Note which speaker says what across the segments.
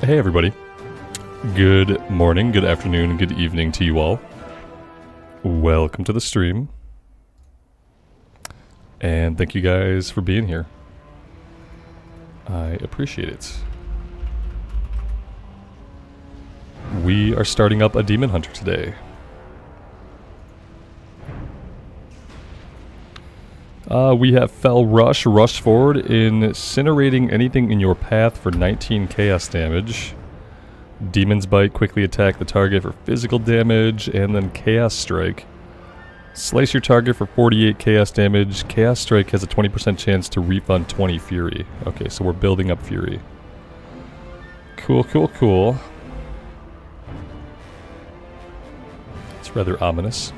Speaker 1: Hey everybody. Good morning, good afternoon, good evening to you all. Welcome to the stream. And thank you guys for being here. I appreciate it. We are starting up a Demon Hunter today. We have Fell Rush, rush forward, incinerating anything in your path for 19 chaos damage. Demon's Bite, quickly attack the target for physical damage, and then Chaos Strike. Slice your target for 48 chaos damage. Chaos Strike has a 20% chance to refund 20 Fury. Okay, so we're building up Fury. Cool, cool, cool. It's rather ominous.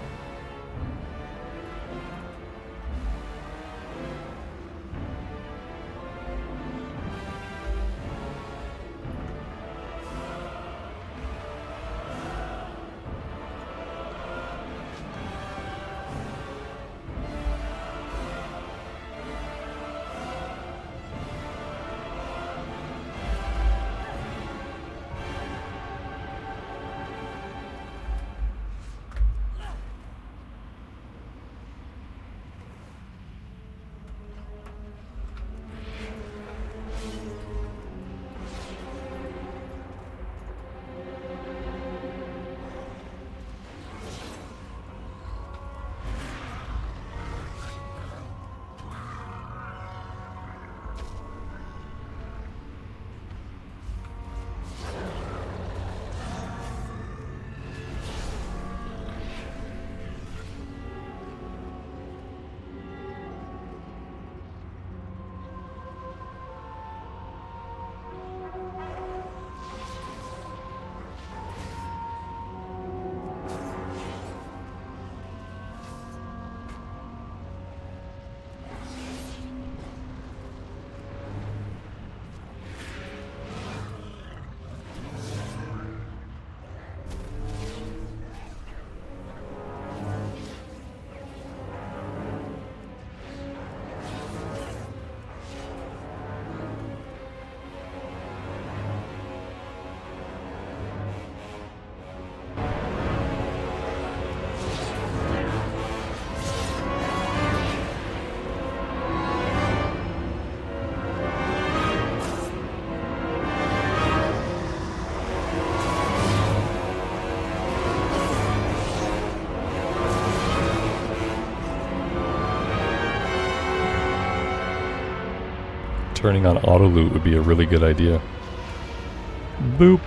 Speaker 1: Turning on auto loot would be a really good idea. Boop.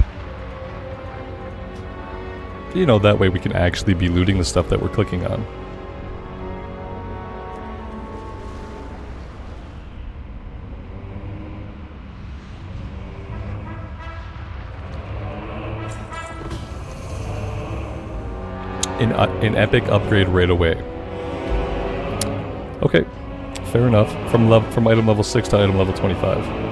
Speaker 1: You know, that way we can actually be looting the stuff that we're clicking on. An epic upgrade right away. Okay. Fair enough. From item level 6 to item level 25.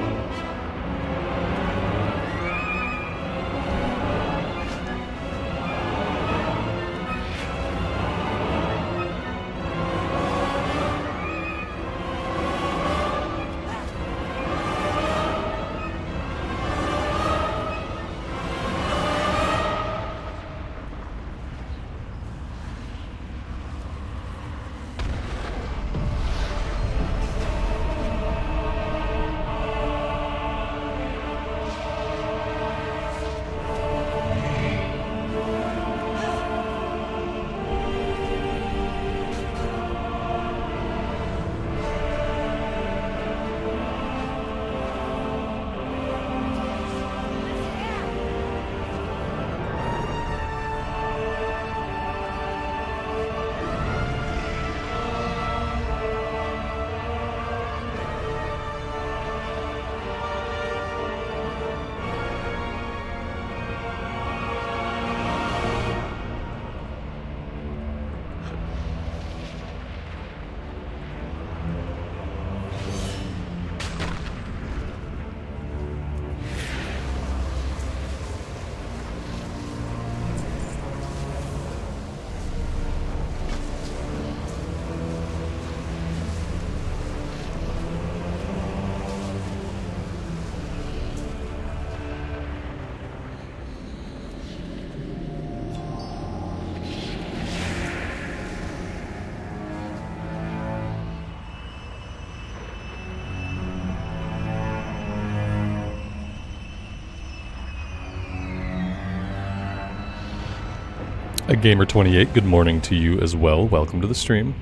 Speaker 1: A Gamer28, good morning to you as well. Welcome to the stream.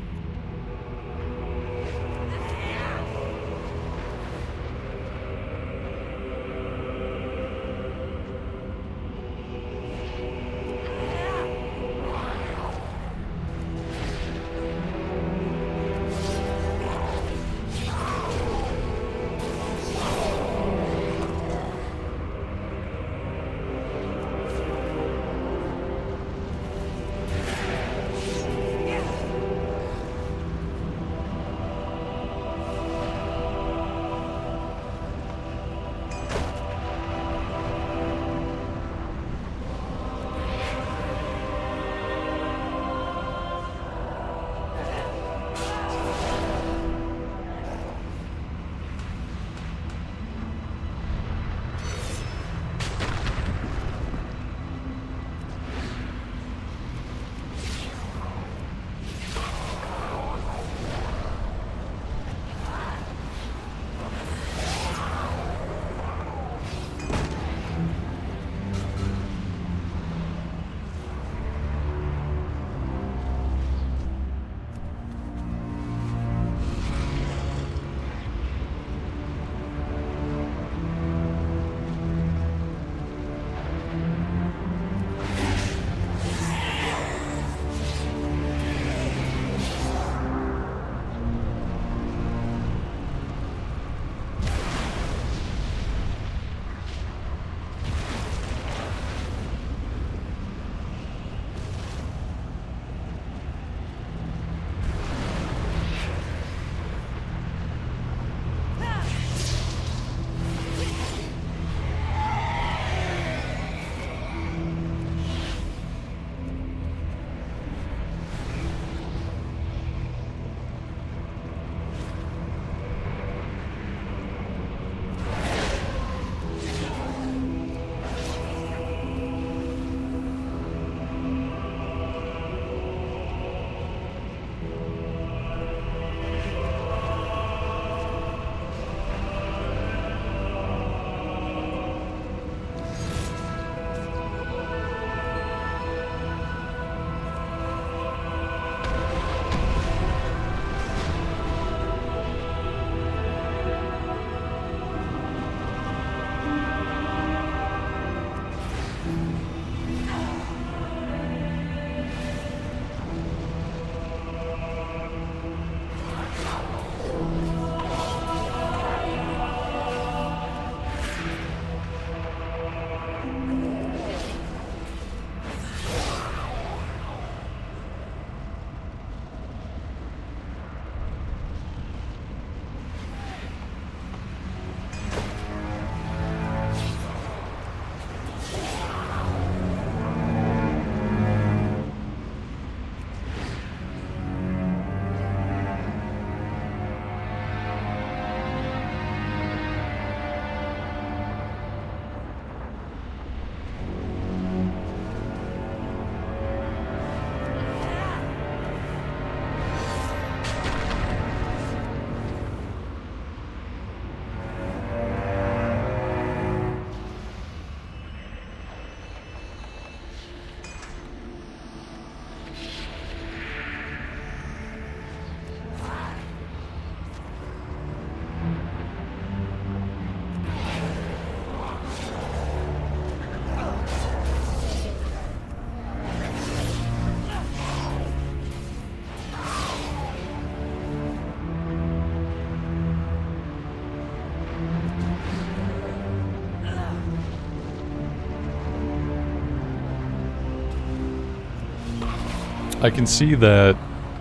Speaker 1: I can see that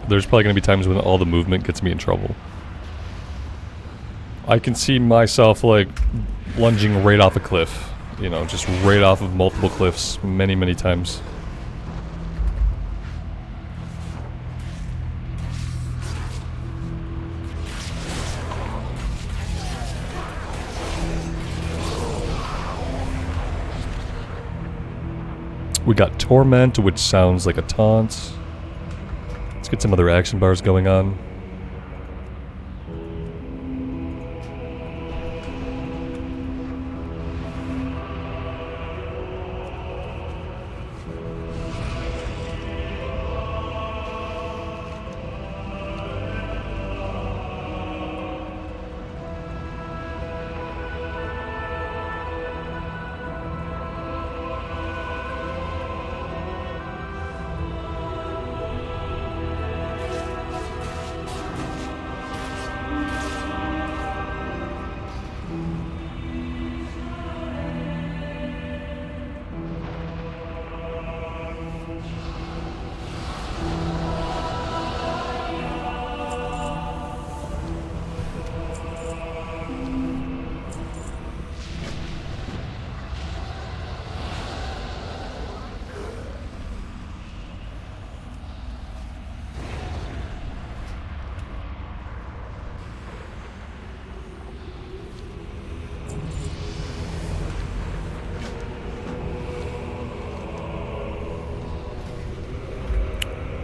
Speaker 1: there's probably going to be times when all the movement gets me in trouble. I can see myself, like, lunging right off a cliff. You know, just right off of multiple cliffs many, many times. We got Torment, which sounds like a taunt. Let's get some other action bars going on.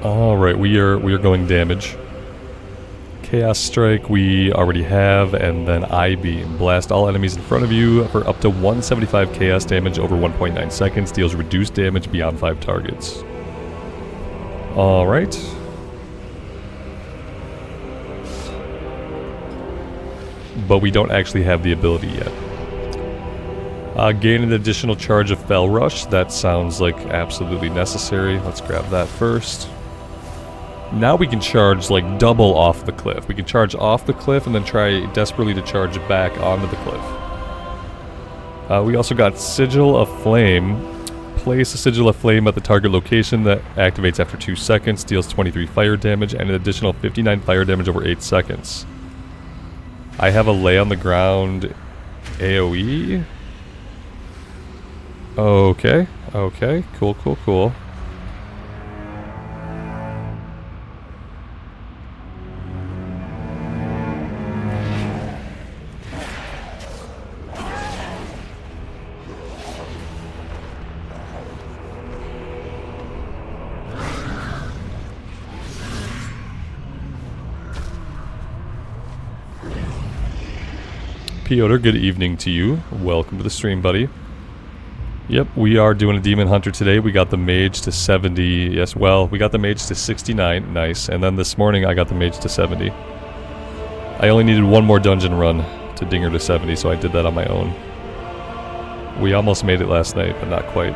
Speaker 1: Alright, we are going damage. Chaos Strike we already have, and then I-Beam. Blast all enemies in front of you for up to 175 chaos damage over 1.9 seconds. Deals reduced damage beyond 5 targets. Alright. But we don't actually have the ability yet. Gain an additional charge of Fell Rush. That sounds like absolutely necessary. Let's grab that first. Now we can charge like double off the cliff. We can charge off the cliff and then try desperately to charge back onto the cliff. We also got Sigil of Flame. Place a Sigil of Flame at the target location that activates after 2 seconds, deals 23 fire damage, and an additional 59 fire damage over 8 seconds. I have a Lay on the Ground AoE. Okay, okay, cool, cool, cool. Piotr, good evening to you. Welcome to the stream, buddy. Yep, we are doing a Demon Hunter today. We got the Mage to 70. Yes, well, we got the Mage to 69. Nice. And then this morning I got the Mage to 70. I only needed one more dungeon run to ding her to 70, so I did that on my own. We almost made it last night, but not quite.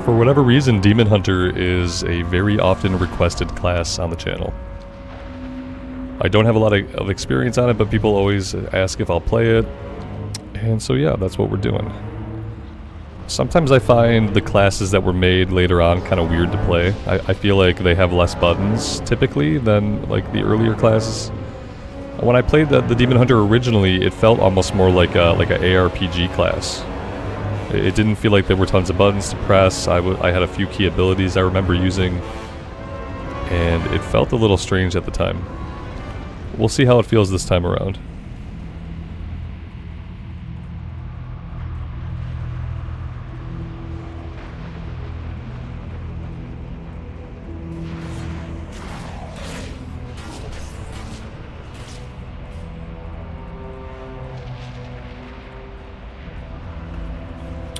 Speaker 1: For whatever reason, Demon Hunter is a very often requested class on the channel. I don't have a lot of experience on it, but people always ask if I'll play it. And so yeah, that's what we're doing. Sometimes I find the classes that were made later on kind of weird to play. I feel like they have less buttons, typically, than like the earlier classes. When I played the Demon Hunter originally, it felt almost more like an ARPG class. It didn't feel like there were tons of buttons to press. I had a few key abilities I remember using, and it felt a little strange at the time. We'll see how it feels this time around.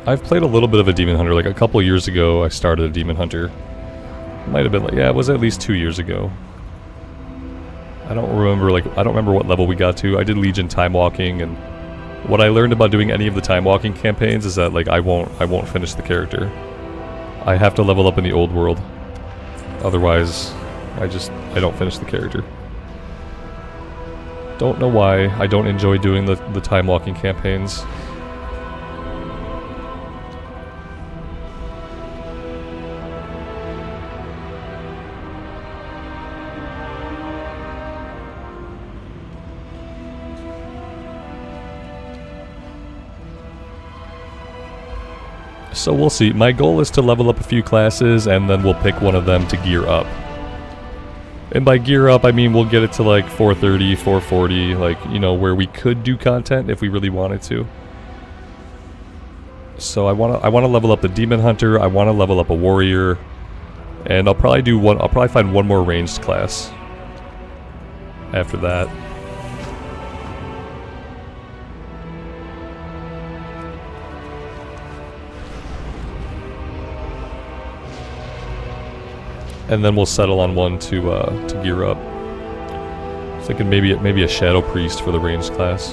Speaker 1: I've played a little bit of a Demon Hunter, like a couple years ago I started a Demon Hunter. Might have been like, yeah, it was at least 2 years ago. I don't remember what level we got to. I did Legion time walking, and what I learned about doing any of the time walking campaigns is that like I won't finish the character. I have to level up in the old world. Otherwise, I don't finish the character. Don't know why. I don't enjoy doing the time walking campaigns. So we'll see. My goal is to level up a few classes, and then we'll pick one of them to gear up. And by gear up, I mean we'll get it to like 430, 440, like, you know, where we could do content if we really wanted to. So I wanna level up the Demon Hunter, I wanna level up a Warrior, and I'll probably find one more ranged class after that. And then we'll settle on one to gear up. Thinking maybe a Shadow Priest for the ranged class.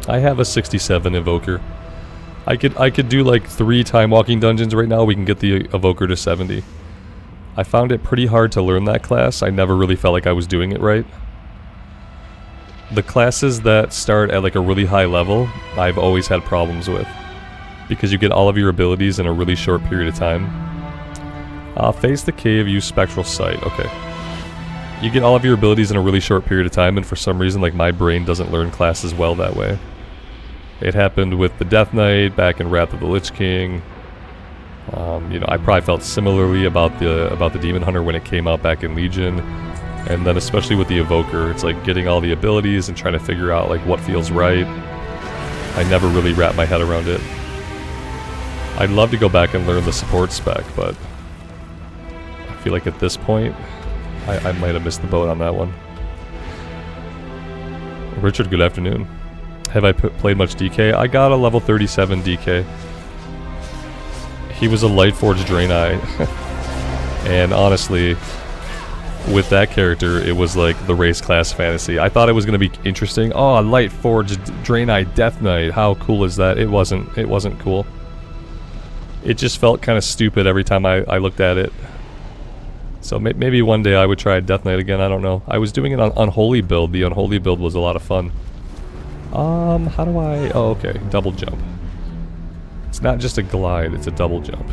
Speaker 1: I have a 67 Evoker. I could do like 3 time walking dungeons right now. We can get the Evoker to 70. I found it pretty hard to learn that class. I never really felt like I was doing it right. The classes that start at like a really high level, I've always had problems with. Because you get all of your abilities in a really short period of time. Face the cave, use Spectral Sight. Okay. You get all of your abilities in a really short period of time, and for some reason, like, my brain doesn't learn classes well that way. It happened with the Death Knight back in Wrath of the Lich King. You know, I probably felt similarly about the Demon Hunter when it came out back in Legion, and then especially with the Evoker, it's like getting all the abilities and trying to figure out like what feels right. I never really wrapped my head around it. I'd love to go back and learn the support spec, but I feel like at this point, I might have missed the boat on that one. Richard, good afternoon. Have I played much DK? I got a level 37 DK. He was a Lightforged Draenei. And honestly, with that character, it was like the race class fantasy. I thought it was going to be interesting. Oh, a Lightforged Draenei Death Knight. How cool is that? It wasn't cool. It just felt kind of stupid every time I looked at it. So maybe one day I would try Death Knight again, I don't know. I was doing it on Unholy build. The Unholy build was a lot of fun. How do I... Oh, okay. Double jump. It's not just a glide, it's a double jump.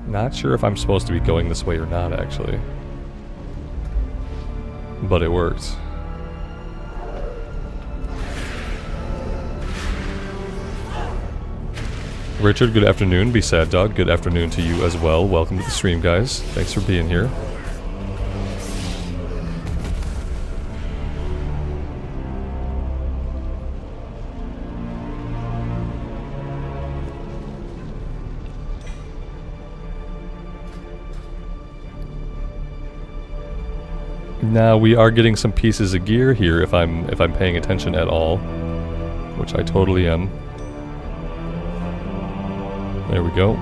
Speaker 1: Not sure if I'm supposed to be going this way or not, actually. But it works. Richard, good afternoon. Be Sad Dog, good afternoon to you as well. Welcome to the stream, guys. Thanks for being here. Now we are getting some pieces of gear here if I'm paying attention at all, which I totally am. There we go.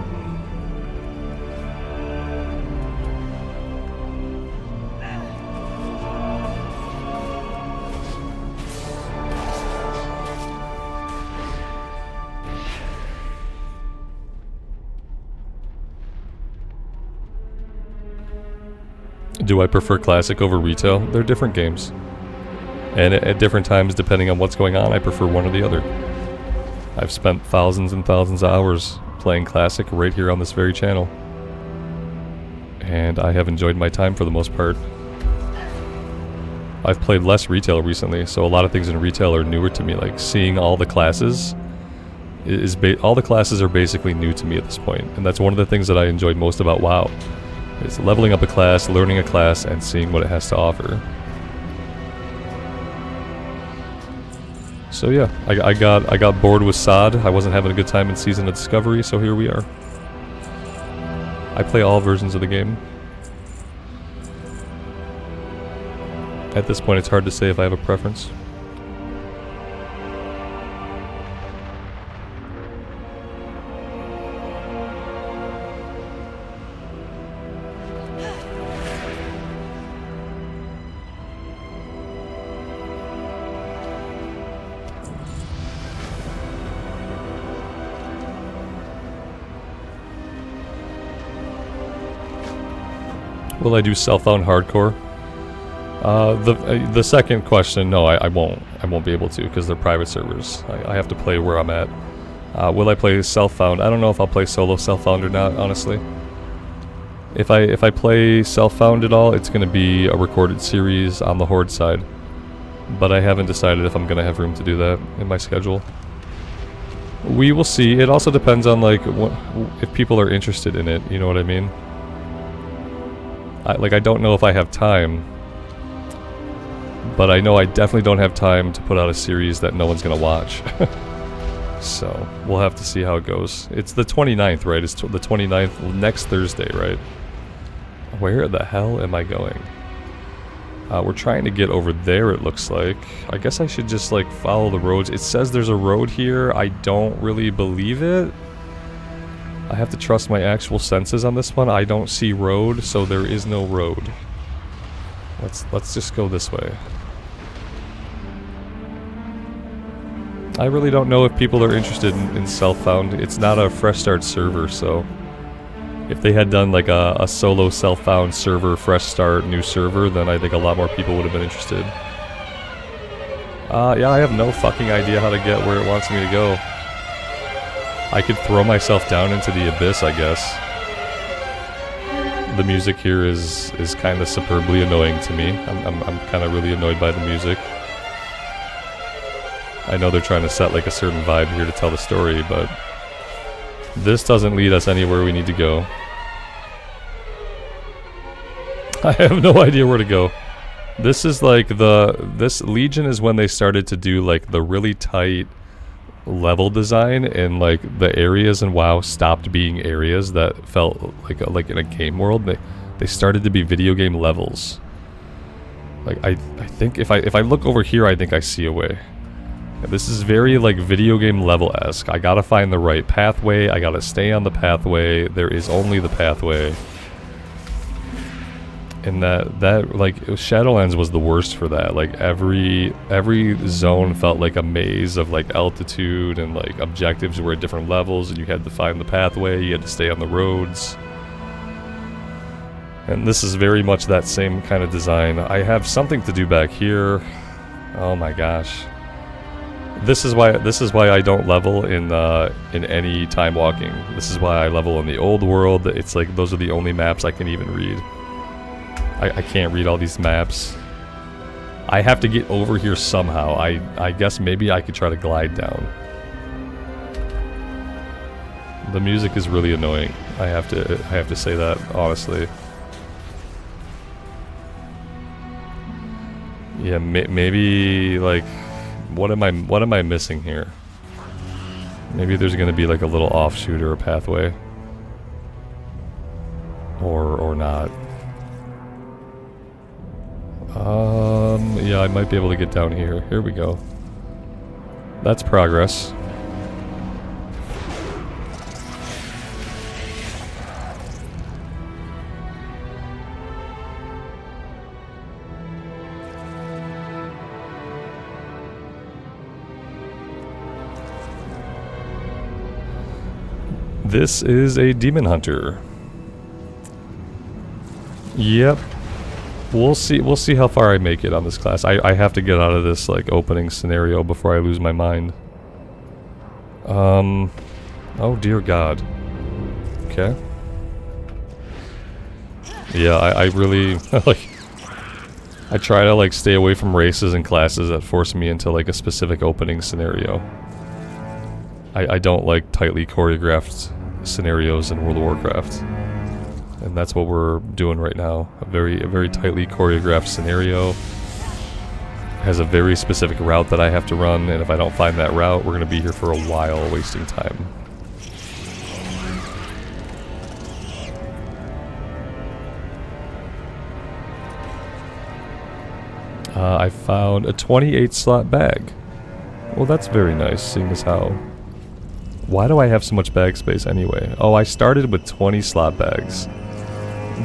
Speaker 1: Do I prefer Classic over Retail? They're different games. And at different times, depending on what's going on, I prefer one or the other. I've spent thousands and thousands of hours playing Classic right here on this very channel. And I have enjoyed my time for the most part. I've played less Retail recently, so a lot of things in Retail are newer to me, like seeing all the classes. All the classes are basically new to me at this point, and that's one of the things that I enjoyed most about WoW. Is leveling up a class, learning a class, and seeing what it has to offer. So yeah, I got bored with SOD. I wasn't having a good time in Season of Discovery, so here we are. I play all versions of the game. At this point, it's hard to say if I have a preference. Will I do Self-Found Hardcore? The second question, no, I won't. I won't be able to because they're private servers. I have to play where I'm at. Will I play self-found? I don't know if I'll play solo self-found or not, honestly. If I play self-found at all, it's going to be a recorded series on the Horde side. But I haven't decided if I'm going to have room to do that in my schedule. We will see. It also depends on, like, if people are interested in it, you know what I mean? I don't know if I have time. But I know I definitely don't have time to put out a series that no one's going to watch. So, we'll have to see how it goes. It's the 29th, right? It's the 29th, next Thursday, right? Where the hell am I going? We're trying to get over there, it looks like. I guess I should just, like, follow the roads. It says there's a road here. I don't really believe it. I have to trust my actual senses on this one. I don't see road, so there is no road. Let's just go this way. I really don't know if people are interested in self-found. It's not a fresh start server, so if they had done like a solo self-found server, fresh start, new server, then I think a lot more people would have been interested. Yeah, I have no fucking idea how to get where it wants me to go. I could throw myself down into the abyss, I guess. The music here is kind of superbly annoying to me. I'm kind of really annoyed by the music. I know they're trying to set like a certain vibe here to tell the story, but this doesn't lead us anywhere we need to go. I have no idea where to go. This is like this Legion is when they started to do like the really tight level design, and like the areas in WoW stopped being areas that felt like in a game world. They started to be video game levels. Like I think if I look over here, I think I see a way. This is very like video game level-esque. I gotta find the right pathway, I gotta stay on the pathway, there is only the pathway. And that like Shadowlands was the worst for that. Like every zone felt like a maze of like altitude, and like objectives were at different levels, and you had to find the pathway, you had to stay on the roads. And this is very much that same kind of design. I have something to do back here. Oh my gosh. This is why I don't level in any time walking. This is why I level in the old world. It's like those are the only maps I can even read. I can't read all these maps. I have to get over here somehow. I guess maybe I could try to glide down. The music is really annoying. I have to say that honestly. Yeah, maybe like. What am I missing here? Maybe there's gonna be like a little offshoot or a pathway. Or not. Yeah, I might be able to get down here. Here we go. That's progress. This is a demon hunter. Yep. We'll see how far I make it on this class. I have to get out of this like opening scenario before I lose my mind. Oh dear God. Okay. Yeah, I really like I try to like stay away from races and classes that force me into like a specific opening scenario. I don't like tightly choreographed scenarios in World of Warcraft, and that's what we're doing right now. A very tightly choreographed scenario has a very specific route that I have to run, and if I don't find that route, we're gonna be here for a while wasting time. I found a 28 slot bag. Well, that's very nice, seeing as how. Why do I have so much bag space anyway? Oh, I started with 20 slot bags.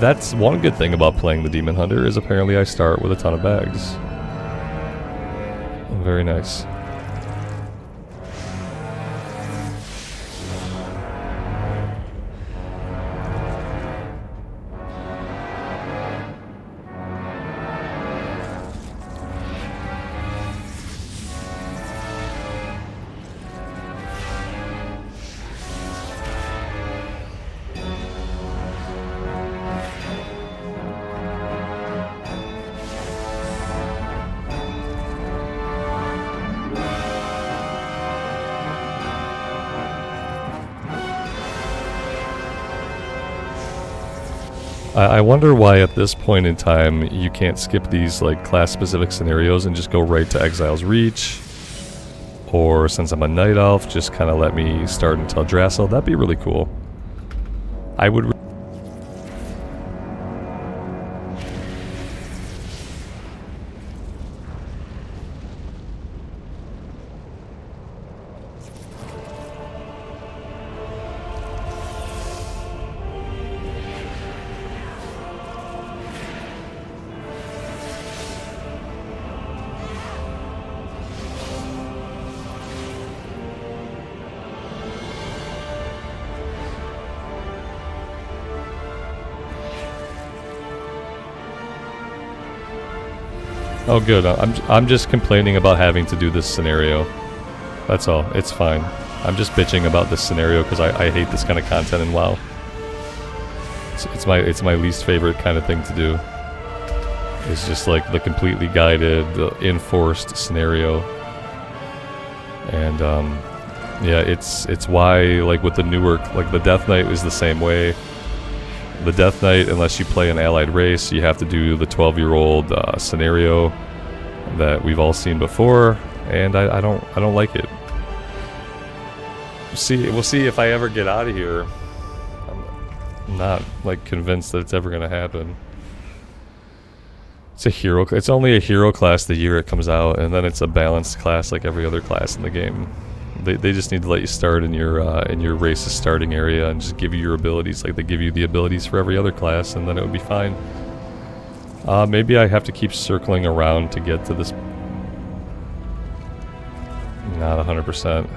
Speaker 1: That's one good thing about playing the Demon Hunter, is apparently I start with a ton of bags. Very nice. I wonder why at this point in time you can't skip these like class-specific scenarios and just go right to Exile's Reach. Or since I'm a Night Elf, just kind of let me start until Drassel. That'd be really cool. I would... Oh good, I'm just complaining about having to do this scenario. That's all, it's fine. I'm just bitching about this scenario because I hate this kind of content in WoW. It's my least favorite kind of thing to do. It's just like the completely guided, enforced scenario. And yeah, it's why like with the newer, like the Death Knight is the same way. The Death Knight, unless you play an allied race, you have to do the 12-year-old scenario that we've all seen before, and I don't like it. We'll see if I ever get out of here. I'm not like convinced that it's ever gonna happen. It's a hero. It's only a hero class the year it comes out, and then it's a balanced class like every other class in the game. They just need to let you start in your race's starting area and just give you your abilities like they give you the abilities for every other class, and then it would be fine. Maybe I have to keep circling around to get to this. Not 100%.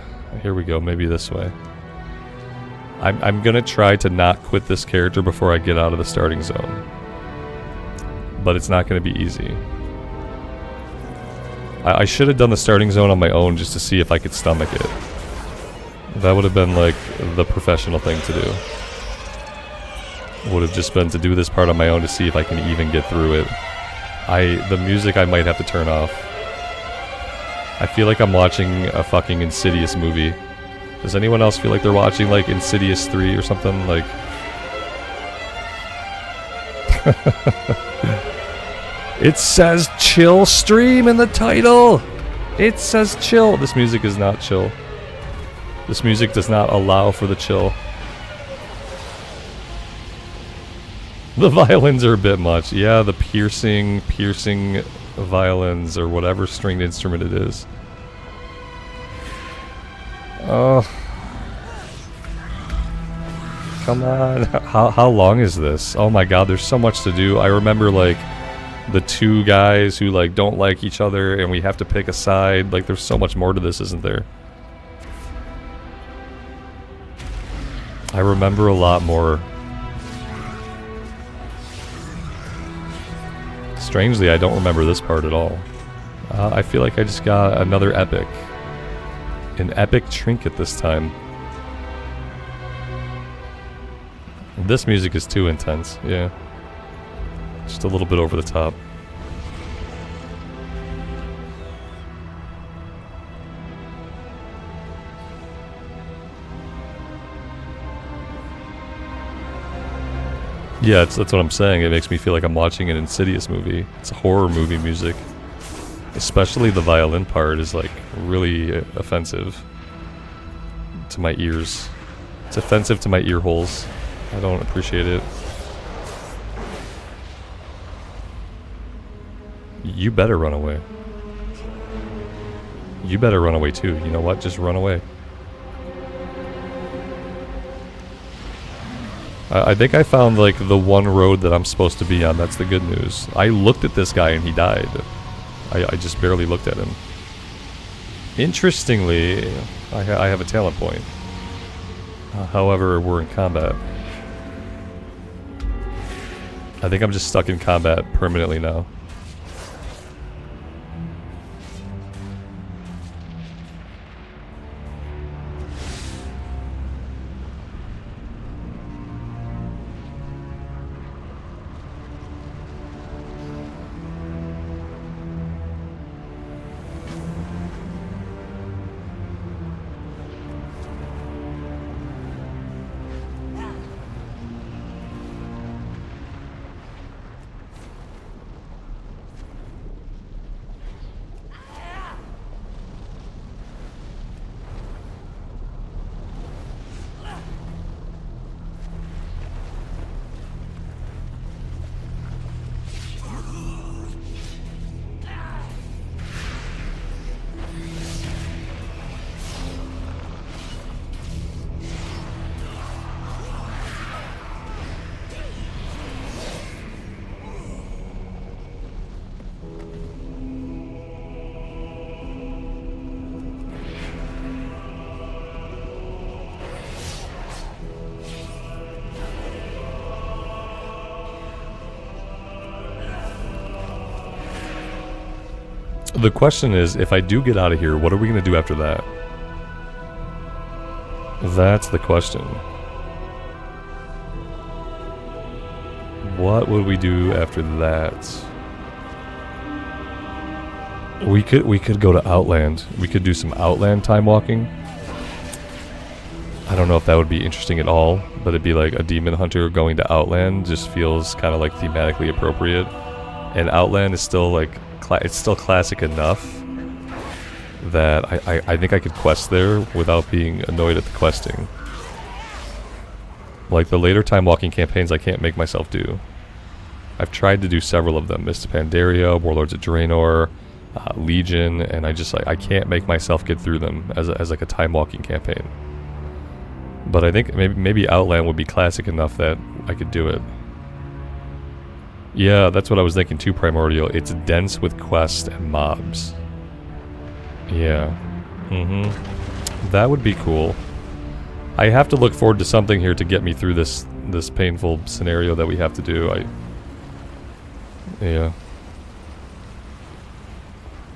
Speaker 1: Here we go, maybe this way. I'm gonna try to not quit this character before I get out of the starting zone. But it's not gonna be easy. I should have done the starting zone on my own just to see if I could stomach it. That would have been like the professional thing to do. Would have just been to do this part on my own to see if I can even get through it. The music I might have to turn off. I feel like I'm watching a fucking Insidious movie. Does anyone else feel like they're watching like Insidious 3 or something? Like... It says chill stream in the title! It says chill! This music is not chill. This music does not allow for the chill. The violins are a bit much. Yeah, the piercing violins or whatever stringed instrument it is. Oh. Come on. How long is this? Oh my god, there's so much to do. I remember like the two guys who like don't like each other and we have to pick a side. Like there's so much more to this, isn't there? I remember a lot more. Strangely, I don't remember this part at all. I feel like I just got another epic. An epic trinket this time. This music is too intense, yeah. Just a little bit over the top. Yeah, that's what I'm saying. It makes me feel like I'm watching an Insidious movie. It's a horror movie music. Especially the violin part is like really offensive to my ears. It's offensive to my ear holes. I don't appreciate it. You better run away. You better run away too. You know what? Just run away. I think I found like the one road that I'm supposed to be on. That's the good news. I looked at this guy and he died. I just barely looked at him. Interestingly, I have a talent point. However, we're in combat. I think I'm just stuck in combat permanently now. The question is, if I do get out of here, what are we going to do after that? That's the question. What would we do after that? We could go to Outland. We could do some Outland time walking. I don't know if that would be interesting at all, but it'd be like a demon hunter going to Outland just feels kind of like thematically appropriate. And Outland is still like it's still classic enough that I think I could quest there without being annoyed at the questing. Like the later time walking campaigns I can't make myself do. I've tried to do several of them. Mist of Pandaria, Warlords of Draenor, Legion, and I can't make myself get through them as like a time walking campaign. But I think maybe Outland would be classic enough that I could do it. Yeah, that's what I was thinking too, Primordial. It's dense with quests and mobs. Yeah. That would be cool. I have to look forward to something here to get me through this painful scenario that we have to do. Yeah.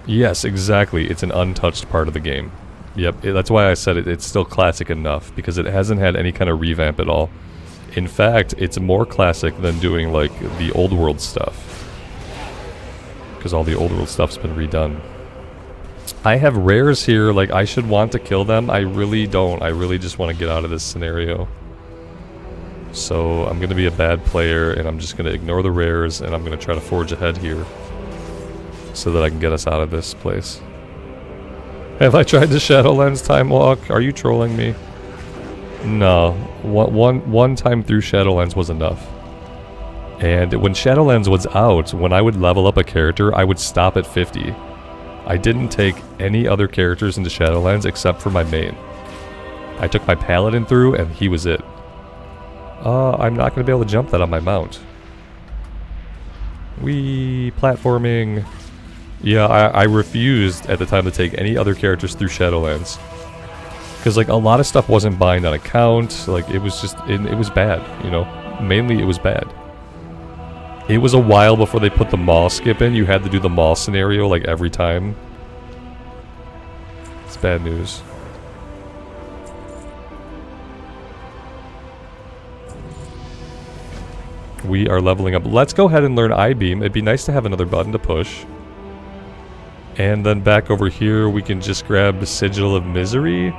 Speaker 1: Yes, exactly. It's an untouched part of the game. Yep, that's why I said it's still classic enough, because it hasn't had any kind of revamp at all. In fact, it's more classic than doing like the old world stuff, because all the old world stuff's been redone. I have rares here, like I should want to kill them. I really don't. I really just want to get out of this scenario. So I'm going to be a bad player, and I'm just going to ignore the rares, and I'm going to try to forge ahead here so that I can get us out of this place. Have I tried the Shadowlands time walk? Are you trolling me? No. One time through Shadowlands was enough. And when Shadowlands was out, when I would level up a character, I would stop at 50. I didn't take any other characters into Shadowlands except for my main. I took my paladin through, and he was it. I'm not going to be able to jump that on my mount. Whee! Platforming! Yeah, I refused at the time to take any other characters through Shadowlands. Because, like, a lot of stuff wasn't bind on account. Like, it was just, it was bad, you know? Mainly, it was bad. It was a while before they put the mall skip in. You had to do the mall scenario, like, every time. It's bad news. We are leveling up. Let's go ahead and learn I-Beam. It'd be nice to have another button to push. And then back over here, we can just grab the Sigil of Misery.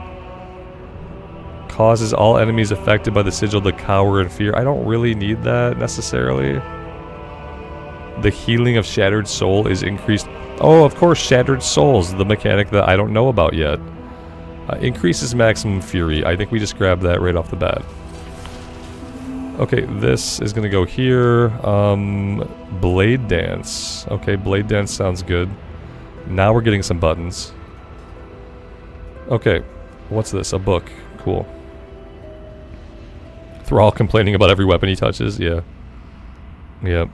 Speaker 1: Causes all enemies affected by the Sigil to cower in fear. I don't really need that, necessarily. The healing of Shattered Soul is increased. Oh, of course, Shattered Souls, the mechanic that I don't know about yet. Increases maximum fury. I think we just grabbed that right off the bat. Okay, this is going to go here. Blade Dance. Okay, Blade Dance sounds good. Now we're getting some buttons. Okay, what's this? A book. Cool. Thrall complaining about every weapon he touches. Yeah. Yep.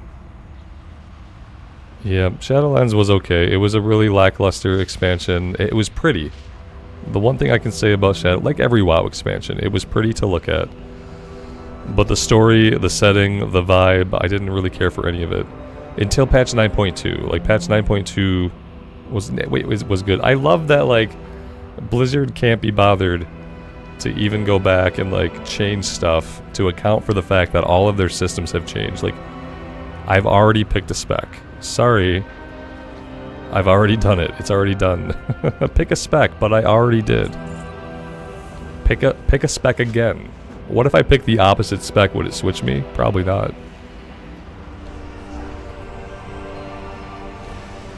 Speaker 1: Yep. Shadowlands was okay. It was a really lackluster expansion. It was pretty. The one thing I can say about Shadow, like every WoW expansion, it was pretty to look at. But the story, the setting, the vibe, I didn't really care for any of it. Until patch 9.2. Like, patch 9.2 was good. I love that, like, Blizzard can't be bothered to even go back and, like, change stuff to account for the fact that all of their systems have changed. Like, I've already picked a spec. Sorry. I've already done it. It's already done. Pick a spec, but I already did. Pick a spec again. What if I pick the opposite spec? Would it switch me? Probably not.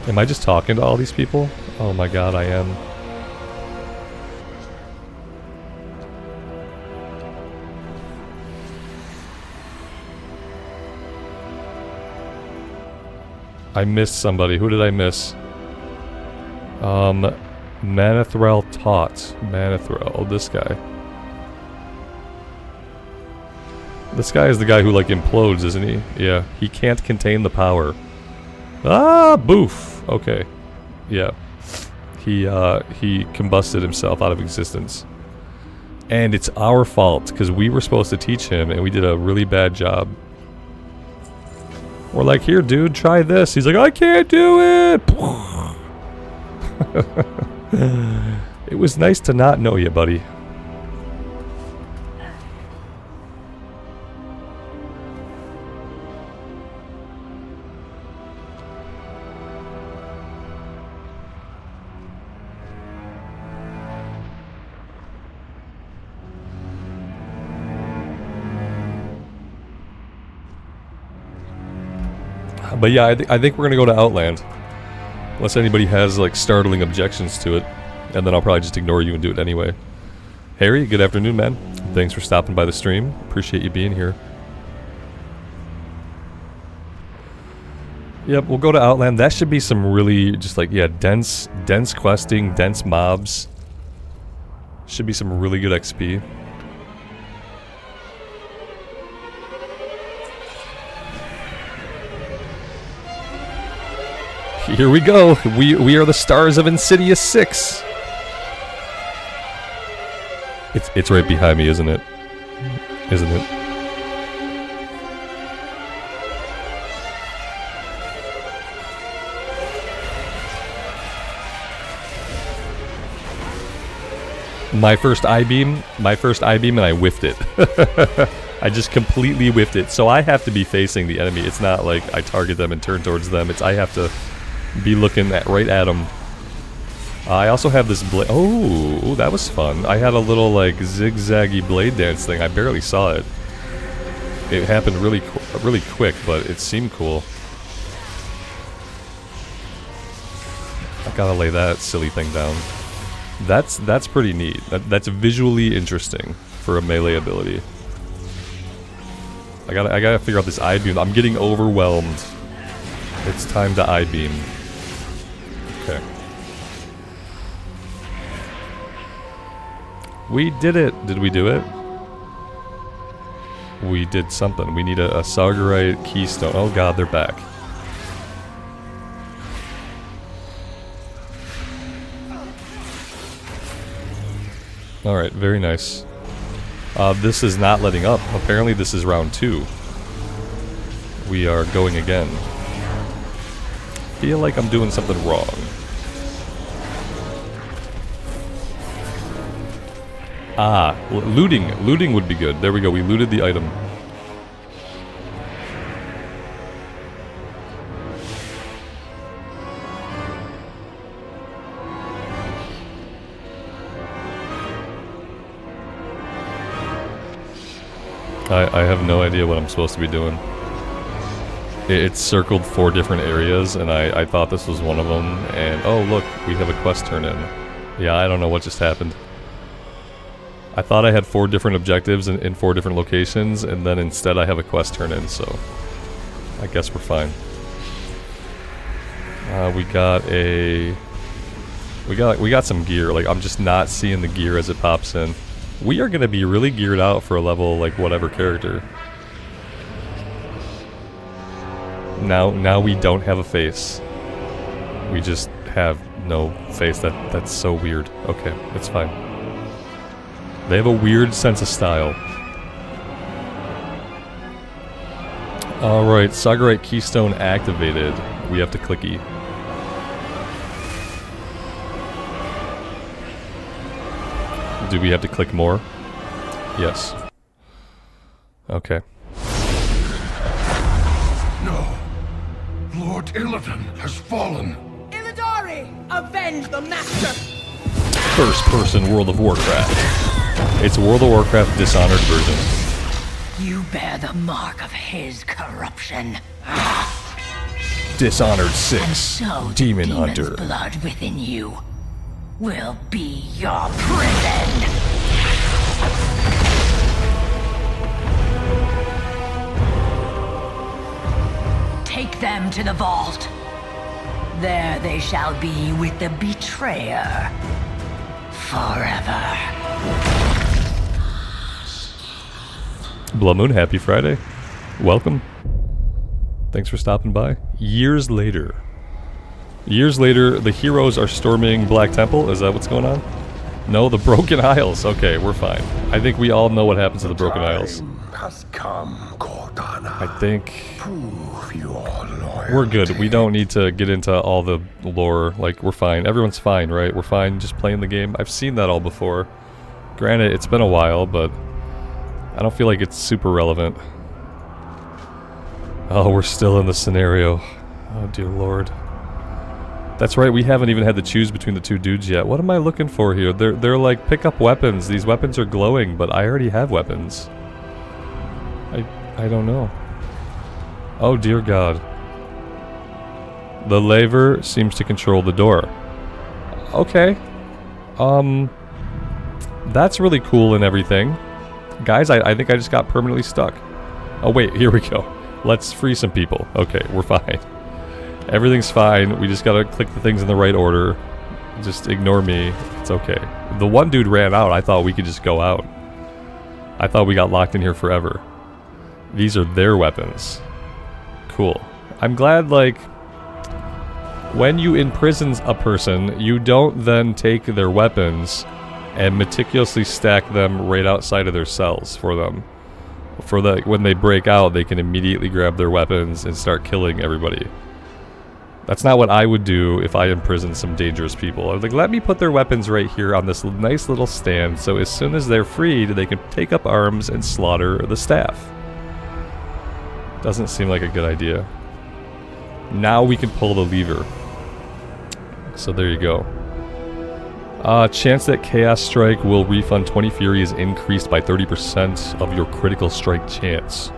Speaker 1: Am I just talking to all these people? Oh my god, I am. I missed somebody. Who did I miss? Manathrel Taught. Manathrel. Oh, this guy. This guy is the guy who, like, implodes, isn't he? Yeah. He can't contain the power. Ah, boof. Okay. Yeah. He combusted himself out of existence. And it's our fault, because we were supposed to teach him, and we did a really bad job. We're like, here, dude, try this. He's like, I can't do it! It was nice to not know you, buddy. But yeah, I think we're gonna go to Outland. Unless anybody has like startling objections to it. And then I'll probably just ignore you and do it anyway. Harry, good afternoon, man. Thanks for stopping by the stream. Appreciate you being here. Yep, we'll go to Outland. That should be some really just like, yeah, dense questing, dense mobs. Should be some really good XP. Here we go. We are the stars of Insidious 6. It's right behind me, isn't it? Isn't it? My first I-beam, and I whiffed it. I just completely whiffed it. So I have to be facing the enemy. It's not like I target them and turn towards them. It's I have to be looking right at them. I also have this blade. Oh, that was fun. I had a little like zigzaggy blade dance thing. I barely saw it. It happened really quick, but it seemed cool. I gotta lay that silly thing down. That's pretty neat. That's visually interesting for a melee ability. I gotta figure out this I-beam. I'm getting overwhelmed. It's time to I-beam. Okay. We did it! Did we do it? We did something. We need a Sargerite keystone. Oh god, they're back. Alright, very nice. This is not letting up. Apparently this is round 2. We are going again. Feel like I'm doing something wrong. Ah, looting. Looting would be good. There we go. We looted the item. I have no idea what I'm supposed to be doing. It's circled 4 different areas, and I thought this was one of them, and oh look, we have a quest turn in. Yeah, I don't know what just happened. I thought I had 4 different objectives in 4 different locations, and then instead I have a quest turn in, so I guess we're fine. We got some gear. Like, I'm just not seeing the gear as it pops in. We are gonna be really geared out for a level like whatever character. Now we don't have a face. We just have no face. That's so weird. Okay, it's fine. They have a weird sense of style. Alright, Sargerite Keystone activated. We have to click E. Do we have to click more? Yes. Okay.
Speaker 2: No. Lord Illidan has fallen.
Speaker 3: Illidari, avenge the master!
Speaker 1: First-person World of Warcraft. It's World of Warcraft Dishonored version.
Speaker 3: You bear the mark of his corruption.
Speaker 1: Dishonored 6.
Speaker 3: And so
Speaker 1: Demon
Speaker 3: the demon's
Speaker 1: Hunter.
Speaker 3: blood within you will be your prison. Take them to the vault. There they shall be with the betrayer. Forever.
Speaker 1: Blood Moon, happy Friday. Welcome. Thanks for stopping by. Years later, the heroes are storming Black Temple. Is that what's going on? No, the Broken Isles. Okay, we're fine. I think we all know what happens to the Broken Isles.
Speaker 2: Time has come, court.
Speaker 1: I think
Speaker 2: Prove your loyalty.
Speaker 1: we're good. We don't need to get into all the lore. Like, we're fine. Everyone's fine, right? We're fine just playing the game. I've seen that all before. Granted, it's been a while, but I don't feel like it's super relevant. Oh, we're still in the scenario. Oh, dear lord. That's right, we haven't even had to choose between the two dudes yet. What am I looking for here? They're like, pick up weapons. These weapons are glowing, but I already have weapons. I don't know. Oh, dear god. The lever seems to control the door. Okay. That's really cool and everything. Guys, I think I just got permanently stuck. Oh wait, here we go. Let's free some people. Okay, we're fine. Everything's fine. We just gotta click the things in the right order. Just ignore me. It's okay. The one dude ran out. I thought we could just go out. I thought we got locked in here forever. These are their weapons. Cool. I'm glad, like, when you imprison a person, you don't then take their weapons and meticulously stack them right outside of their cells for them. For the, when they break out, they can immediately grab their weapons and start killing everybody. That's not what I would do if I imprisoned some dangerous people. I was like, let me put their weapons right here on this nice little stand, so as soon as they're freed, they can take up arms and slaughter the staff. Doesn't seem like a good idea. Now we can pull the lever. So there you go. Chance that Chaos Strike will refund 20 Fury is increased by 30% of your critical strike chance.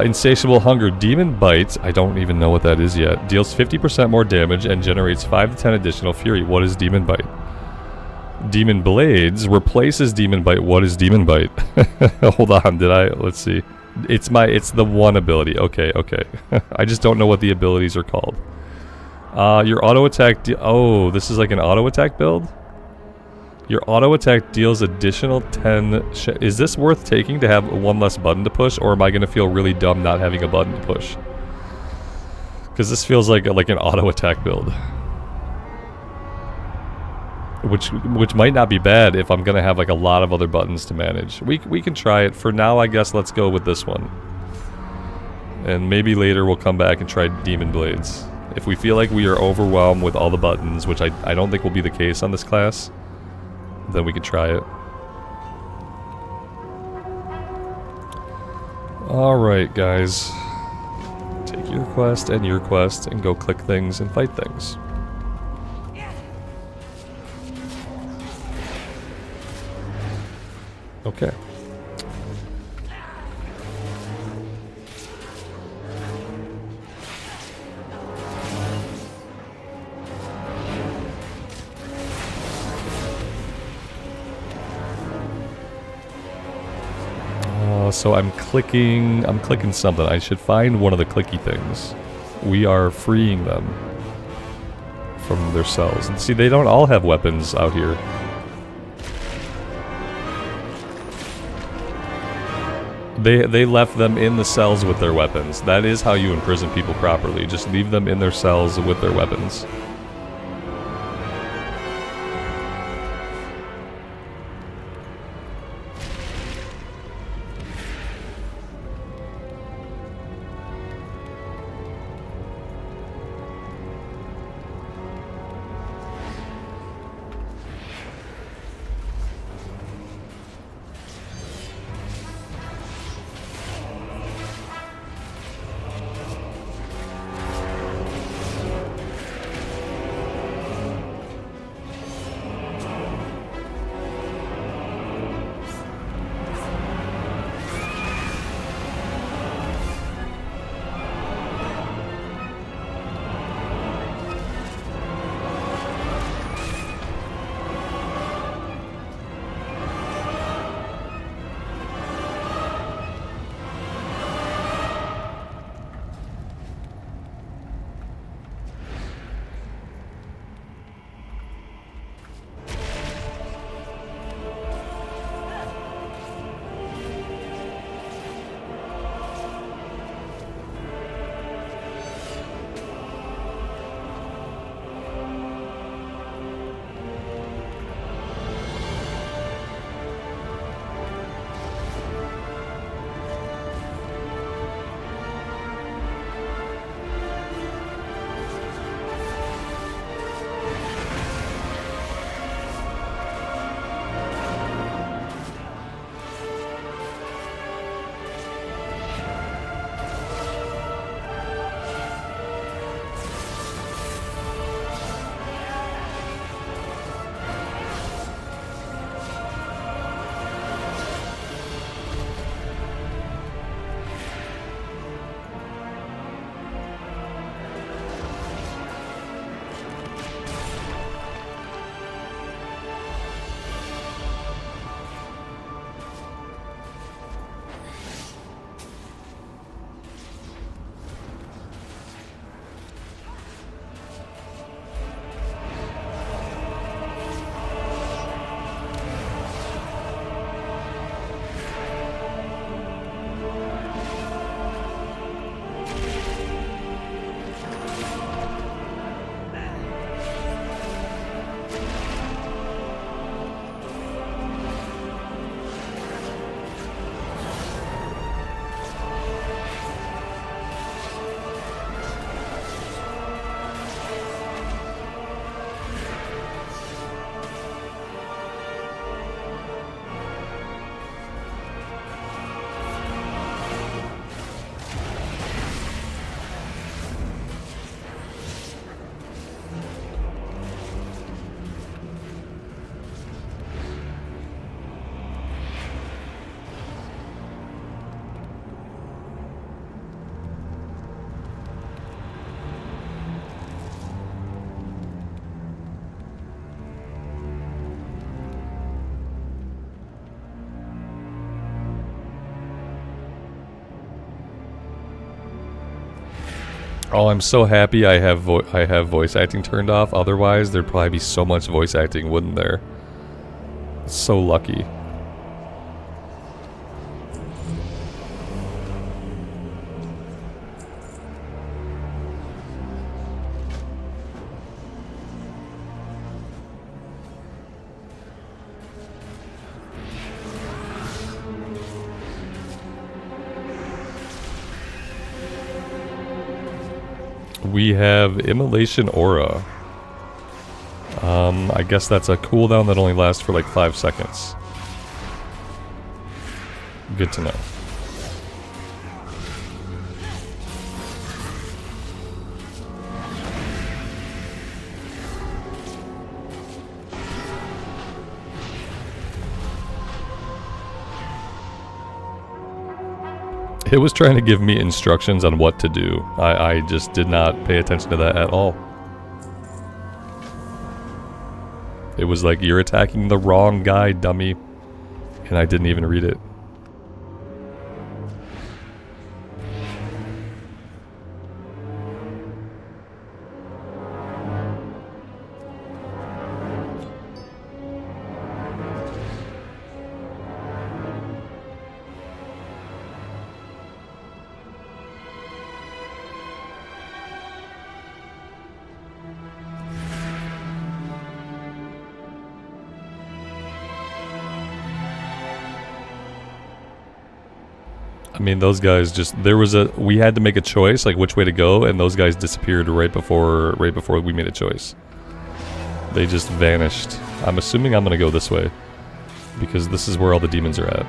Speaker 1: Insatiable Hunger. Demon Bite, I don't even know what that is yet, deals 50% more damage and generates 5 to 10 additional Fury. What is Demon Bite? Demon Blades replaces Demon Bite. What is Demon Bite? Hold on, let's see. It's the one ability. Okay. I just don't know what the abilities are called. Your auto attack, oh, this is like an auto attack build? Your auto attack deals additional 10 is this worth taking to have one less button to push, or am I going to feel really dumb not having a button to push? Because this feels like an auto attack build. Which might not be bad if I'm going to have like a lot of other buttons to manage. We can try it. For now, I guess let's go with this one. And maybe later we'll come back and try Demon Blades. If we feel like we are overwhelmed with all the buttons, which I don't think will be the case on this class, then we can try it. Alright, guys. Take your quest and go click things and fight things. Okay. So I'm clicking something. I should find one of the clicky things. We are freeing them from their cells. And see, they don't all have weapons out here. They left them in the cells with their weapons. That is how you imprison people properly. Just leave them in their cells with their weapons. Oh, I'm so happy I have voice acting turned off. Otherwise, there'd probably be so much voice acting, wouldn't there? So lucky. We have Immolation Aura. I guess that's a cooldown that only lasts for like 5 seconds. Good to know. It was trying to give me instructions on what to do. I just did not pay attention to that at all. It was like, you're attacking the wrong guy, dummy. And I didn't even read it. I mean, those guys just, we had to make a choice, like which way to go, and those guys disappeared right before we made a choice. They just vanished. I'm assuming I'm gonna go this way, because this is where all the demons are at.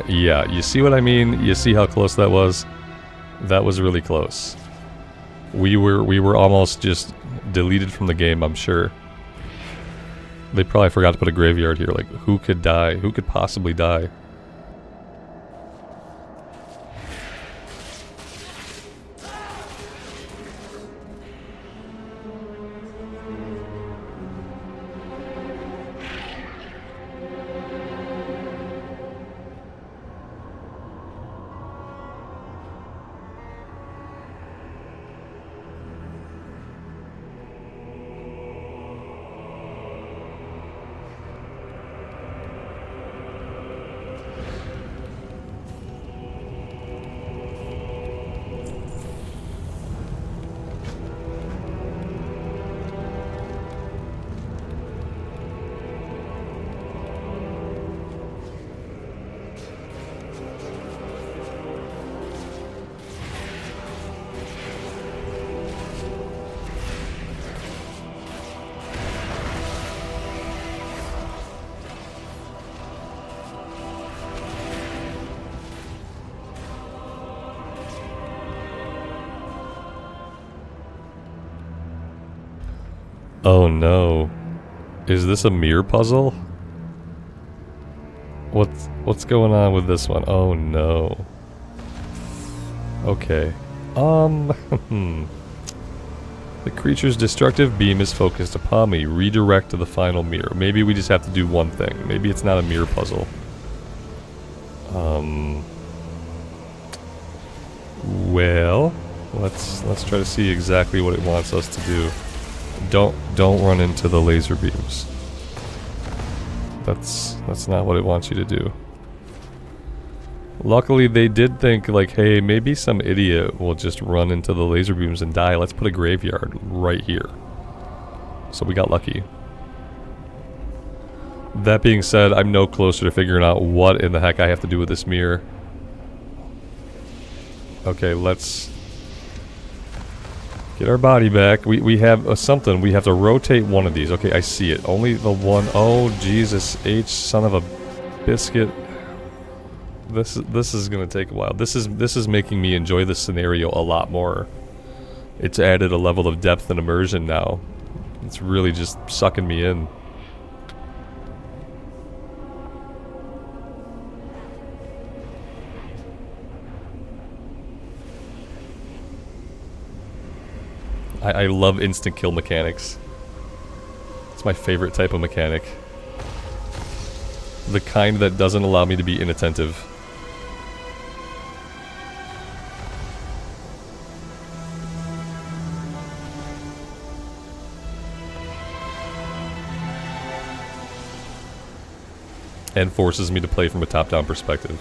Speaker 1: Yeah, you see what I mean? You see how close that was? That was really close. We were almost just deleted from the game, I'm sure. They probably forgot to put a graveyard here. Like, who could die? Who could possibly die? Oh no. Is this a mirror puzzle? What's going on with this one? Oh no. Okay. The creature's destructive beam is focused upon me. Redirect to the final mirror. Maybe we just have to do one thing. Maybe it's not a mirror puzzle. Well, let's try to see exactly what it wants us to do. Don't run into the laser beams. That's not what it wants you to do. Luckily, they did think, like, hey, maybe some idiot will just run into the laser beams and die. Let's put a graveyard right here. So we got lucky. That being said, I'm no closer to figuring out what in the heck I have to do with this mirror. Okay, let's get our body back. We have something. We have to rotate one of these. Okay, I see it. Only the one. Oh, Jesus H, son of a biscuit. This is gonna take a while. This is making me enjoy this scenario a lot more. It's added a level of depth and immersion now. It's really just sucking me in. I love instant kill mechanics. It's my favorite type of mechanic. The kind that doesn't allow me to be inattentive. And forces me to play from a top-down perspective.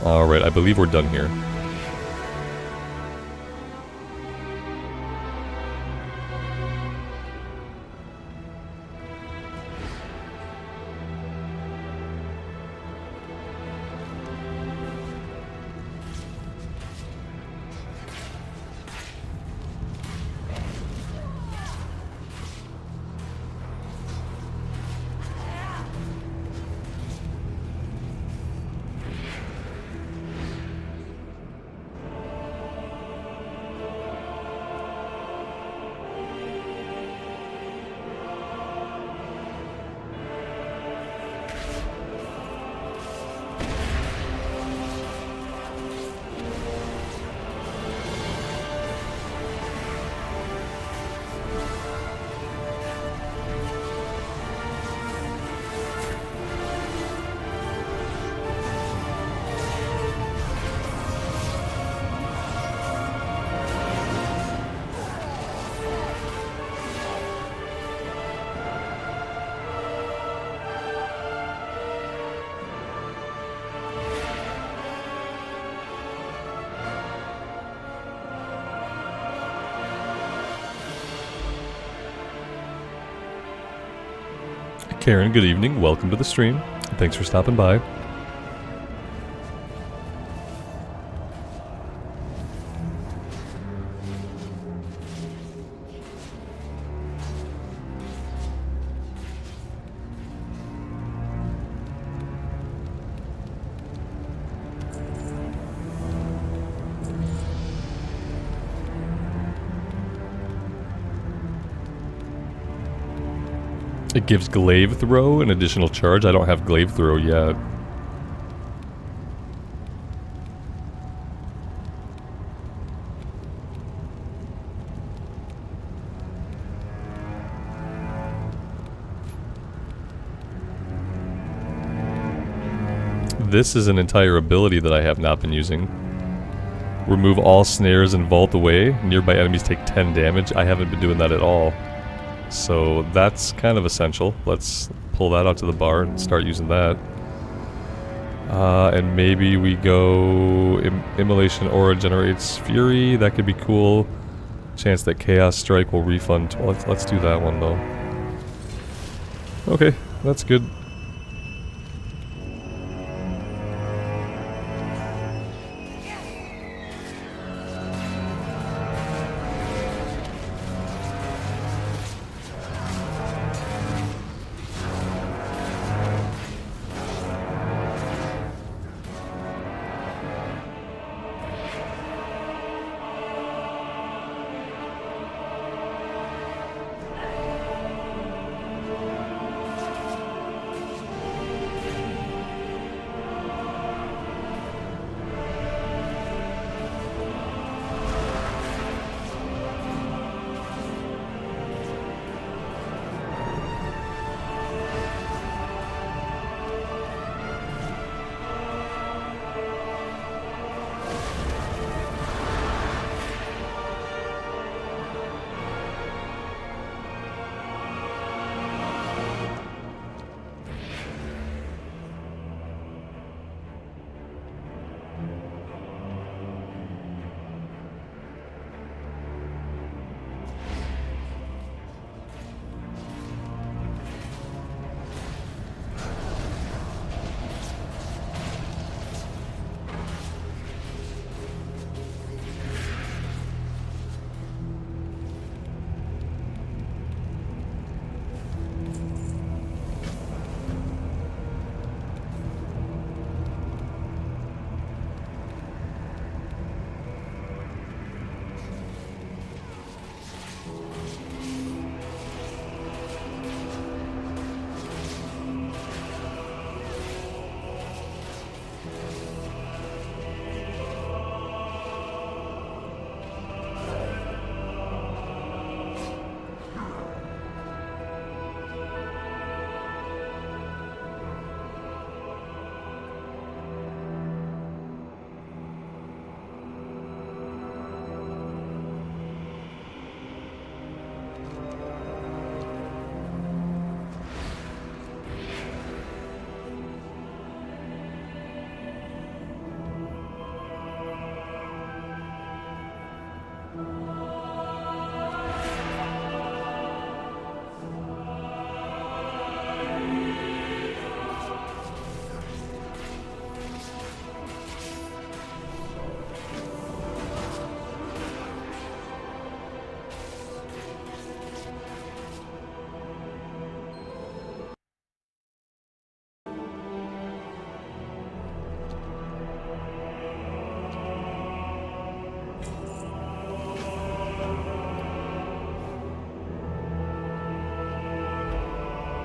Speaker 1: Alright, I believe we're done here. Karen, good evening. Welcome to the stream. Thanks for stopping by. It gives Glaive Throw an additional charge. I don't have Glaive Throw yet. This is an entire ability that I have not been using. Remove all snares and vault away. Nearby enemies take 10 damage. I haven't been doing that at all. So that's kind of essential. Let's pull that out to the bar and start using that. And maybe we go Immolation Aura generates Fury. That could be cool. Chance that Chaos Strike will refund. Well, let's do that one though. Okay, that's good.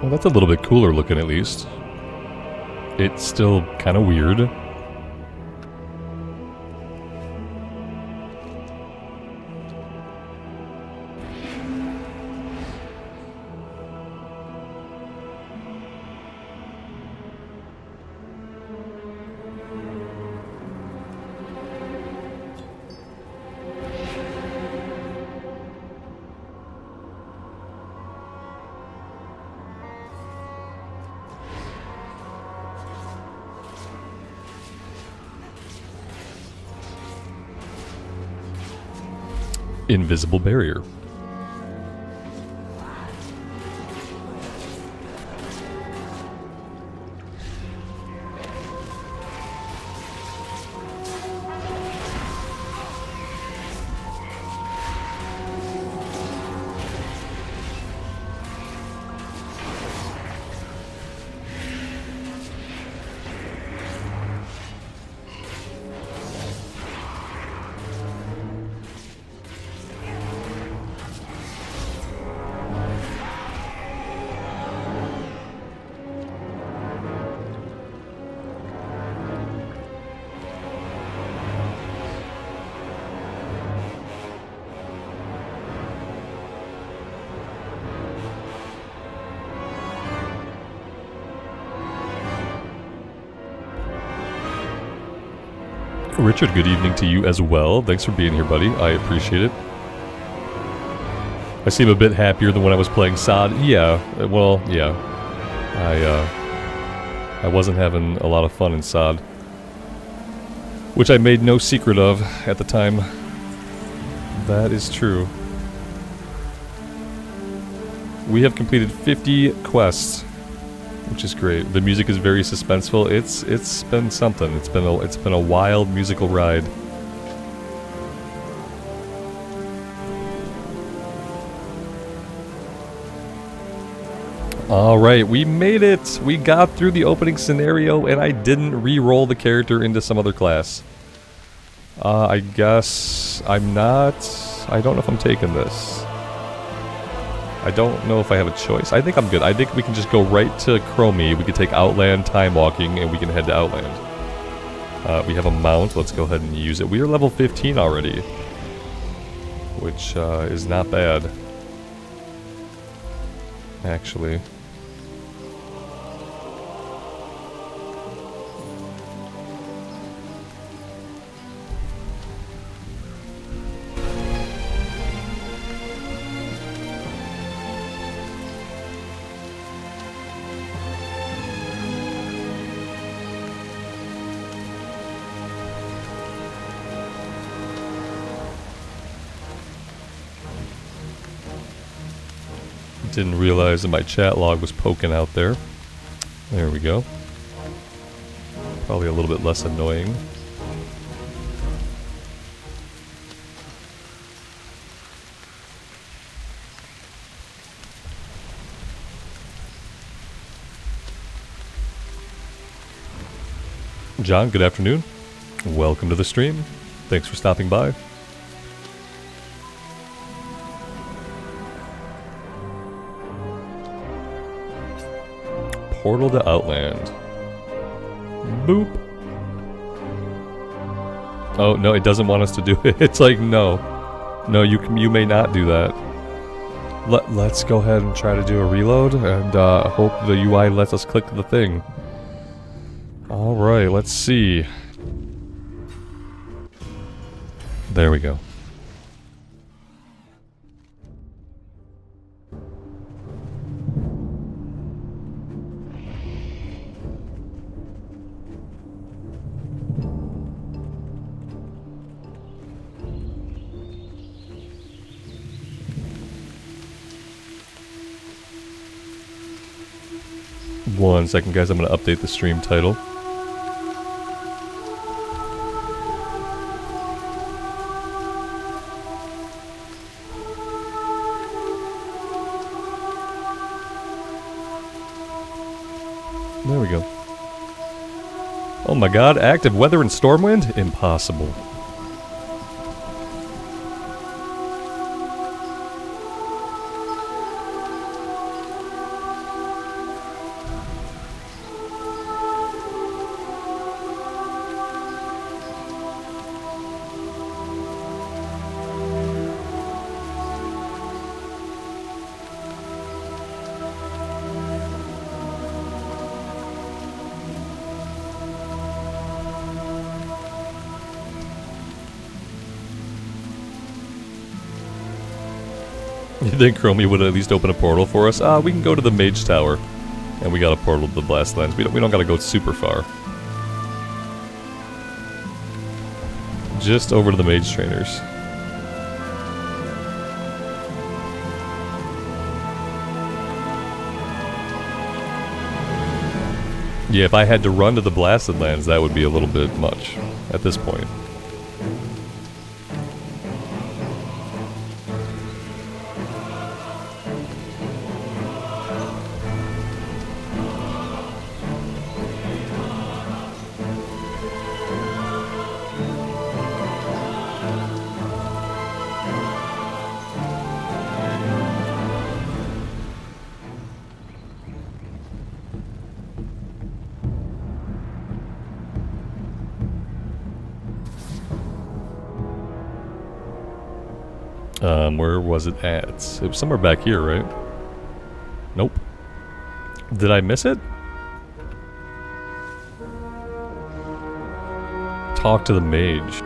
Speaker 1: Well, that's a little bit cooler looking at least. It's still kind of weird. Invisible barrier. Richard, good evening to you as well. Thanks for being here, buddy. I appreciate it. I seem a bit happier than when I was playing SOD. Yeah, well, yeah. I wasn't having a lot of fun in SOD, which I made no secret of at the time. That is true. We have completed 50 quests, which is great. The music is very suspenseful. It's been something. It's been a wild musical ride. All right, we made it. We got through the opening scenario, and I didn't re-roll the character into some other class. I guess I'm not. I don't know if I'm taking this. I don't know if I have a choice. I think I'm good. I think we can just go right to Chromie. We can take Outland, Time Walking, and we can head to Outland. We have a mount. Let's go ahead and use it. We are level 15 already, which is not bad, actually. Didn't realize that my chat log was poking out there. There we go. Probably a little bit less annoying. John, good afternoon. Welcome to the stream. Thanks for stopping by. Portal to Outland. Boop. Oh, no, it doesn't want us to do it. It's like, no. No, you may not do that. Let's go ahead and try to do a reload, and hope the UI lets us click the thing. Alright, let's see. There we go. One second, guys. I'm going to update the stream title. There we go. Oh my god, active weather and stormwind? Impossible. You think Chromie would at least open a portal for us? We can go to the Mage Tower. And we got a portal to the Blastlands. We don't gotta go super far. Just over to the Mage Trainers. Yeah, if I had to run to the Blasted Lands, that would be a little bit much at this point. Where was it at? It was somewhere back here, right? Nope. Did I miss it? Talk to the mage.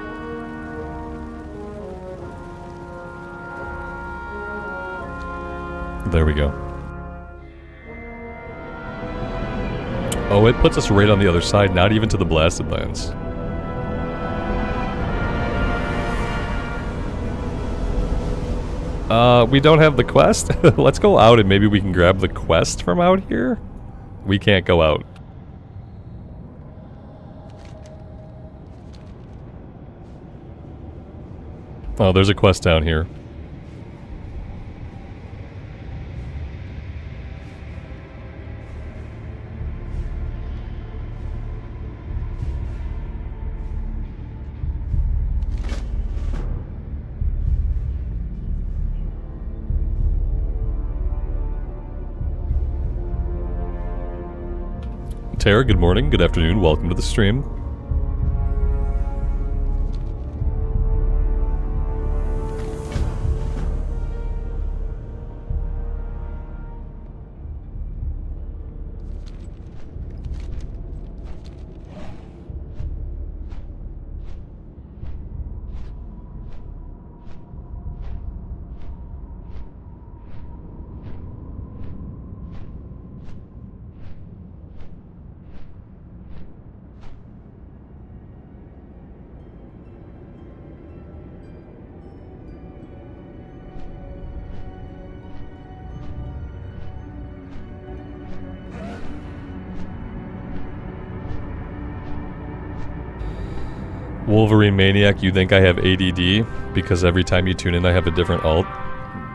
Speaker 1: There we go. Oh, it puts us right on the other side, not even to the Blasted Lands. We don't have the quest? Let's go out and maybe we can grab the quest from out here? We can't go out. Oh, there's a quest down here. Tara, good morning, good afternoon, welcome to the stream. Wolverine Maniac, you think I have ADD because every time you tune in I have a different alt?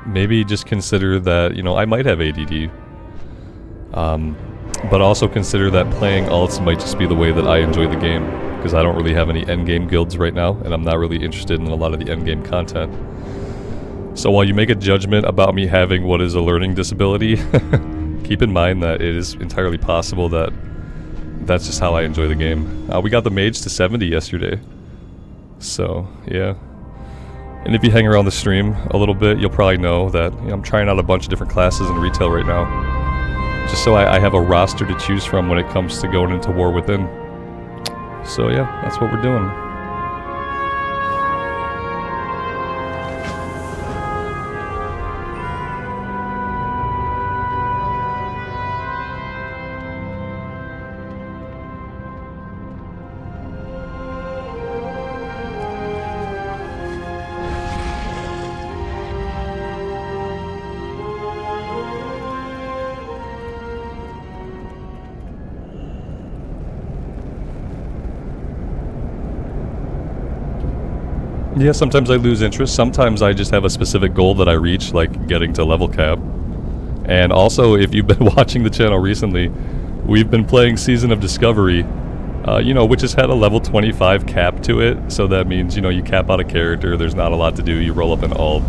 Speaker 1: Maybe just consider that, you know, I might have ADD. But also consider that playing alts might just be the way that I enjoy the game, because I don't really have any endgame guilds right now, and I'm not really interested in a lot of the endgame content. So while you make a judgment about me having what is a learning disability, keep in mind that it is entirely possible that that's just how I enjoy the game. We got the mage to 70 yesterday. So, yeah. And if you hang around the stream a little bit, you'll probably know that, you know, I'm trying out a bunch of different classes in retail right now. Just so I have a roster to choose from when it comes to going into War Within. So yeah, that's what we're doing. Yeah, sometimes I lose interest. Sometimes I just have a specific goal that I reach, like getting to level cap. And also, if you've been watching the channel recently, we've been playing Season of Discovery, you know, which has had a level 25 cap to it. So that means, you know, you cap out a character, there's not a lot to do, you roll up an ult.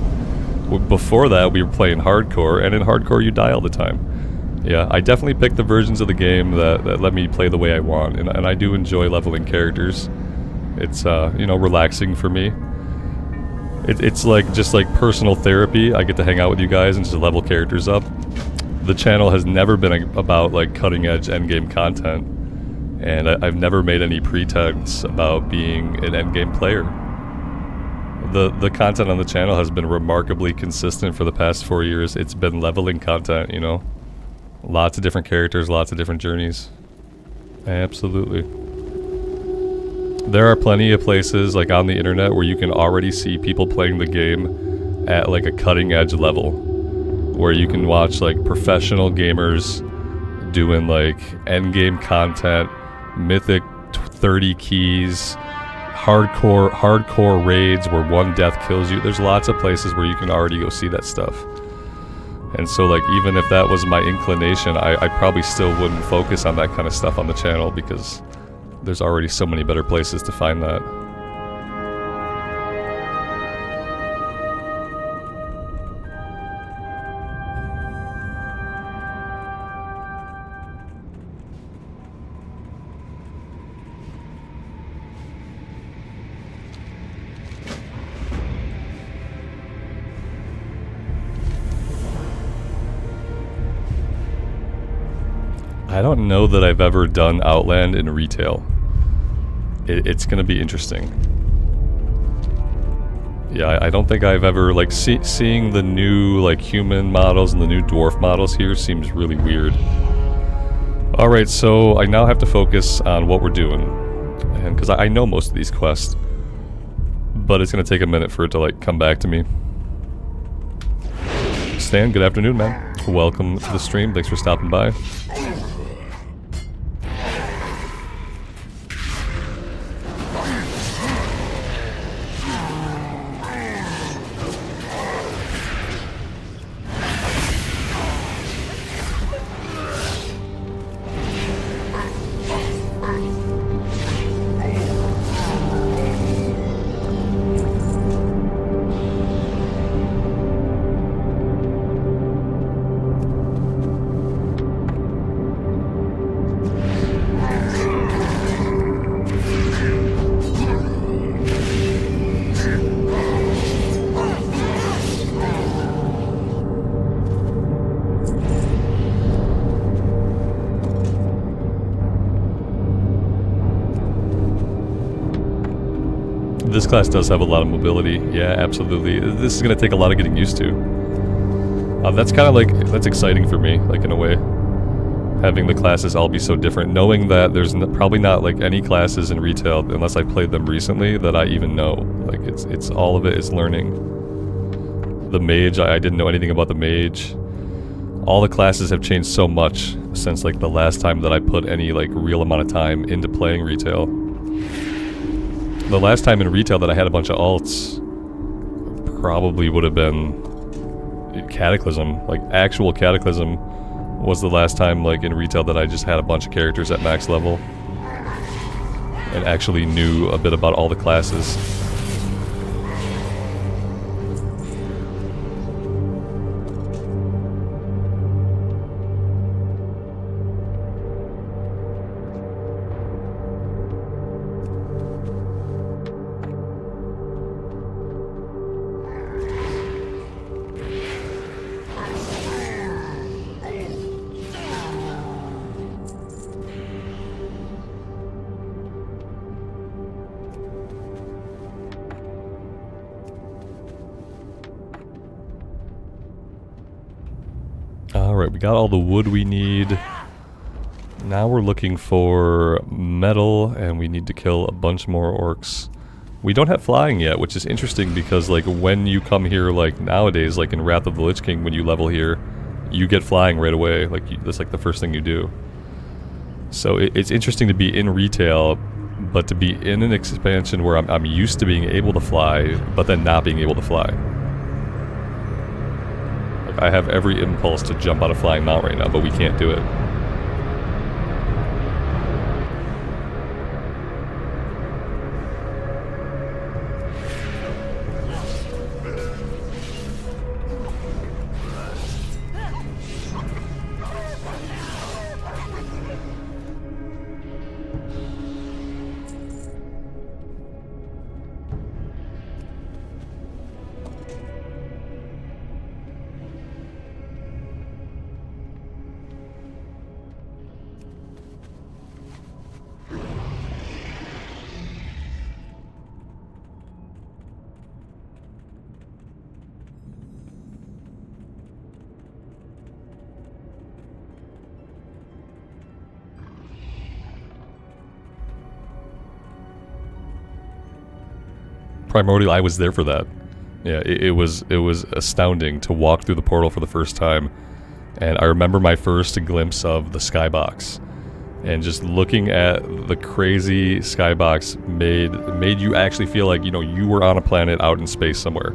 Speaker 1: Before that, we were playing hardcore, and in hardcore you die all the time. Yeah, I definitely picked the versions of the game that let me play the way I want, and I do enjoy leveling characters. It's, you know, relaxing for me. It's like just like personal therapy. I get to hang out with you guys and just level characters up. The channel has never been about like cutting edge endgame content, and I've never made any pretense about being an endgame player. the content on the channel has been remarkably consistent for the past 4 years. It's been leveling content, you know? Lots of different characters, lots of different journeys. Absolutely. There are plenty of places, like on the internet, where you can already see people playing the game at like a cutting edge level. Where you can watch like professional gamers doing like endgame content, mythic 30 keys, hardcore raids where one death kills you. There's lots of places where you can already go see that stuff. And so like even if that was my inclination, I probably still wouldn't focus on that kind of stuff on the channel because there's already so many better places to find that. I don't know that I've ever done Outland in retail. It's gonna be interesting. Yeah, I don't think I've ever, like, seeing the new, like, human models and the new dwarf models here seems really weird. Alright, so I now have to focus on what we're doing. And because I know most of these quests, but it's gonna take a minute for it to, like, come back to me. Stan, good afternoon, man. Welcome to the stream. Thanks for stopping by. This class does have a lot of mobility. Yeah, absolutely. This is going to take a lot of getting used to. That's kind of like, that's exciting for me, like in a way. Having the classes all be so different. Knowing that there's probably not like any classes in retail, unless I played them recently, that I even know. Like it's all of it is learning. The mage, I didn't know anything about the mage. All the classes have changed so much since like the last time that I put any like real amount of time into playing retail. The last time in retail that I had a bunch of alts probably would have been Cataclysm. Like, actual Cataclysm was the last time, like, in retail that I just had a bunch of characters at max level and actually knew a bit about all the classes. Alright, we got all the wood we need. Now we're looking for metal, and we need to kill a bunch more orcs. We don't have flying yet, which is interesting because, like, when you come here, like, nowadays, like in Wrath of the Lich King, when you level here, you get flying right away. Like, that's like the first thing you do. So it's interesting to be in retail, but to be in an expansion where I'm used to being able to fly, but then not being able to fly. I have every impulse to jump out of Flying Mount right now, but we can't do it. Primordial, I was there for that. Yeah, it was astounding to walk through the portal for the first time. And I remember my first glimpse of the skybox. And just looking at the crazy skybox made you actually feel like, you know, you were on a planet out in space somewhere.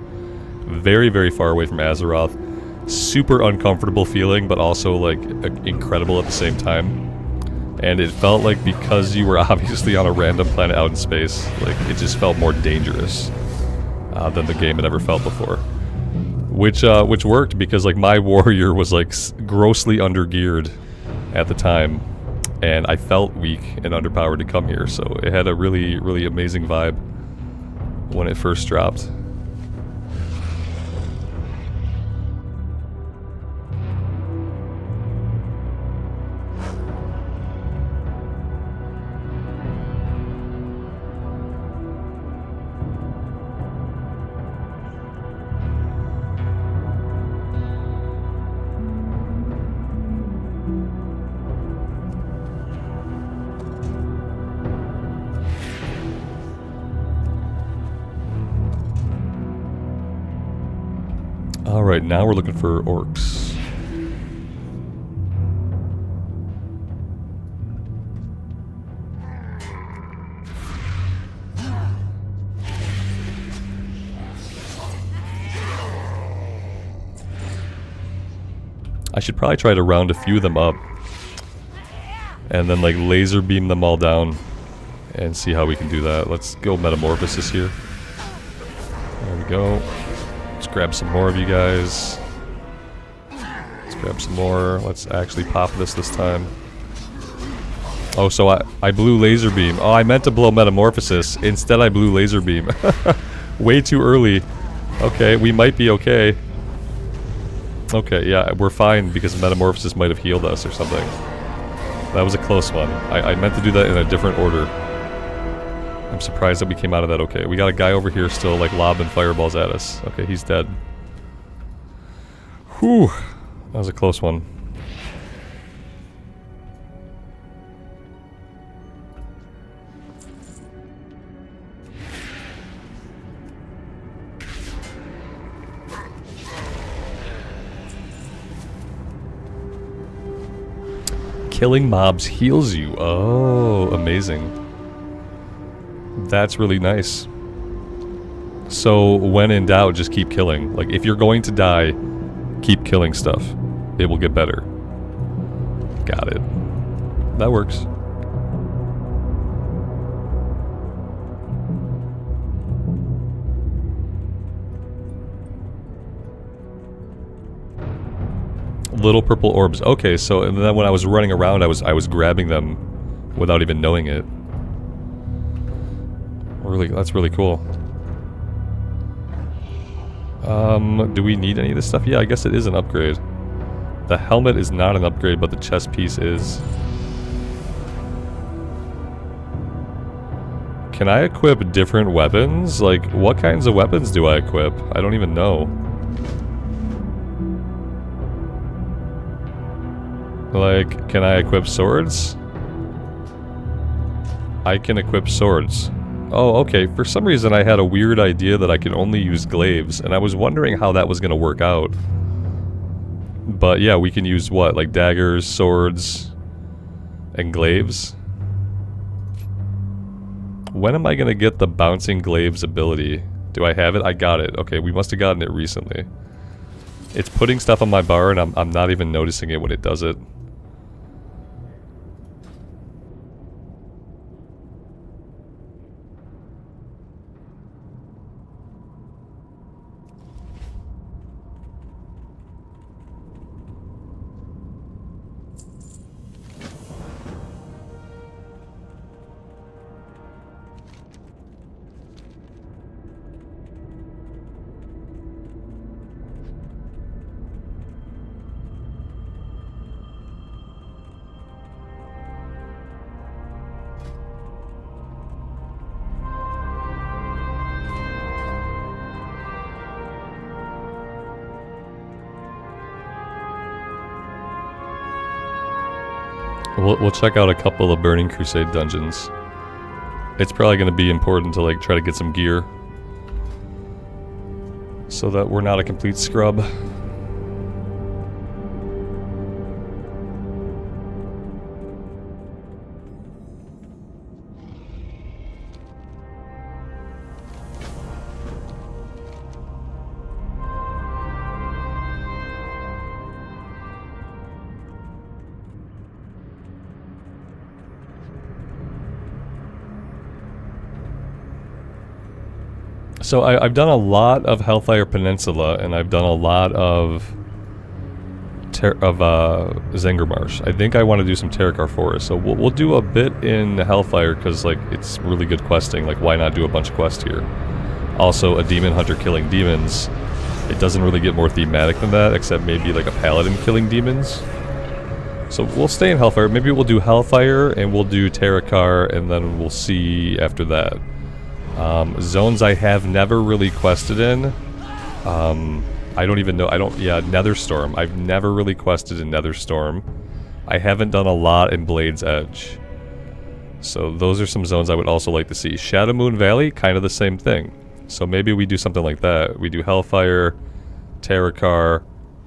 Speaker 1: Very, very far away from Azeroth. Super uncomfortable feeling, but also like incredible at the same time. And it felt like because you were obviously on a random planet out in space, like it just felt more dangerous than the game had ever felt before. Which worked because like my warrior was like grossly undergeared at the time, and I felt weak and underpowered to come here. So it had a really, really amazing vibe when it first dropped. Alright, now we're looking for orcs. I should probably try to round a few of them up. And then like laser beam them all down. And see how we can do that. Let's go Metamorphosis here. There we go. Let's grab some more of you guys. Let's grab some more. Let's actually pop this time. Oh, so I blew Laser Beam. Oh, I meant to blow Metamorphosis. Instead, I blew Laser Beam. Way too early. Okay, we might be okay. Okay, yeah, we're fine because Metamorphosis might have healed us or something. That was a close one. I meant to do that in a different order. I'm surprised that we came out of that okay. We got a guy over here still like lobbing fireballs at us. Okay, he's dead. Whew. That was a close one. Killing mobs heals you. Oh, amazing. That's really nice. So when in doubt, just keep killing. Like if you're going to die, keep killing stuff. It will get better. Got it. That works. Little purple orbs. Okay, so and then when I was running around, I was grabbing them without even knowing it. Really, that's really cool. Do we need any of this stuff? Yeah, I guess it is an upgrade. The helmet is not an upgrade, but the chest piece is. Can I equip different weapons? Like, what kinds of weapons do I equip? I don't even know. Like, can I equip swords? I can equip swords. Oh, okay. For some reason I had a weird idea that I can only use glaives, and I was wondering how that was going to work out. But yeah, we can use what? Like daggers, swords, and glaives? When am I going to get the bouncing glaives ability? Do I have it? I got it. Okay, we must have gotten it recently. It's putting stuff on my bar, and I'm not even noticing it when it does it. We'll check out a couple of Burning Crusade dungeons. It's probably going to be important to like try to get some gear. so that we're not a complete scrub. So I've done a lot of Hellfire Peninsula, and I've done a lot of Zengermarsh. I think I want to do some Terakar Forest, so we'll do a bit in Hellfire, because like it's really good questing. Like, why not do a bunch of quests here? Also, a demon hunter killing demons. It doesn't really get more thematic than that, except maybe like a paladin killing demons. So we'll stay in Hellfire. Maybe we'll do Hellfire, and we'll do Terakar, and then we'll see after that. Zones I have never really quested in. I don't even know. Yeah, Netherstorm. I've never really quested in Netherstorm. I haven't done a lot in Blade's Edge. So those are some zones I would also like to see. Shadow Moon Valley, kind of the same thing. So maybe we do something like that. We do Hellfire, Terakar,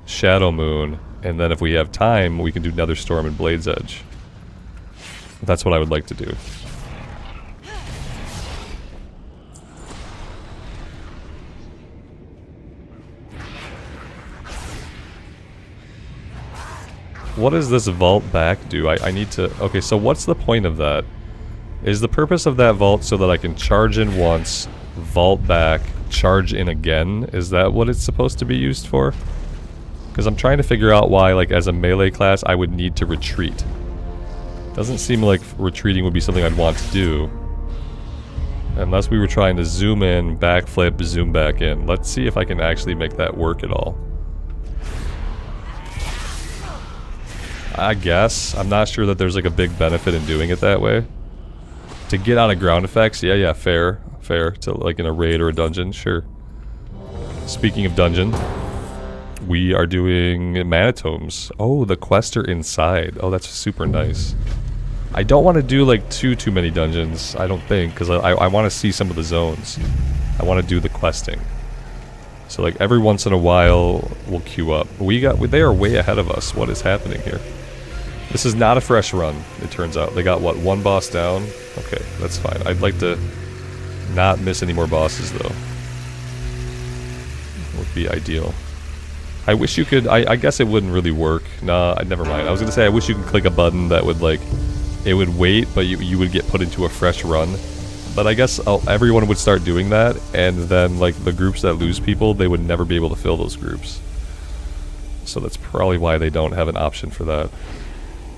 Speaker 1: Shadow Moon, and then if we have time, we can do Netherstorm and Blade's Edge. That's what I would like to do. What does this vault back do? I need to... Okay, so what's the point of that? Is the purpose of that vault so that I can charge in once, vault back, charge in again? Is that what it's supposed to be used for? Because I'm trying to figure out why, like, as a melee class, I would need to retreat. Doesn't seem like retreating would be something I'd want to do. Unless we were trying to zoom in, backflip, zoom back in. Let's see if I can actually make that work at all. I guess. I'm not sure that there's like a big benefit in doing it that way. To get out of ground effects, yeah, fair. Fair. To like in a raid or a dungeon, sure. Speaking of dungeon, we are doing Manitomes. Oh, the quests are inside. Oh, that's super nice. I don't want to do like too many dungeons, I don't think, because I want to see some of the zones. I want to do the questing. So like every once in a while, we'll queue up. They are way ahead of us. What is happening here? This is not a fresh run, it turns out. They got, what, one boss down? Okay, that's fine. I'd like to not miss any more bosses, though. Would be ideal. I wish you could... I guess it wouldn't really work. Nah, never mind. I was gonna say, I wish you could click a button that would, like... It would wait, but you would get put into a fresh run. But I guess everyone would start doing that, and then, like, the groups that lose people, they would never be able to fill those groups. So that's probably why they don't have an option for that.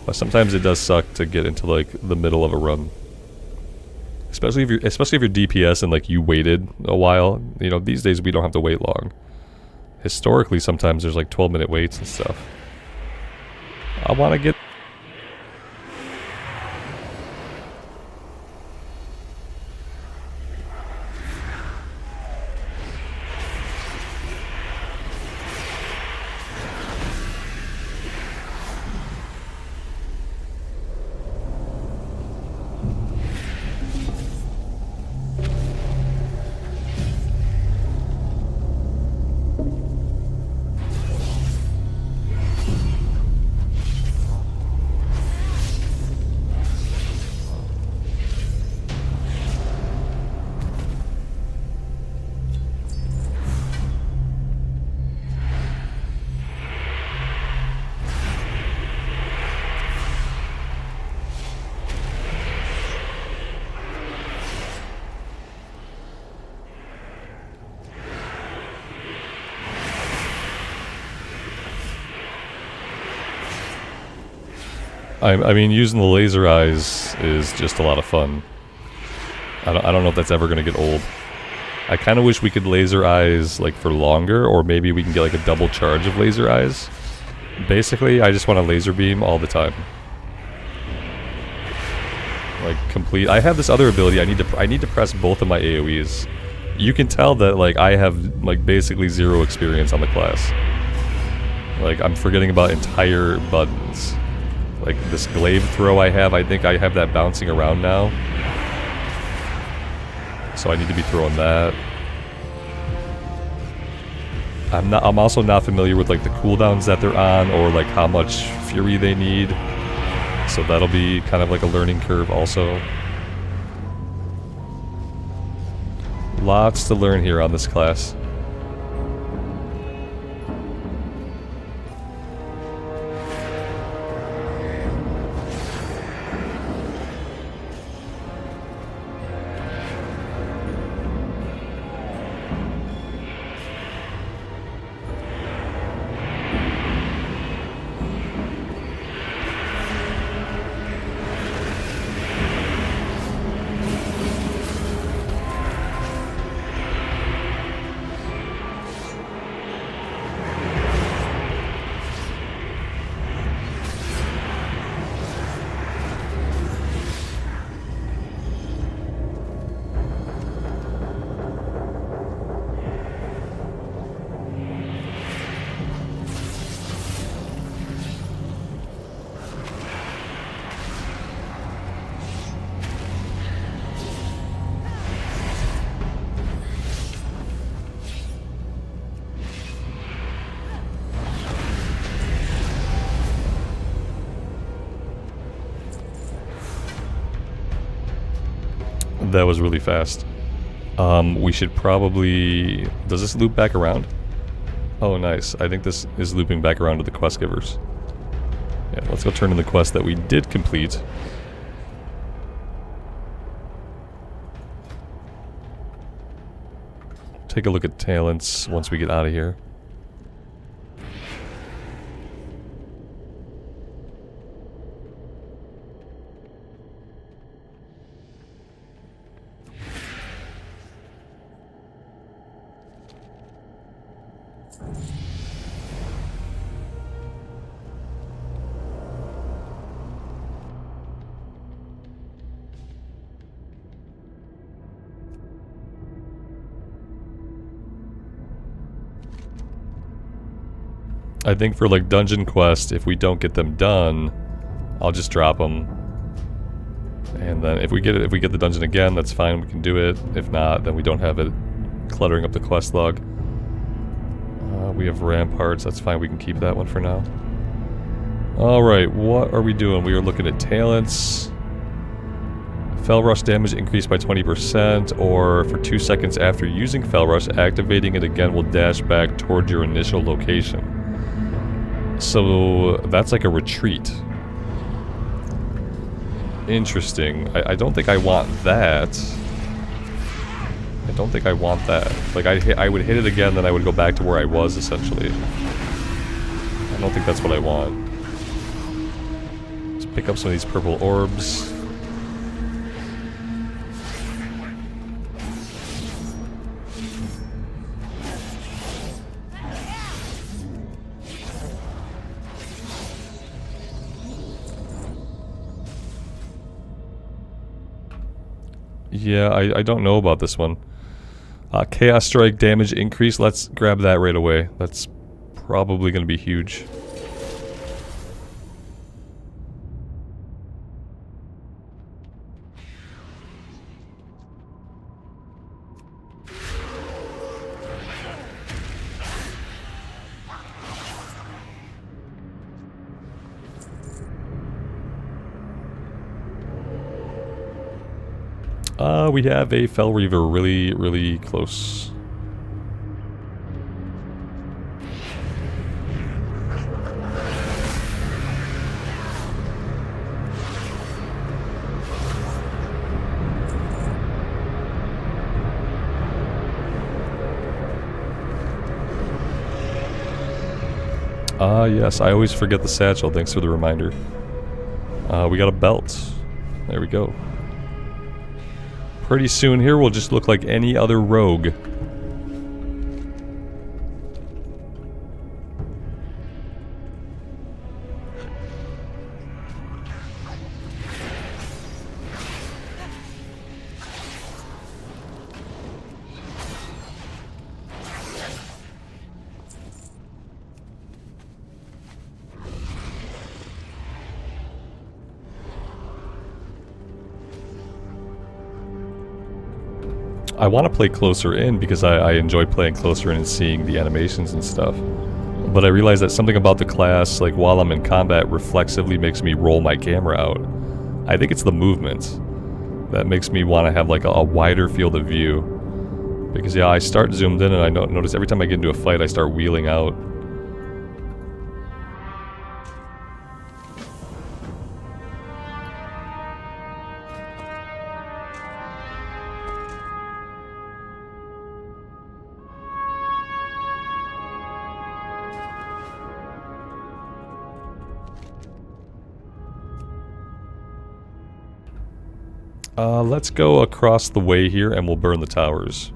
Speaker 1: But sometimes it does suck to get into like the middle of a run, especially if you're DPS and like you waited a while. You know, these days we don't have to wait long. Historically, sometimes there's like 12-minute waits and stuff. I want to get. I mean, using the laser eyes is just a lot of fun. I don't know if that's ever going to get old. I kind of wish we could laser eyes like for longer, or maybe we can get like a double charge of laser eyes. Basically, I just want to laser beam all the time. Like complete. I have this other ability. I need to press both of my AoEs. You can tell that like I have like basically zero experience on the class. Like I'm forgetting about entire buttons. Like this glaive throw I think I have that bouncing around now. So I need to be throwing that. I'm also not familiar with like the cooldowns that they're on or like how much fury they need. So that'll be kind of like a learning curve also. Lots to learn here on this class. That was really fast. We should probably... Does this loop back around? Oh, nice. I think this is looping back around to the quest givers. Yeah, let's go turn in the quest that we did complete. Take a look at talents once we get out of here. I think for like dungeon quests, if we don't get them done, I'll just drop them. And then if we get the dungeon again, that's fine, we can do it. If not, then we don't have it cluttering up the quest log. We have ramparts, that's fine, we can keep that one for now. Alright, what are we doing? We are looking at talents. Fell Rush damage increased by 20%, or for 2 seconds after using Fell Rush, activating it again will dash back toward your initial location. So that's like a retreat. Interesting. I don't think I want that. I don't think I want that. Like I would hit it again, then I would go back to where I was essentially. I don't think that's what I want. Let's pick up some of these purple orbs. Yeah, I don't know about this one. Chaos Strike damage increase, let's grab that right away. That's probably going to be huge. We have a Fell Reaver really, really close. Yes, I always forget the satchel, thanks for the reminder. We got a belt. There we go. Pretty soon here we'll just look like any other rogue. I want to play closer in because I enjoy playing closer in and seeing the animations and stuff. But I realize that something about the class, like while I'm in combat, reflexively makes me roll my camera out. I think it's the movement that makes me want to have like a wider field of view. Because yeah, I start zoomed in and I notice every time I get into a fight I start wheeling out. Let's go across the way here and we'll burn the towers.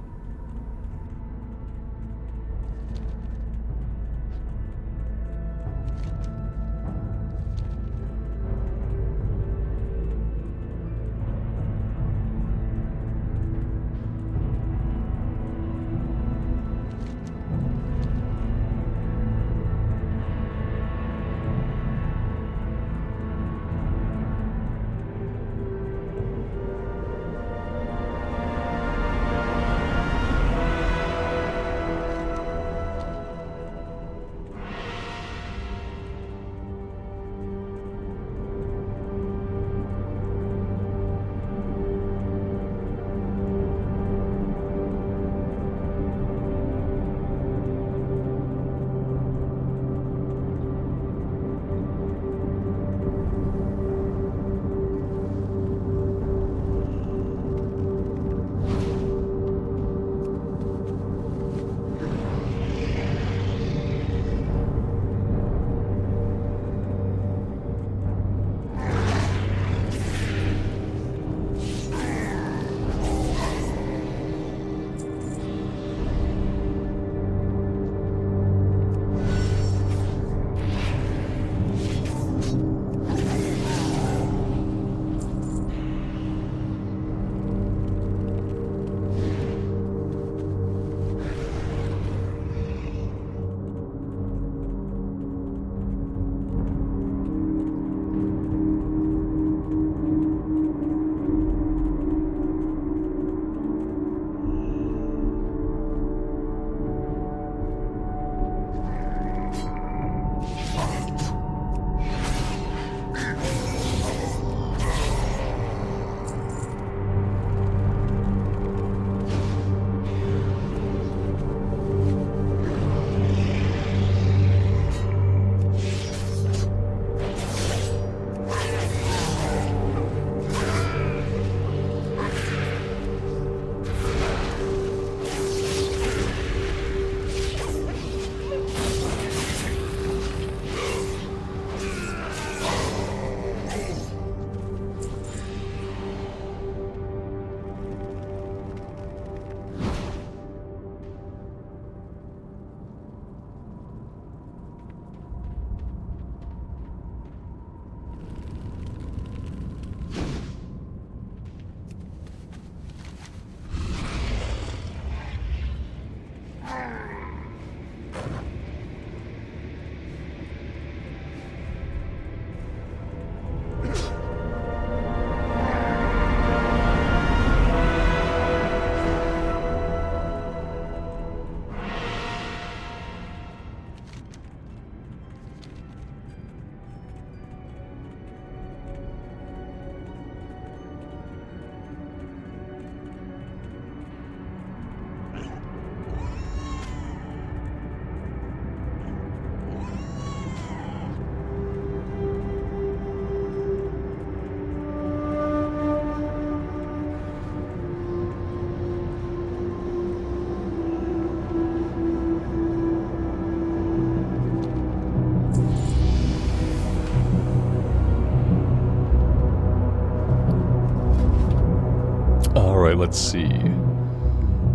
Speaker 1: Alright, let's see.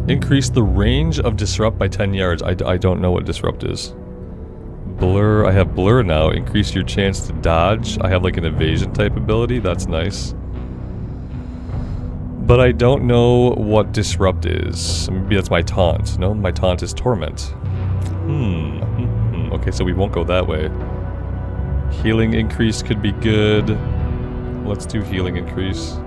Speaker 1: Increase the range of disrupt by 10 yards. I don't know what disrupt is. Blur, I have blur now. Increase your chance to dodge. I have like an evasion type ability. That's nice. But I don't know what disrupt is. Maybe that's my taunt. No, my taunt is torment. Okay, so we won't go that way. Healing increase could be good. Let's do healing increase.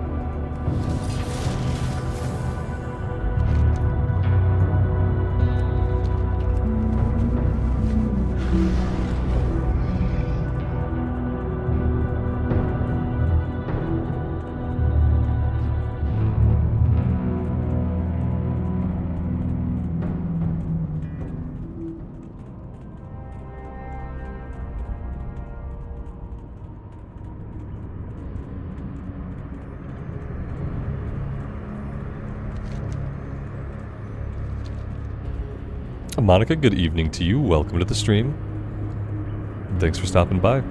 Speaker 1: Monica, good evening to you. Welcome to the stream. Thanks for stopping by.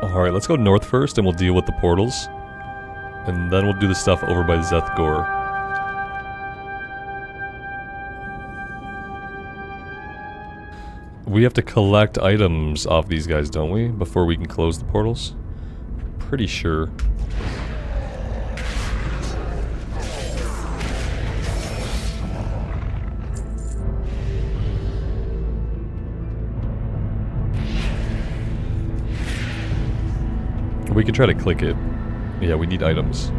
Speaker 1: Alright, let's go north first and we'll deal with the portals. And then we'll do the stuff over by Zethgor. We have to collect items off these guys, don't we? Before we can close the portals? Pretty sure. We can try to click it. Yeah, we need items.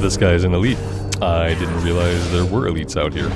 Speaker 1: This guy is an elite. I didn't realize there were elites out here.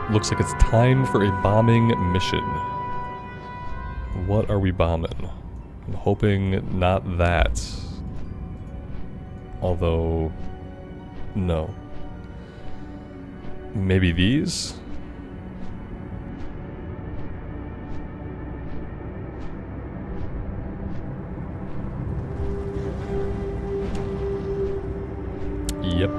Speaker 1: Looks like it's time for a bombing mission. What are we bombing? I'm hoping not that. Although, no. Maybe these? Yep.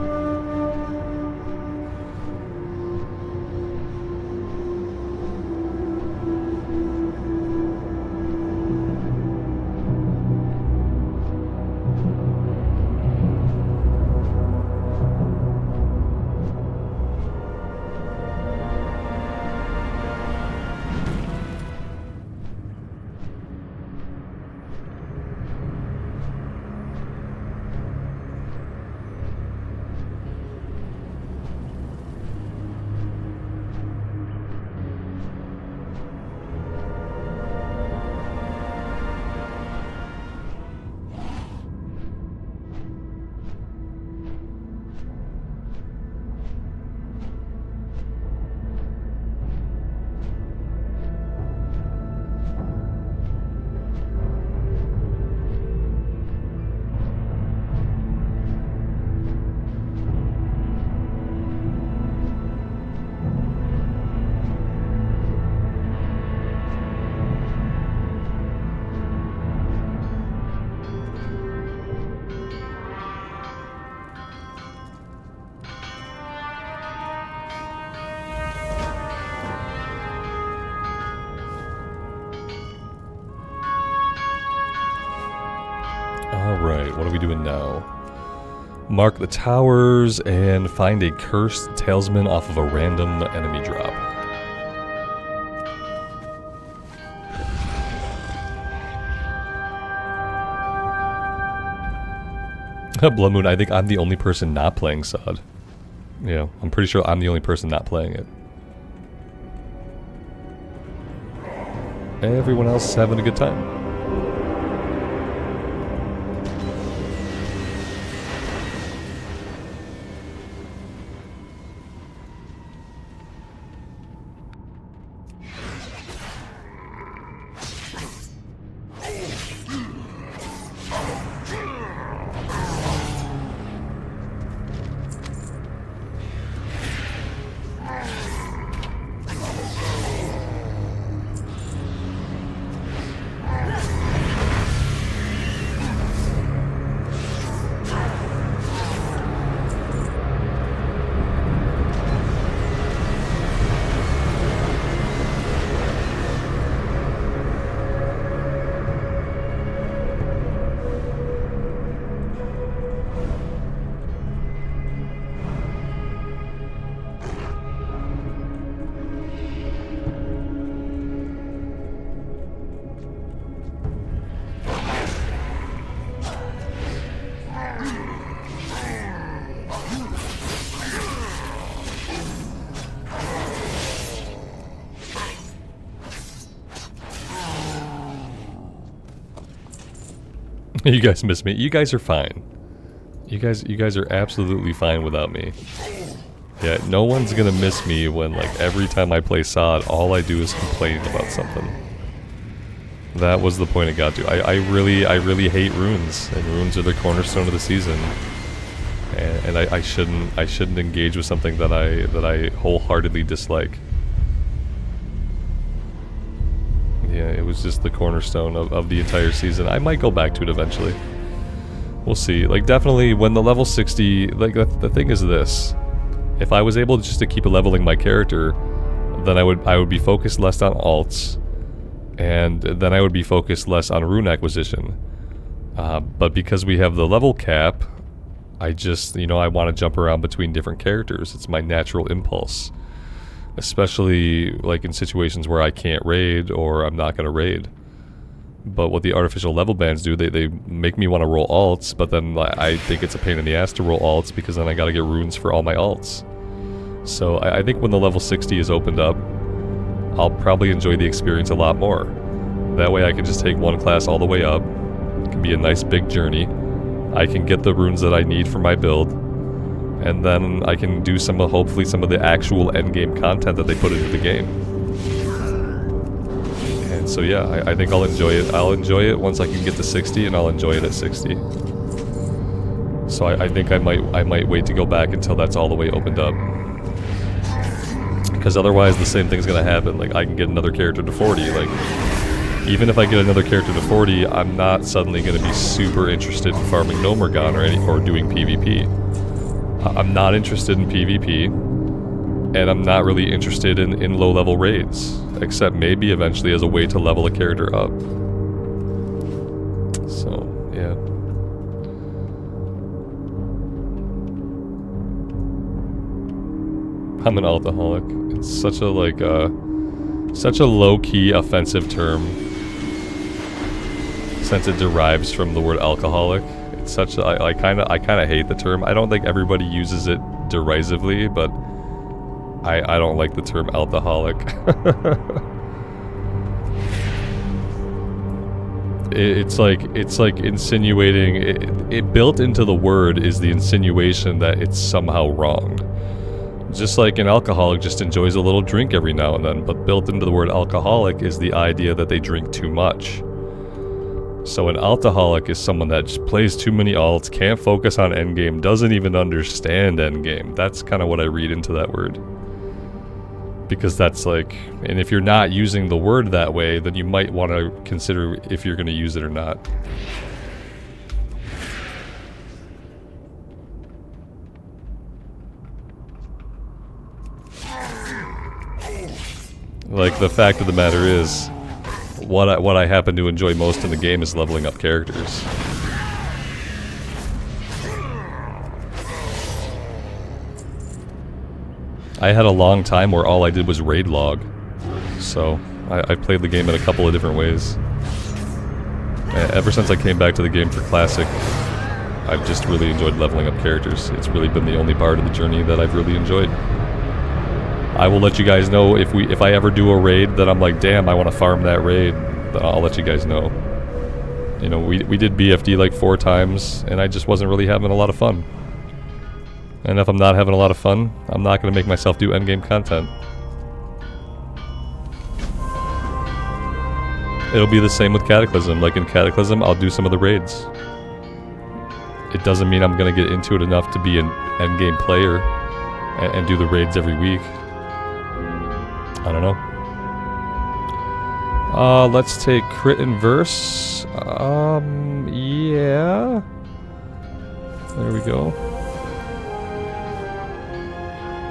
Speaker 1: Alright, what are we doing now? Mark the towers and find a cursed talisman off of a random enemy drop. Blood Moon, I think I'm the only person not playing SOD. Yeah, I'm pretty sure I'm the only person not playing it. Everyone else is having a good time. You guys miss me. You guys are fine. You guys are absolutely fine without me. Yeah, no one's gonna miss me when, like, every time I play SOD, all I do is complain about something. That was the point it got to. I really hate runes, and runes are the cornerstone of the season. And I shouldn't engage with something that I wholeheartedly dislike. Yeah, it was just the cornerstone of the entire season. I might go back to it eventually. We'll see. Like, definitely when the level 60... Like, the thing is this. If I was able just to keep leveling my character, then I would be focused less on alts, and then I would be focused less on rune acquisition. But because we have the level cap, I just, you know, I want to jump around between different characters. It's my natural impulse. Especially, like, in situations where I can't raid, or I'm not going to raid. But what the artificial level bands do, they make me want to roll alts, but then I think it's a pain in the ass to roll alts, because then I gotta get runes for all my alts. So I think when the level 60 is opened up, I'll probably enjoy the experience a lot more. That way I can just take one class all the way up. It can be a nice big journey. I can get the runes that I need for my build. and then I can do hopefully some of the actual endgame content that they put into the game. And so yeah, I think I'll enjoy it. I'll enjoy it once I can get to 60, and I'll enjoy it at 60. So I think I might wait to go back until that's all the way opened up. Because otherwise the same thing's gonna happen. Like, I can get another character to 40. Like, even if I get another character to 40, I'm not suddenly gonna be super interested in farming Nomergon or doing PvP. I'm not interested in PvP, and I'm not really interested in low-level raids, except maybe eventually as a way to level a character up. So, yeah. I'm an alcoholic. It's such a such a low-key offensive term, since it derives from the word alcoholic. It's such a, I kind of hate the term. I don't think everybody uses it derisively, but I don't like the term alcoholic. It's like insinuating. It built into the word is the insinuation that it's somehow wrong. Just like an alcoholic just enjoys a little drink every now and then, but built into the word alcoholic is the idea that they drink too much. So an alcoholic is someone that just plays too many alts, can't focus on endgame, doesn't even understand endgame. That's kind of what I read into that word. Because that's like, and if you're not using the word that way, then you might want to consider if you're going to use it or not. Like, the fact of the matter is, what I happen to enjoy most in the game is leveling up characters. I had a long time where all I did was raid log, so I played the game in a couple of different ways. Ever since I came back to the game for Classic, I've just really enjoyed leveling up characters. It's really been the only part of the journey that I've really enjoyed. I will let you guys know if I ever do a raid that I'm like, damn, I want to farm that raid, then I'll let you guys know. You know, we did BFD like 4 times, and I just wasn't really having a lot of fun. And if I'm not having a lot of fun, I'm not going to make myself do endgame content. It'll be the same with Cataclysm. Like in Cataclysm, I'll do some of the raids. It doesn't mean I'm going to get into it enough to be an endgame player and do the raids every week. I don't know. Let's take crit and verse. Yeah. There we go.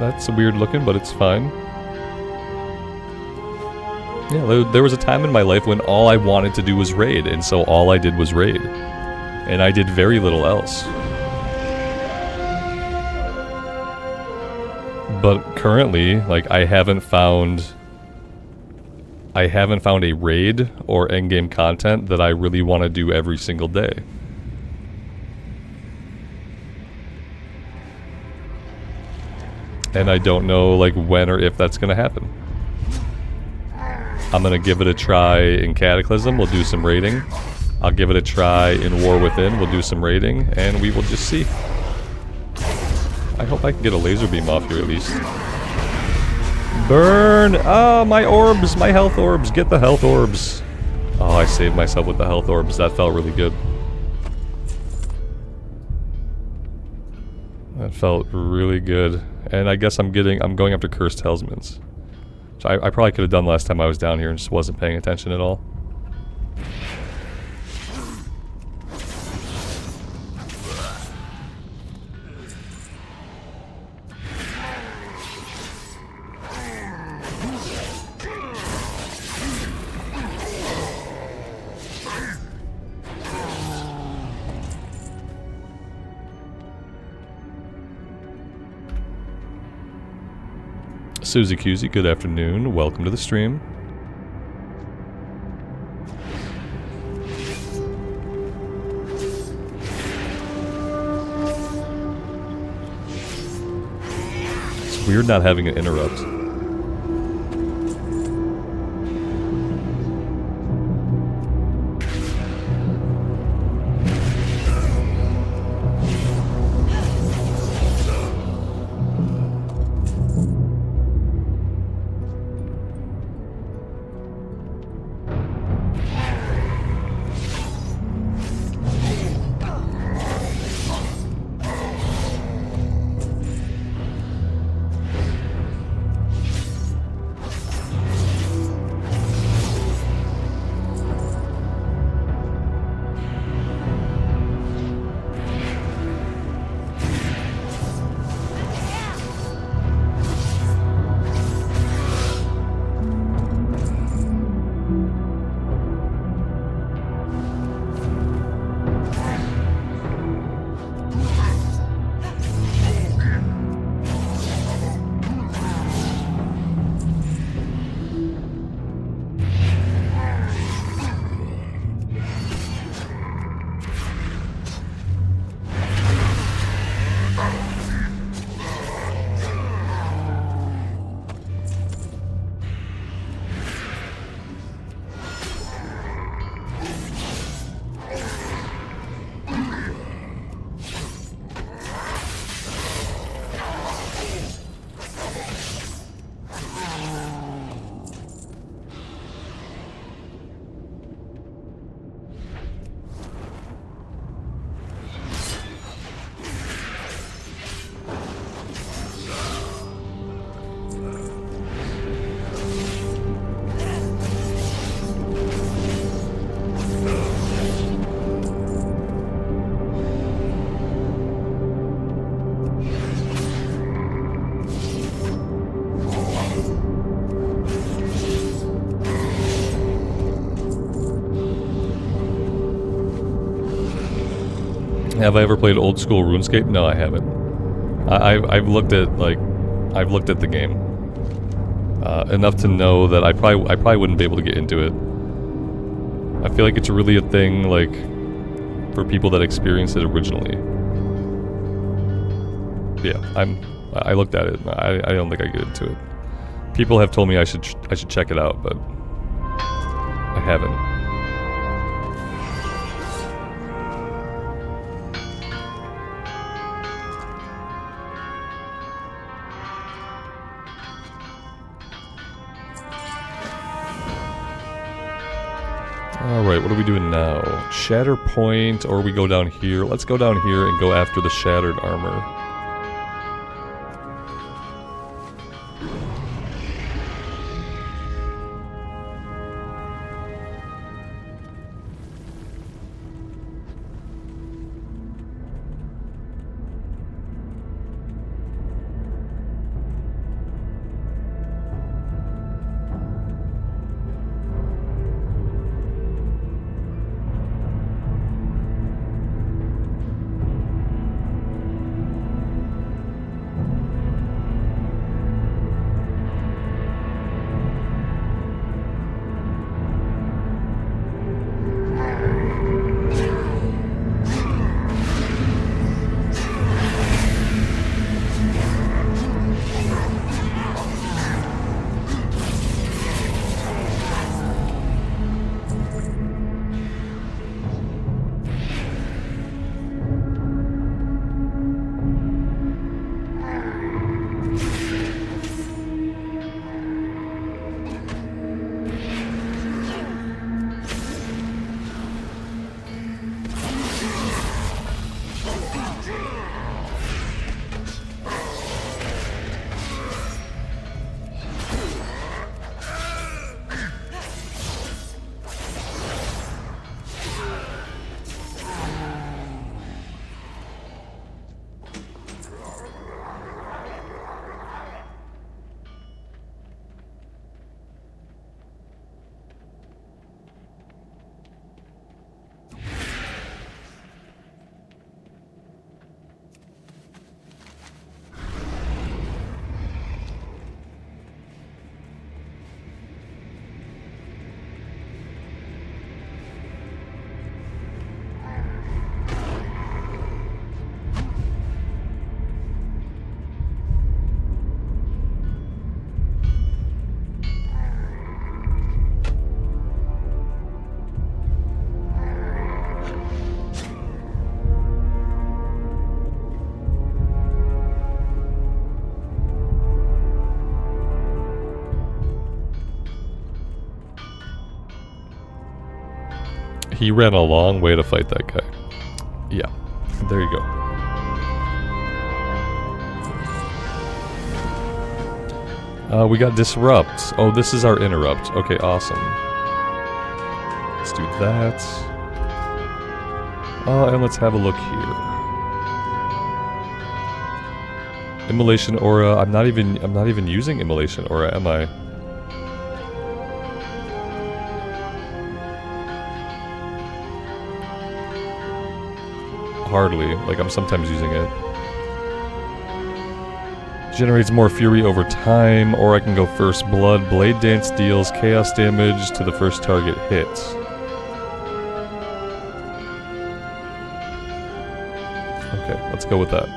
Speaker 1: That's weird looking, but it's fine. Yeah, there was a time in my life when all I wanted to do was raid, and so all I did was raid. And I did very little else. But currently, like, I haven't found a raid or endgame content that I really want to do every single day. And I don't know, like, when or if that's going to happen. I'm going to give it a try in Cataclysm. We'll do some raiding. I'll give it a try in War Within. We'll do some raiding, and we will just see. I hope I can get a laser beam off here at least. Burn! Ah, my orbs! My health orbs! Get the health orbs! Oh, I saved myself with the health orbs. That felt really good. That felt really good. And I guess I'm going after Cursed Talismans. Which I probably could have done last time I was down here and just wasn't paying attention at all. Susie Cusie, good afternoon. Welcome to the stream. It's weird not having an interrupt. Have I ever played old school RuneScape? No, I haven't. I've looked at the game enough to know that I probably wouldn't be able to get into it. I feel like it's really a thing like for people that experienced it originally. Yeah, I looked at it. I don't think I get into it. People have told me I should check it out, but I haven't. Alright, what are we doing now? Shatter Point, or we go down here? Let's go down here and go after the Shattered Armor. He ran a long way to fight that guy. Yeah, there you go. We got Disrupt. Oh, this is our Interrupt. Okay, awesome. Let's do that. And let's have a look here. Immolation Aura. I'm not even using Immolation Aura, am I? Hardly. Like, I'm sometimes using it. Generates more fury over time, or I can go First Blood. Blade Dance deals chaos damage to the first target hit. Okay, let's go with that.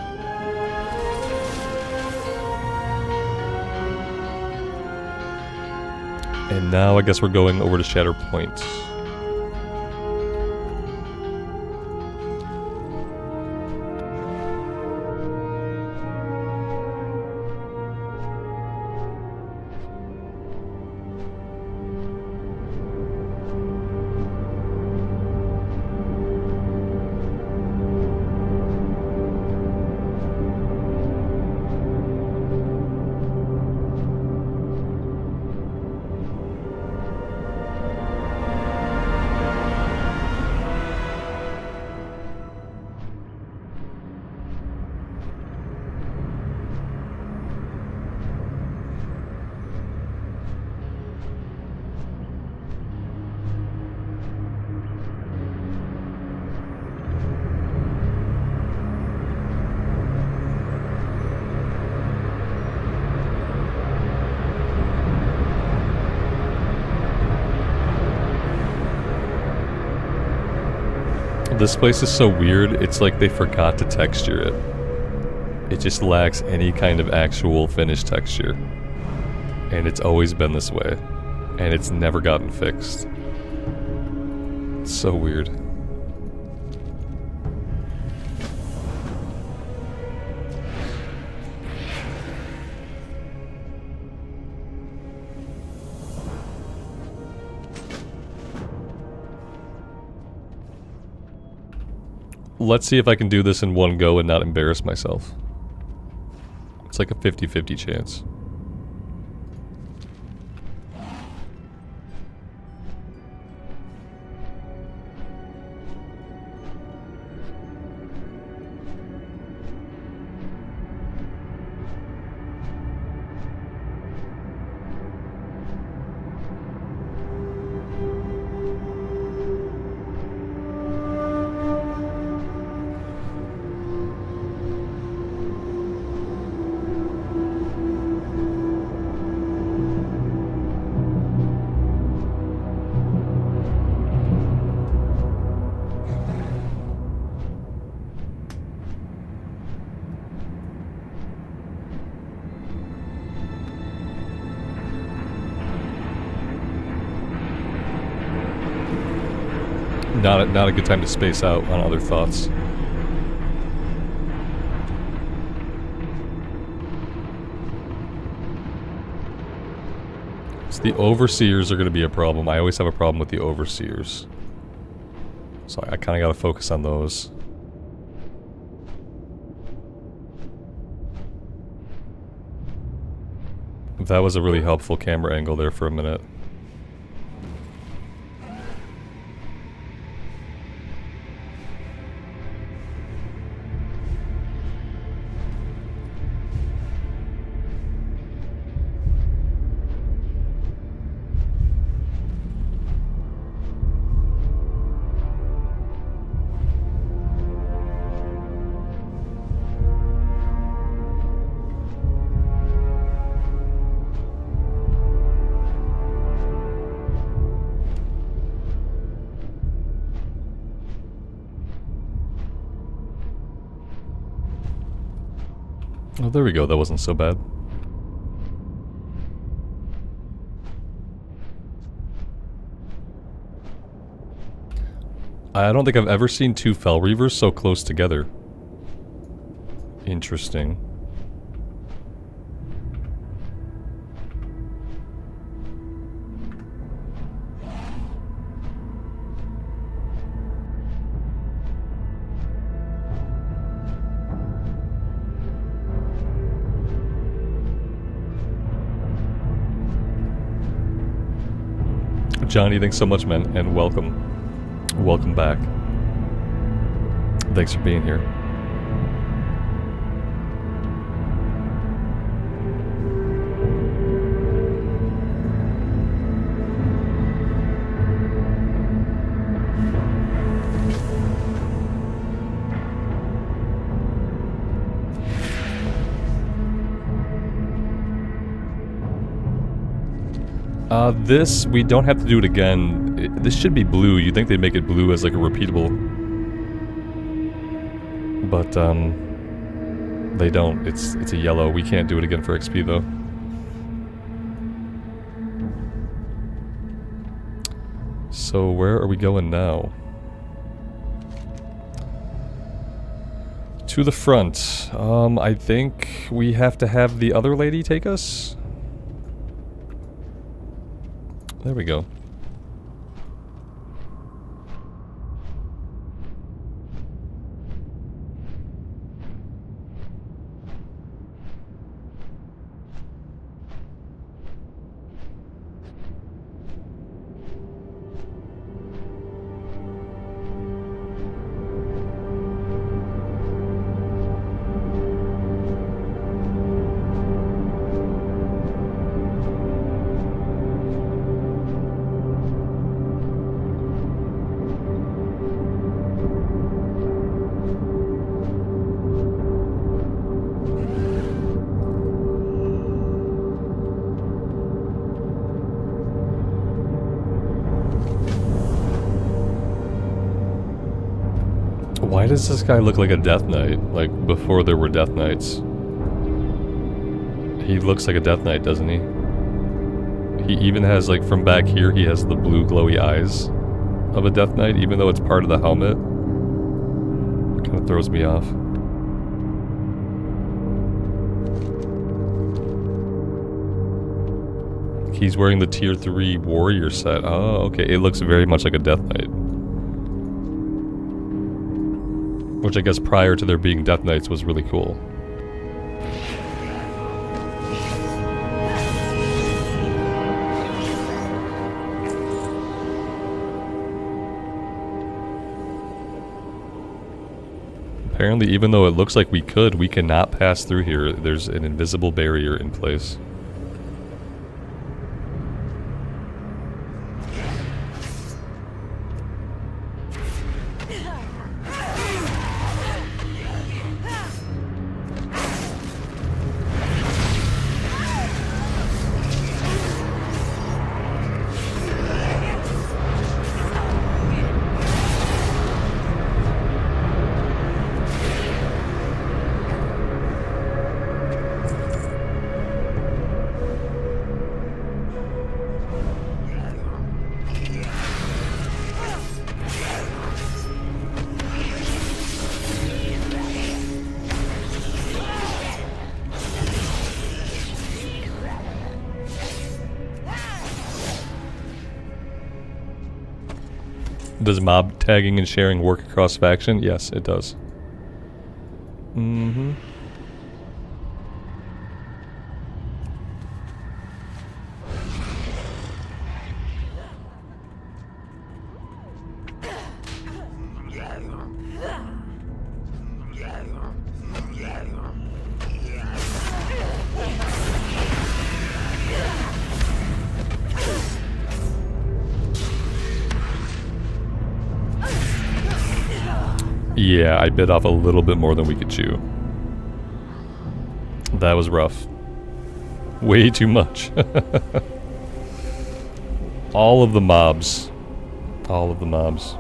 Speaker 1: And now I guess we're going over to Shatter Point. This place is so weird, it's like they forgot to texture it. It just lacks any kind of actual finished texture. And it's always been this way. And it's never gotten fixed. It's so weird. Let's see if I can do this in one go and not embarrass myself. It's like a 50-50 chance. Not a good time to space out on other thoughts. So the overseers are going to be a problem. I always have a problem with the overseers. So I kind of got to focus on those. That was a really helpful camera angle there for a minute. Oh, there we go. That wasn't so bad. I don't think I've ever seen two Fel Reavers so close together. Interesting. Johnny, thanks so much, man, and welcome. Welcome back. Thanks for being here. This, we don't have to do it again. This should be blue. You'd think they'd make it blue as like a repeatable. But, they don't. It's a yellow. We can't do it again for XP though. So where are we going now? To the front. I think we have to have the other lady take us. There we go. Why does this guy look like a Death Knight? Like, before there were Death Knights. He looks like a Death Knight, doesn't he? He even has, like, from back here, he has the blue glowy eyes of a Death Knight, even though it's part of the helmet. It kind of throws me off. He's wearing the tier 3 warrior set. Oh, okay. It looks very much like a Death Knight. Which I guess prior to there being Death Knights was really cool. Apparently, even though it looks like we could, we cannot pass through here. There's an invisible barrier in place. Does mob tagging and sharing work across faction? Yes, it does. Mm-hmm. Yeah, I bit off a little bit more than we could chew. That was rough. Way too much. All of the mobs. All of the mobs.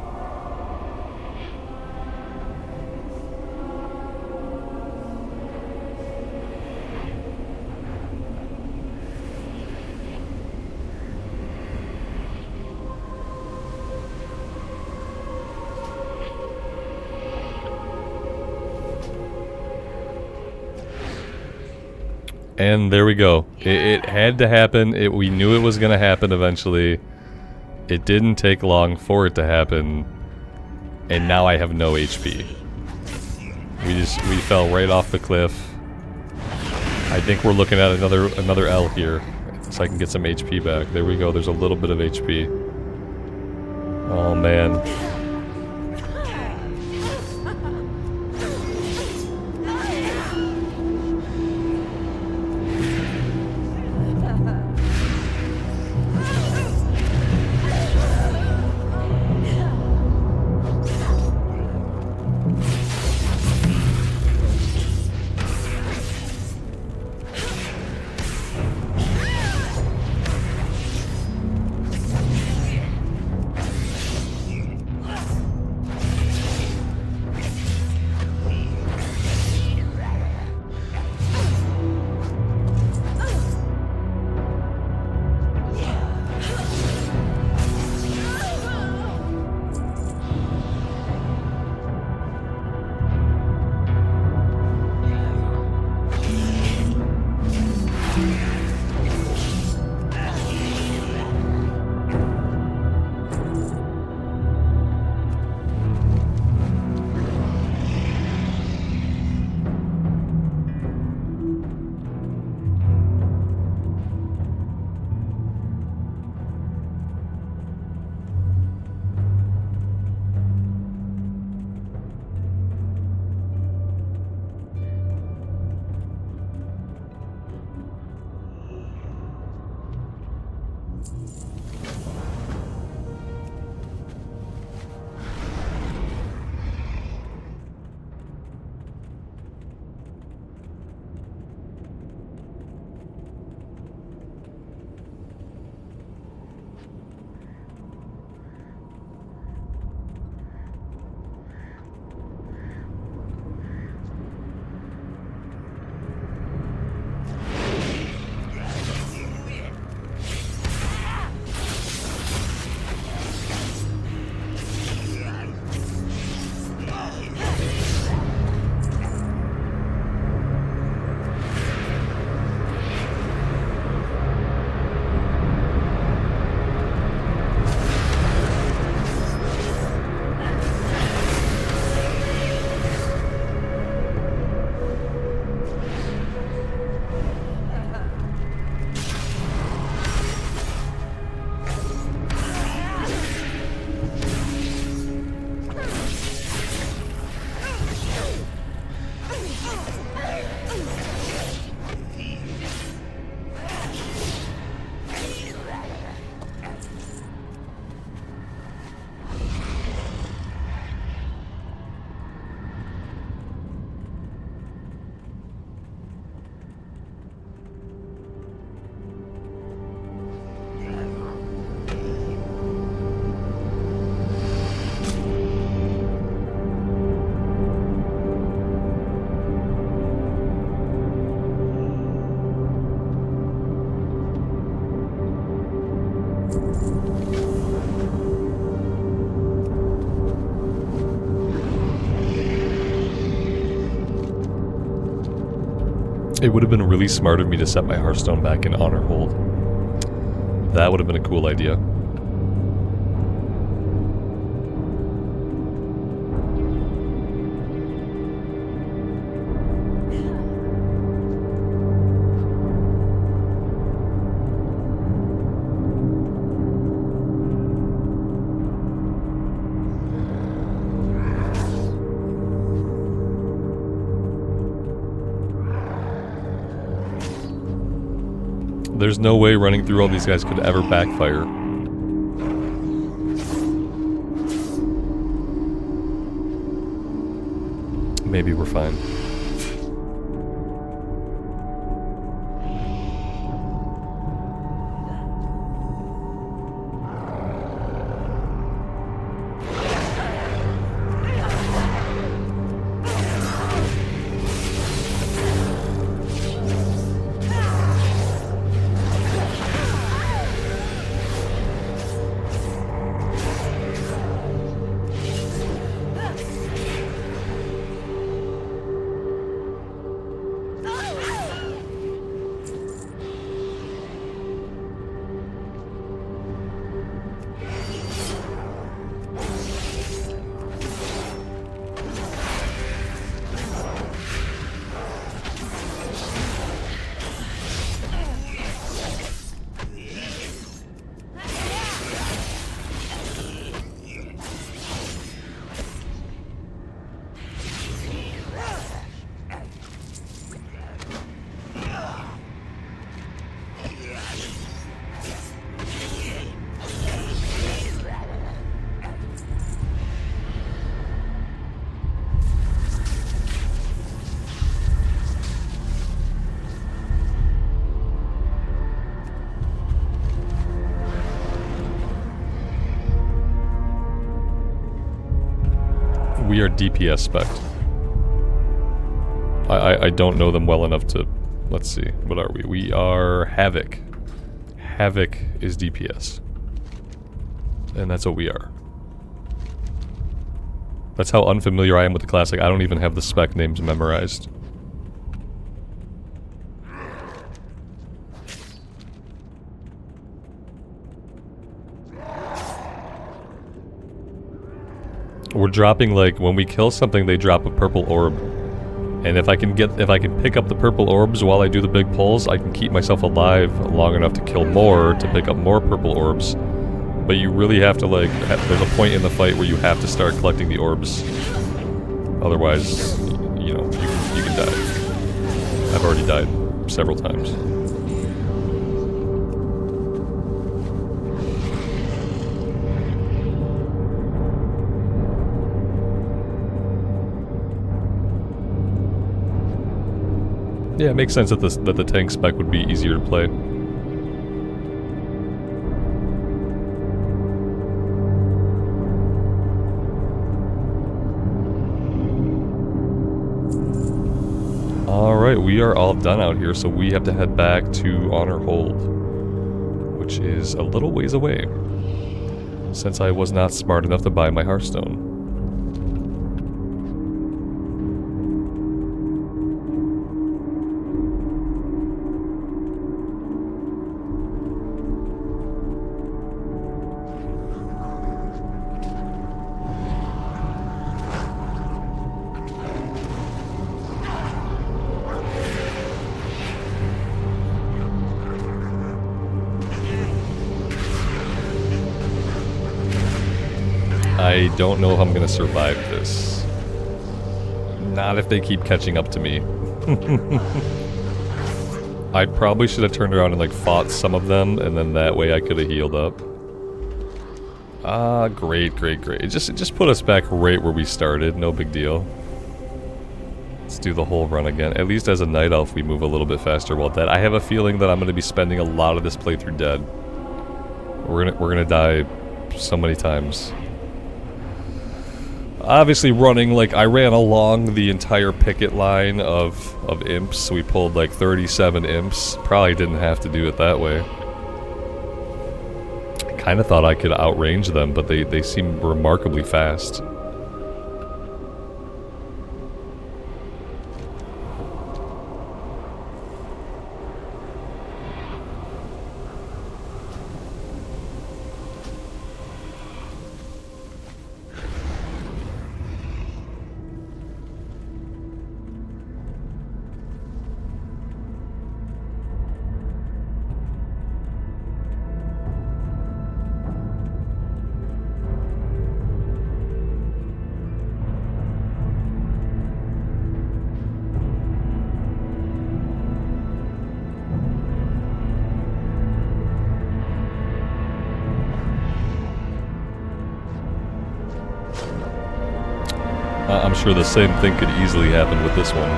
Speaker 1: And there we go. It had to happen. We knew it was going to happen eventually. It didn't take long for it to happen. And now I have no HP. We fell right off the cliff. I think we're looking at another L here. So I can get some HP back. There we go. There's a little bit of HP. Oh, man. It would have been really smart of me to set my Hearthstone back in honor hold. That would have been a cool idea. There's no way running through all these guys could ever backfire. Maybe we're fine. We are DPS spec'd. I don't know them well enough to... Let's see. What are we? We are Havoc. Havoc is DPS. And that's what we are. That's how unfamiliar I am with the classic. I don't even have the spec names memorized. We're dropping, like, when we kill something, they drop a purple orb. And if I can pick up the purple orbs while I do the big pulls, I can keep myself alive long enough to kill more, to pick up more purple orbs. But you really have to, like, there's a point in the fight where you have to start collecting the orbs. Otherwise, you know, you can die. I've already died several times. Yeah, it makes sense that the tank spec would be easier to play. Alright, we are all done out here, so we have to head back to Honor Hold, which is a little ways away, since I was not smart enough to buy my Hearthstone. I don't know if I'm gonna survive this. Not if they keep catching up to me. I probably should have turned around and, like, fought some of them, and then that way I could have healed up. Ah, great. It just put us back right where we started, no big deal. Let's do the whole run again. At least as a Night Elf we move a little bit faster while dead. I have a feeling that I'm gonna be spending a lot of this playthrough dead. We're gonna die so many times. Obviously running, like, I ran along the entire picket line of imps, so we pulled like 37 imps. Probably didn't have to do it that way. I kinda thought I could outrange them, but they seem remarkably fast. sure the same thing could easily happen with this one.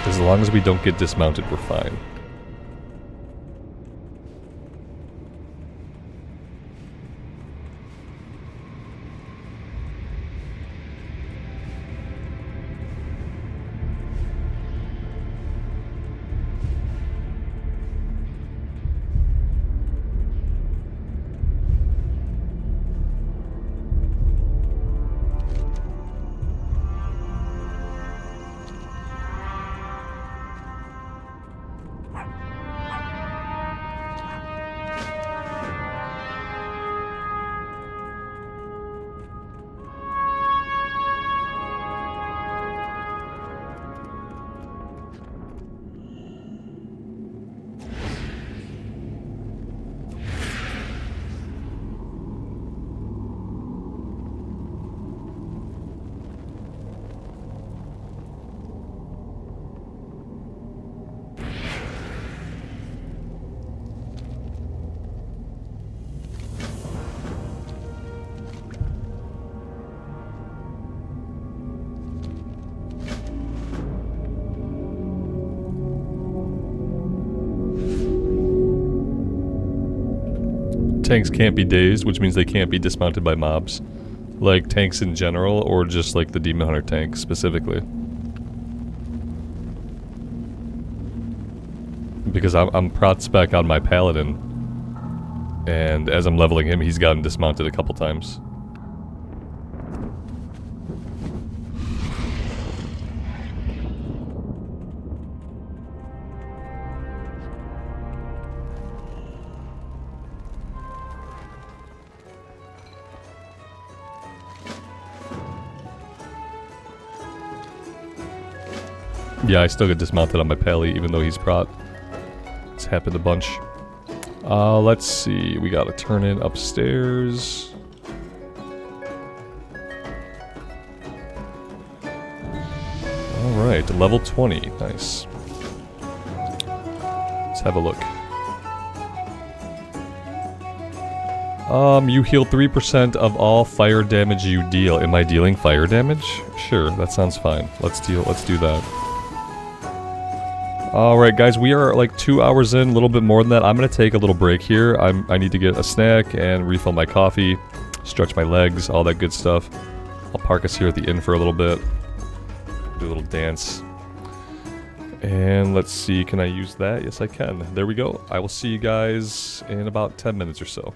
Speaker 1: As long as we don't get dismounted, we're fine. Tanks can't be dazed, which means they can't be dismounted by mobs. Like tanks in general, or just like the Demon Hunter tank specifically. Because I'm prot spec on my Paladin, and as I'm leveling him, he's gotten dismounted a couple times. Yeah, I still get dismounted on my Pally, even though he's prot. It's happened a bunch. Let's see. We gotta turn in upstairs. Alright, level 20. Nice. Let's have a look. You heal 3% of all fire damage you deal. Am I dealing fire damage? Sure, that sounds fine. Let's do that. Alright guys, we are like 2 hours in, a little bit more than that. I'm gonna take a little break here. I need to get a snack and refill my coffee, stretch my legs, all that good stuff. I'll park us here at the inn for a little bit. Do a little dance. And let's see, can I use that? Yes I can. There we go. I will see you guys in about 10 minutes or so.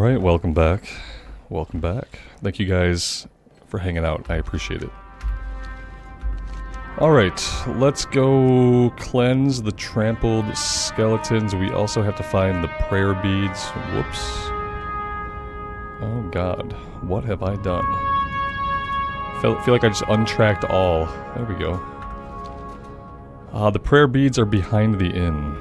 Speaker 1: Alright, welcome back. Welcome back. Thank you guys for hanging out. I appreciate it. Alright, let's go cleanse the trampled skeletons. We also have to find the prayer beads. Whoops. Oh god, what have I done? Feel like I just untracked all. There we go. The prayer beads are behind the inn.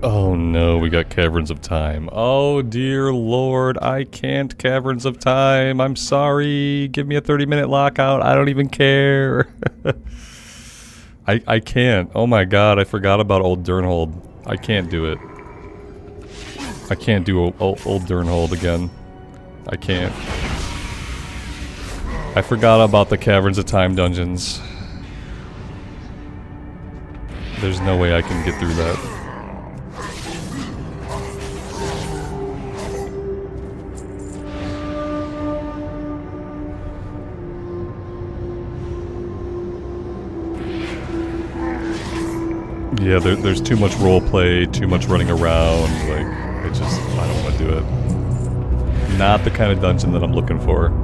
Speaker 1: Oh no, we got Caverns of Time. Oh dear lord, I can't Caverns of Time. I'm sorry. Give me a 30-minute lockout. I don't even care. I can't. Oh my god, I forgot about Old Durnhold. I can't do it. I can't do Old Durnhold again. I can't. I forgot about the Caverns of Time dungeons. There's no way I can get through that. Yeah, there's too much roleplay, too much running around, like, I don't want to do it. Not the kind of dungeon that I'm looking for.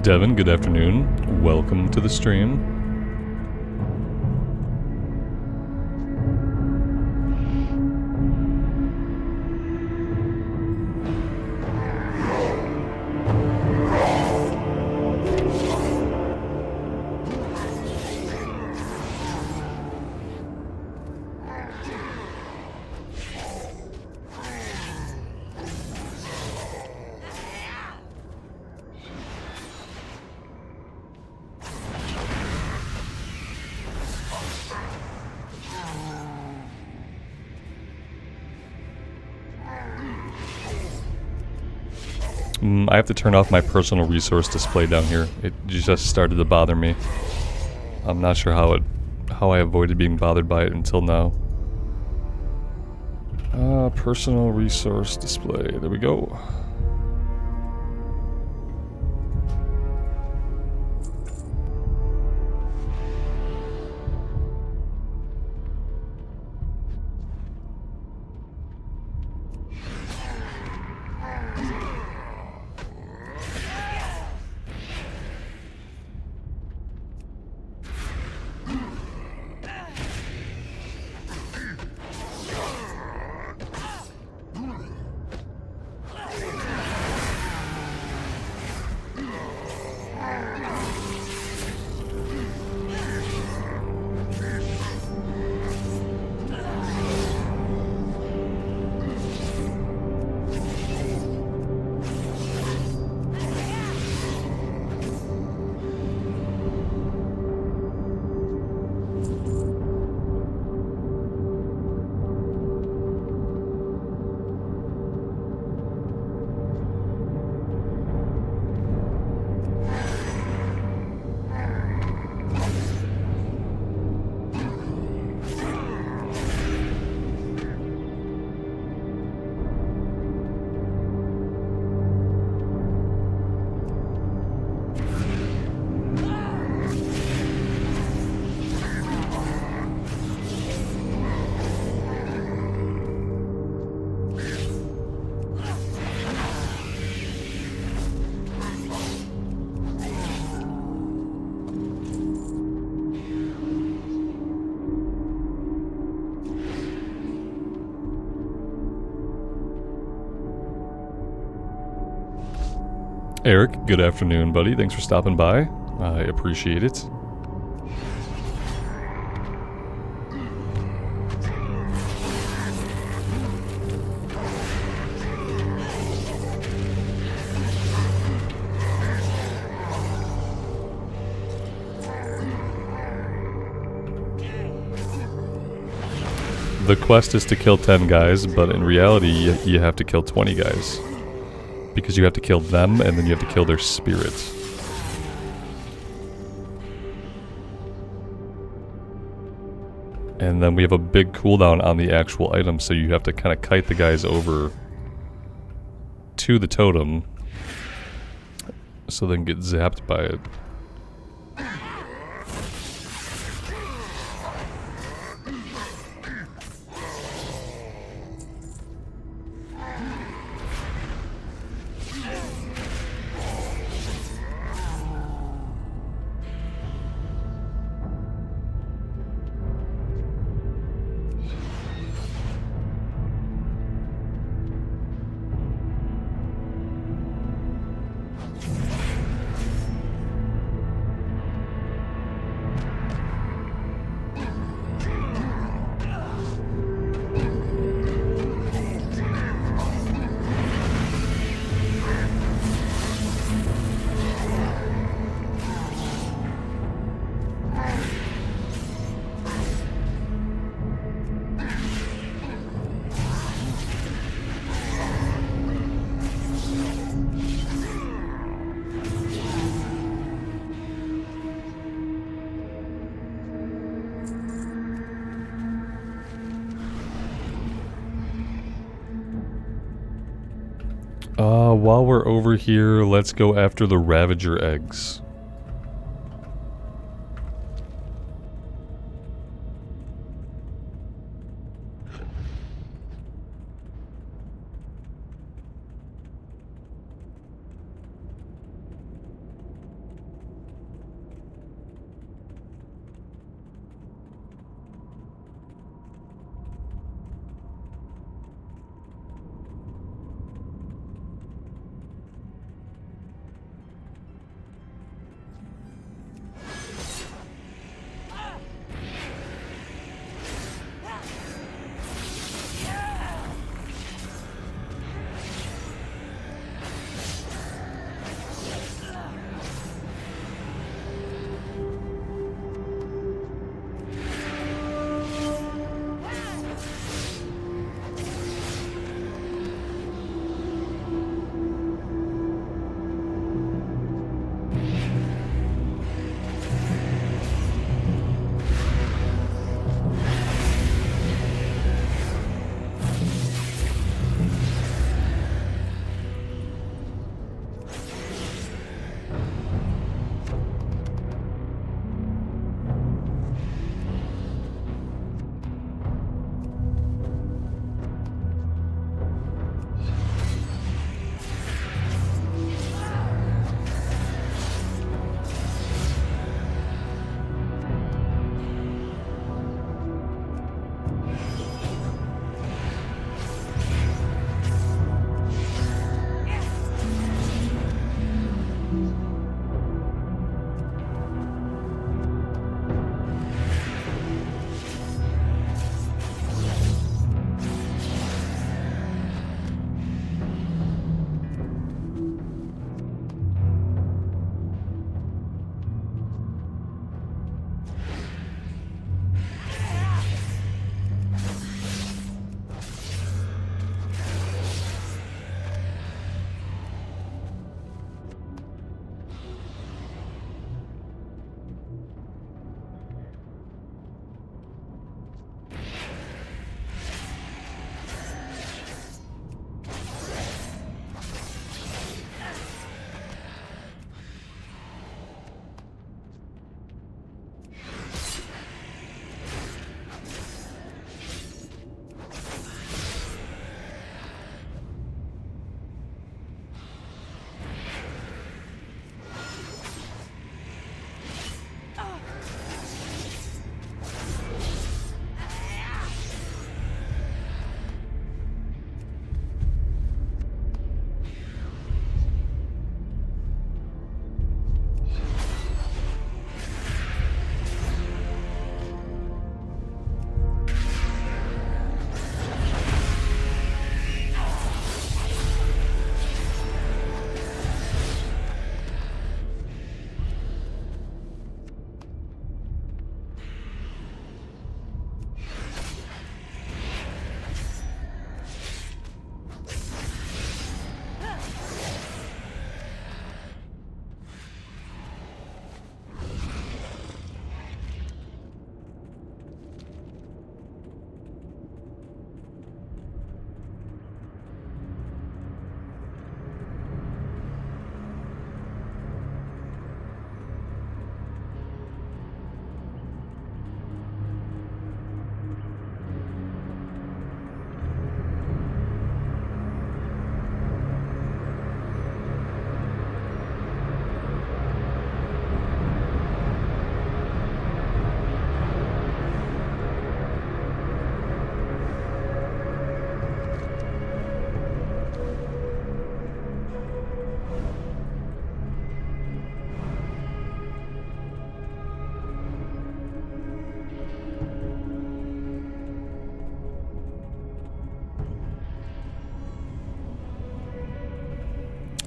Speaker 1: Devin, good afternoon. Welcome to the stream. I have to turn off my personal resource display down here. It just started to bother me. I'm not sure how I avoided being bothered by it until now. Personal resource display. There we go. Eric, good afternoon, buddy. Thanks for stopping by. I appreciate it. The quest is to kill 10 guys, but in reality, you have to kill 20 guys. Because you have to kill them, and then you have to kill their spirits. And then we have a big cooldown on the actual item, so you have to kind of kite the guys over to the totem, so they can get zapped by it. While we're over here, let's go after the Ravager eggs.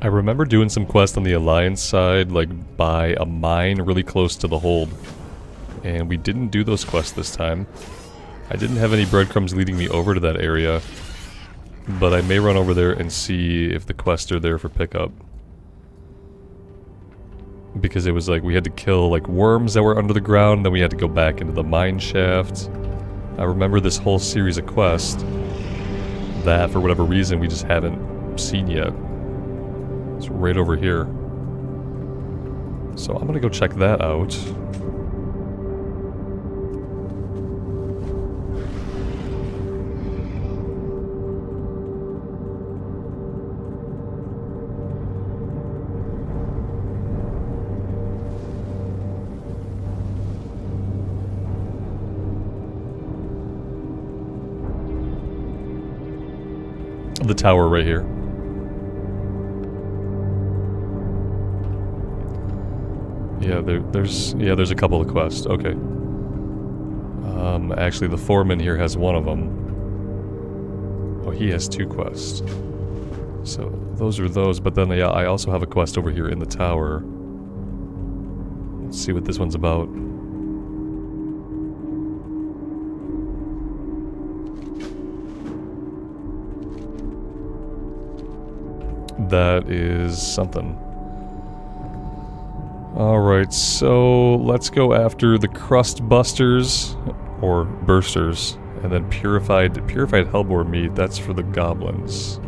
Speaker 1: I remember doing some quests on the Alliance side, like by a mine really close to the hold. And we didn't do those quests this time. I didn't have any breadcrumbs leading me over to that area. But I may run over there and see if the quests are there for pickup. Because it was like we had to kill like worms that were under the ground, then we had to go back into the mine shaft. I remember this whole series of quests that for whatever reason we just haven't seen yet. It's right over here. So I'm gonna go check that out. The tower right here. Yeah, there's a couple of quests. Okay. Actually, the foreman here has one of them. Oh, he has 2 quests. So those are those. But then, yeah, I also have a quest over here in the tower. Let's see what this one's about. That is something. Alright, so let's go after the crust busters, or bursters, and then purified hellboar meat, that's for the goblins.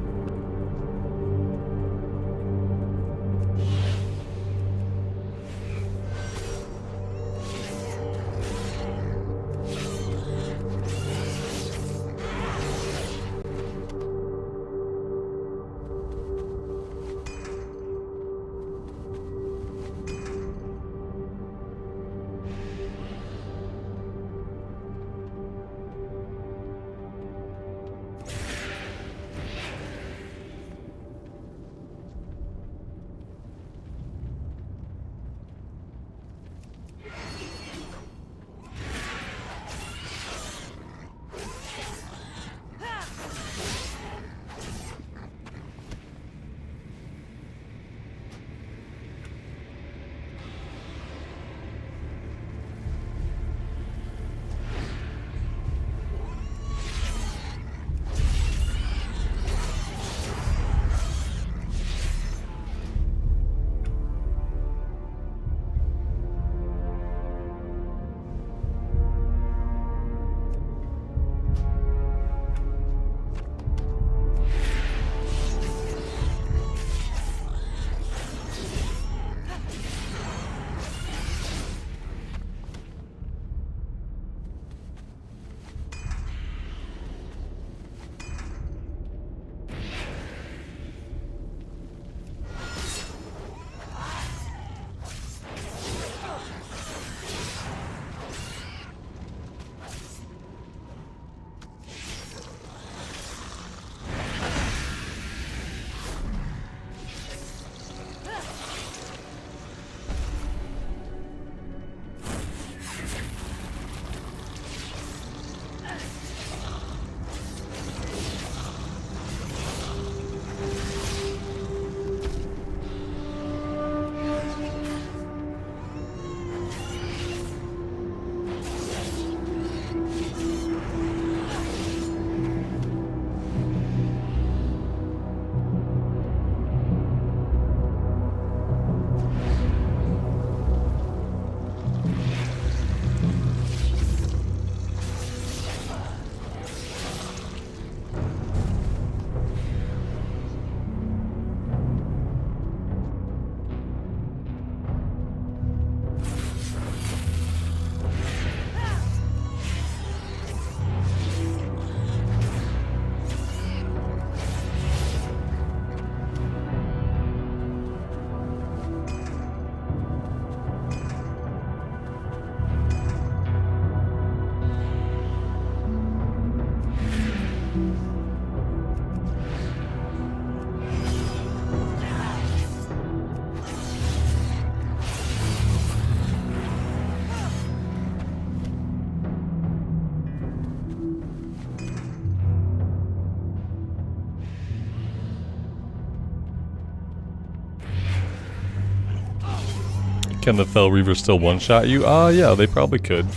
Speaker 1: Can the Fell Reaver still one-shot you? Yeah, they probably could.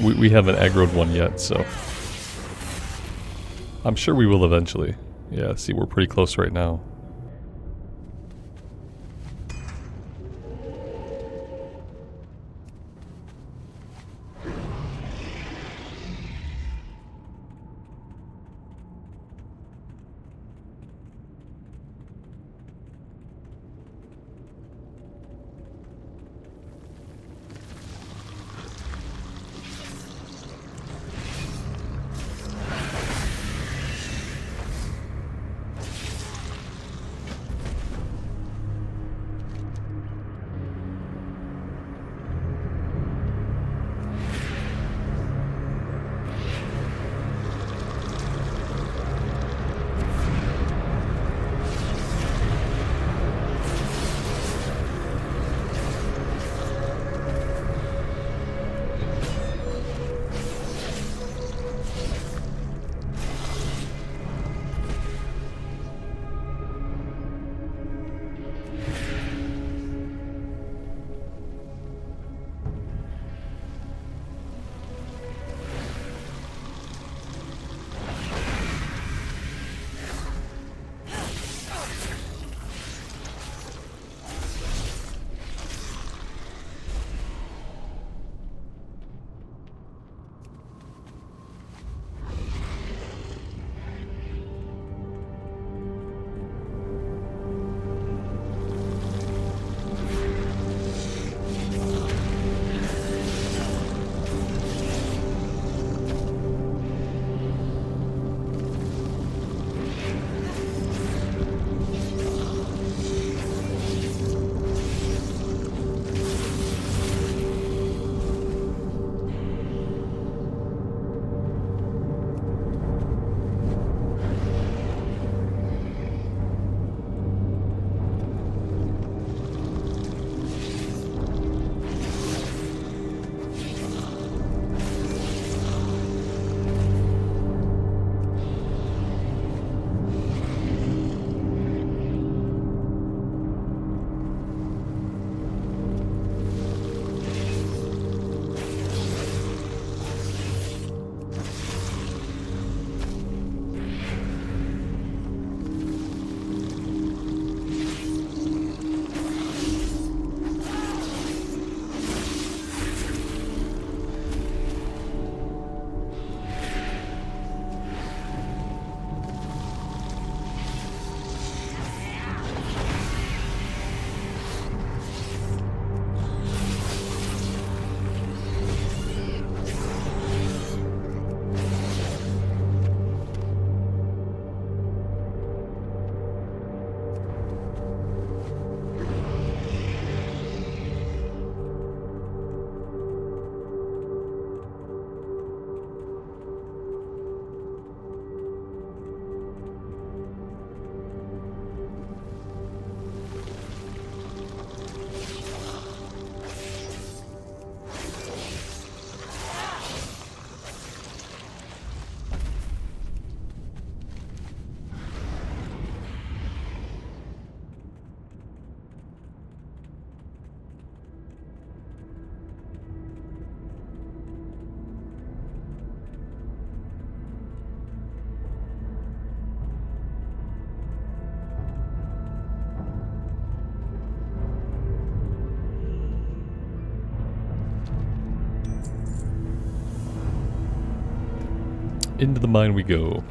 Speaker 1: We haven't aggroed one yet, so... I'm sure we will eventually. Yeah, see, we're pretty close right now. Into the mine we go.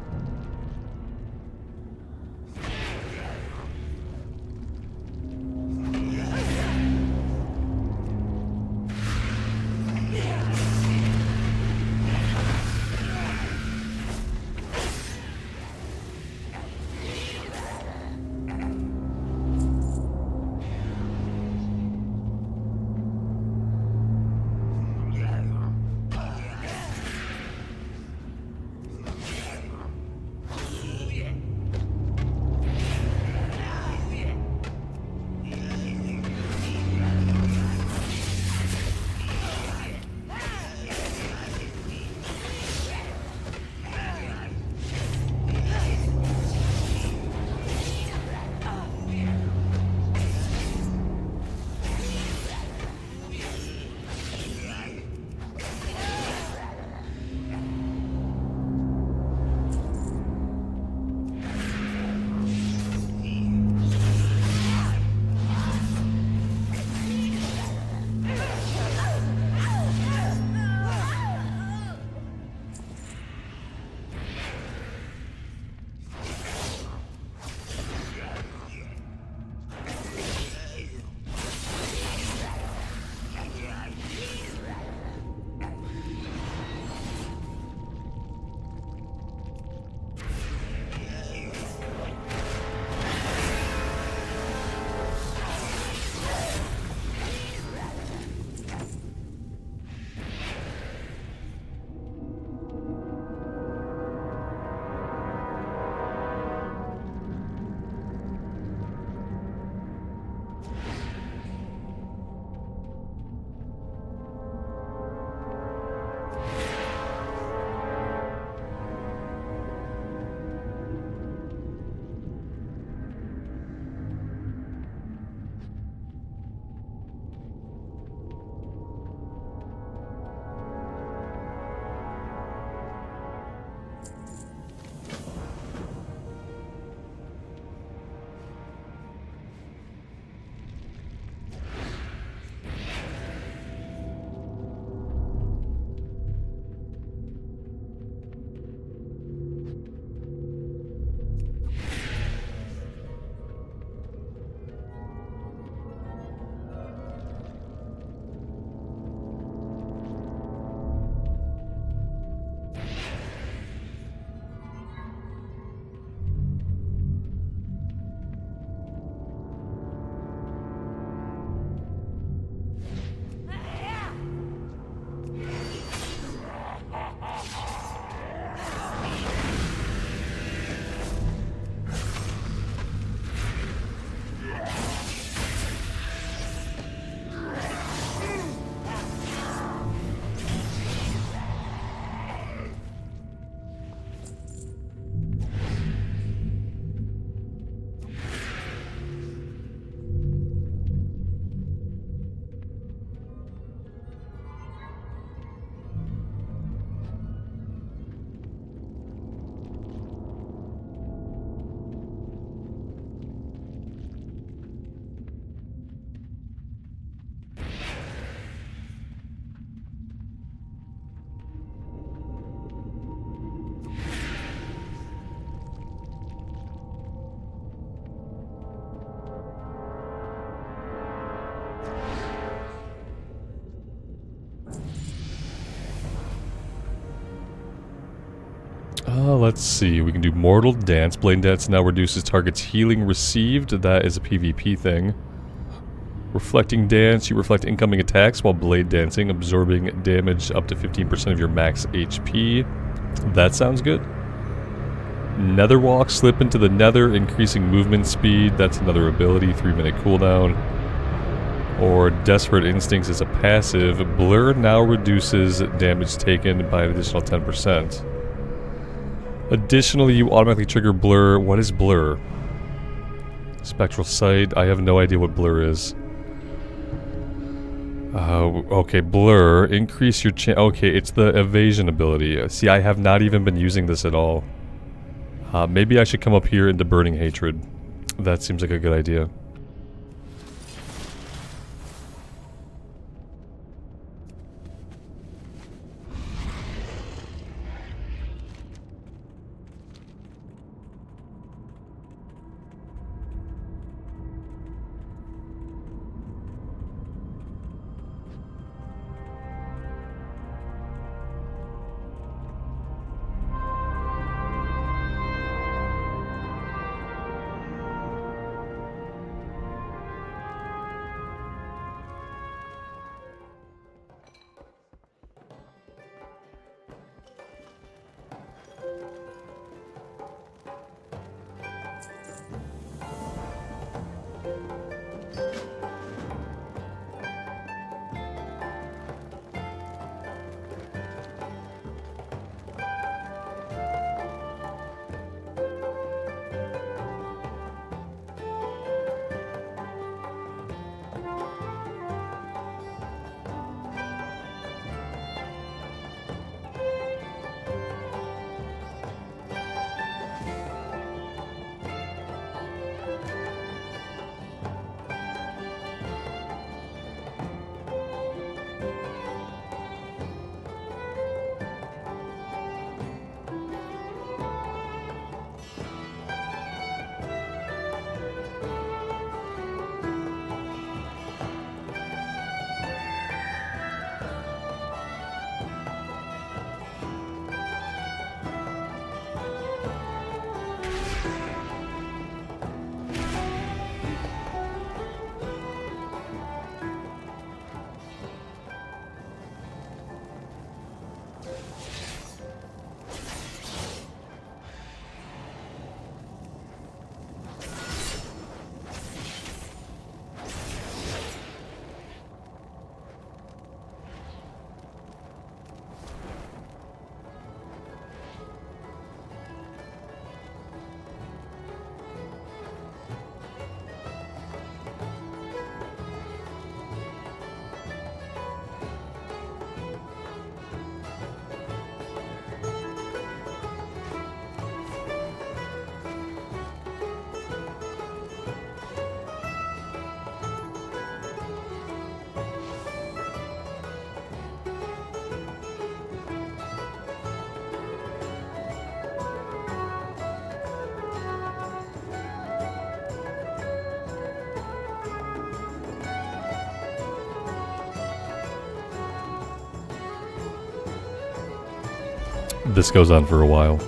Speaker 1: Let's see. We can do Mortal Dance. Blade Dance now reduces target's healing received. That is a PvP thing. Reflecting Dance. You reflect incoming attacks while Blade Dancing, absorbing damage up to 15% of your max HP. That sounds good. Nether Walk. Slip into the nether, increasing movement speed. That's another ability. 3-minute cooldown. Or Desperate Instincts is a passive. Blur now reduces damage taken by an additional 10%. Additionally, you automatically trigger Blur. What is Blur? Spectral Sight. I have no idea what Blur is. Okay, Blur. Increase your chance. Okay, it's the evasion ability. See, I have not even been using this at all. Maybe I should come up here into Burning Hatred. That seems like a good idea. This goes on for a while.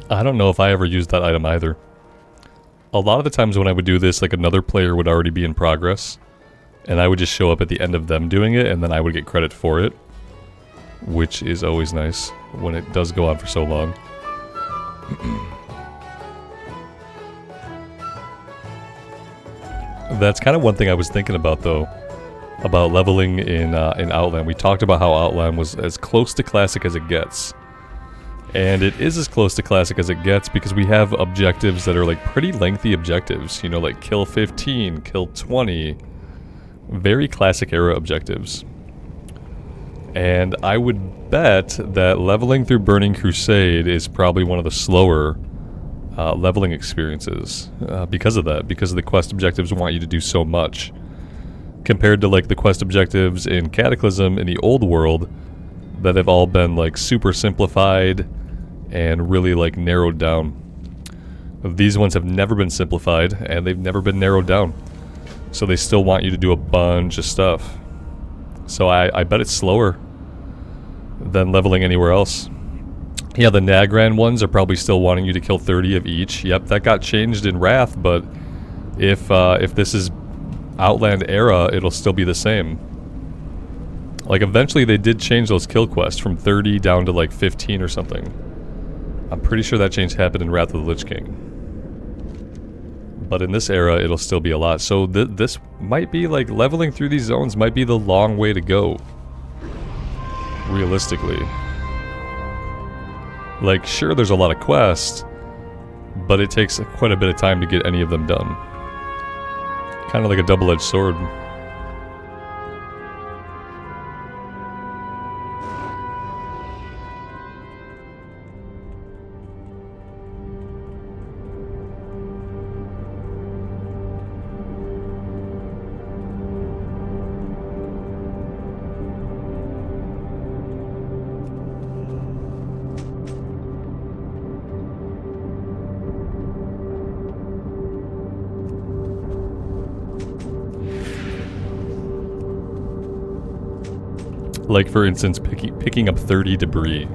Speaker 1: I don't know if I ever used that item either. A lot of the times when I would do this, like another player would already be in progress, and I would just show up at the end of them doing it, and then I would get credit for it, which is always nice when it does go on for so long. That's kind of one thing I was thinking about, though, about leveling in Outland. We talked about how Outland was as close to classic as it gets. And it is as close to classic as it gets because we have objectives that are like pretty lengthy objectives. You know, like kill 15, kill 20. Very classic era objectives. And I would bet that leveling through Burning Crusade is probably one of the slower leveling experiences because of that. Because the quest objectives want you to do so much. Compared to like the quest objectives in Cataclysm in the old world that have all been like super simplified and really like narrowed down. These ones have never been simplified and they've never been narrowed down. So they still want you to do a bunch of stuff. So I bet it's slower than leveling anywhere else. Yeah, the Nagran ones are probably still wanting you to kill 30 of each. Yep, that got changed in Wrath, but if this is Outland era, it'll still be the same. Like, eventually they did change those kill quests from 30 down to like 15 or something. I'm pretty sure that change happened in Wrath of the Lich King. But in this era, it'll still be a lot. So this might be like, leveling through these zones might be the long way to go. Realistically. Like, sure, there's a lot of quests, but it takes quite a bit of time to get any of them done. Kind of like a double-edged sword. Like, for instance, picking up 30 debris.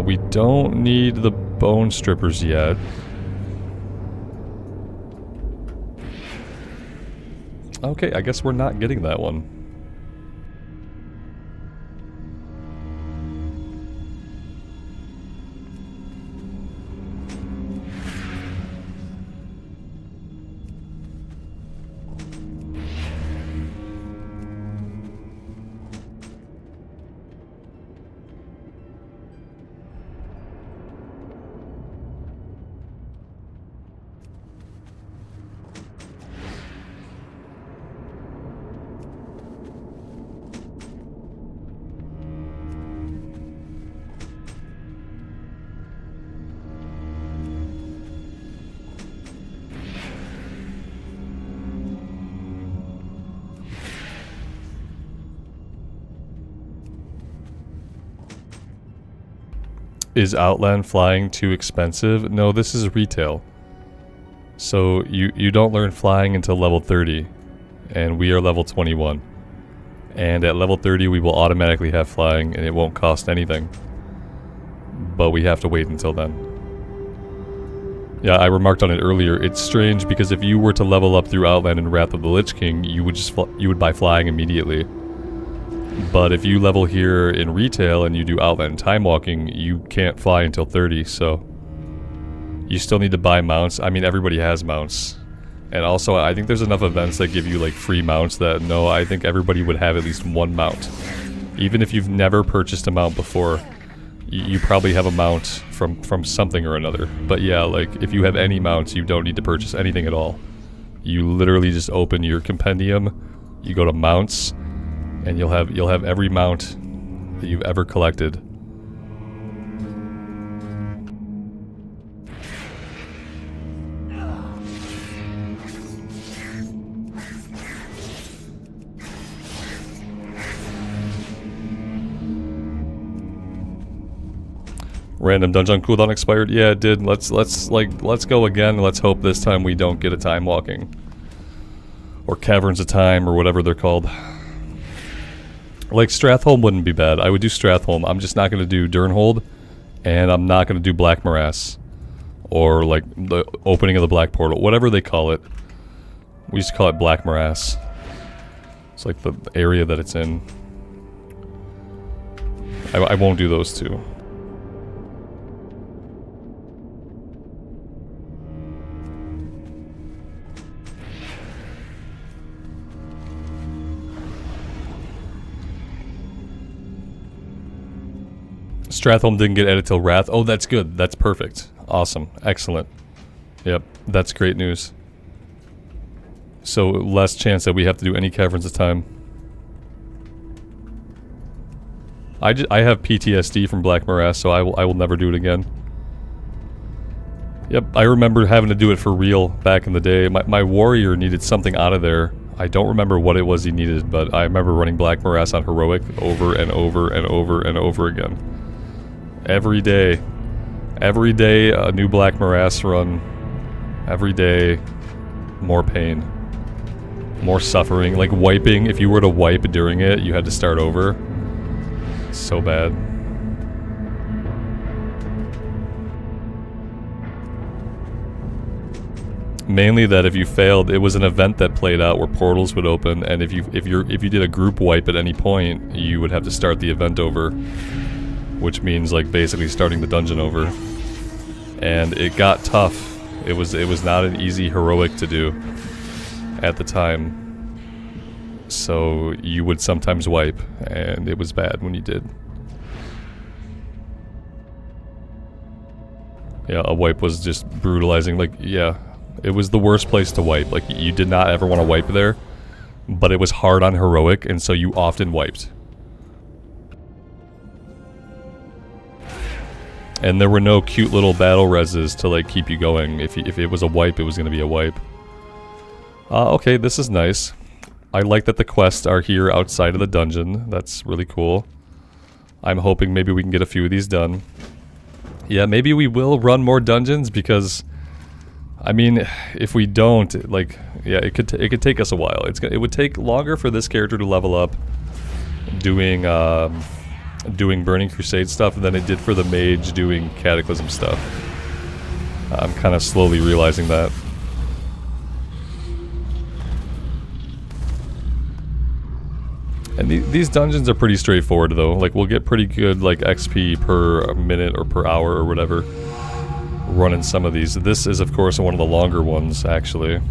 Speaker 1: We don't need the bone strippers yet. Okay, I guess we're not getting that one. Is Outland flying too expensive? No, this is retail. So you don't learn flying until level 30, and we are level 21. And at level 30 we will automatically have flying, and it won't cost anything. But we have to wait until then. Yeah, I remarked on it earlier. It's strange because if you were to level up through Outland and Wrath of the Lich King, you would buy flying immediately. But if you level here in retail and you do Outland time walking, you can't fly until 30, so you still need to buy mounts. I mean, everybody has mounts. And also, I think there's enough events that give you like free mounts that, no, I think everybody would have at least one mount. Even if you've never purchased a mount before, you probably have a mount from something or another. But yeah, like, if you have any mounts, you don't need to purchase anything at all. You literally just open your compendium, you go to mounts, and you'll have every mount that you've ever collected. Random dungeon cooldown expired? Yeah, it did. Let's go again. Let's hope this time we don't get a time walking. Or caverns of time, or whatever they're called. Like, Stratholme wouldn't be bad. I would do Stratholme. I'm just not going to do Durnhold And I'm not going to do Black Morass. Or like the opening of the Black Portal. Whatever they call it. We used to call it Black Morass. It's like the area that it's in. I won't do those two. Stratholme didn't get added till Wrath. Oh, that's good. That's perfect. Awesome. Excellent. Yep, that's great news. So less chance that we have to do any caverns this time. I have PTSD from Black Morass, so I will never do it again. Yep, I remember having to do it for real back in the day. My warrior needed something out of there. I don't remember what it was he needed, but I remember running Black Morass on Heroic over and over and over and over again. Every day. Every day, a new Black Morass run. Every day, more pain. More suffering. Like wiping, if you were to wipe during it, you had to start over. So bad. Mainly that if you failed, it was an event that played out where portals would open, and if you did a group wipe at any point, you would have to start the event over, which means like basically starting the dungeon over. And it got tough. It was not an easy heroic to do at the time. So you would sometimes wipe, and it was bad when you did. Yeah, a wipe was just brutalizing. Like, yeah, it was the worst place to wipe. Like, you did not ever want to wipe there, but it was hard on heroic, and so you often wiped. And there were no cute little battle reses to like keep you going. If it was a wipe, it was going to be a wipe. Okay, this is nice. I like that the quests are here outside of the dungeon. That's really cool. I'm hoping maybe we can get a few of these done. Yeah, maybe we will run more dungeons because, I mean, if we don't, like, yeah, it could take us a while. It would take longer for this character to level up doing Burning Crusade stuff than it did for the mage doing Cataclysm stuff. I'm kind of slowly realizing that. And these dungeons are pretty straightforward though. Like, we'll get pretty good like XP per minute or per hour or whatever running some of these. This is of course one of the longer ones actually.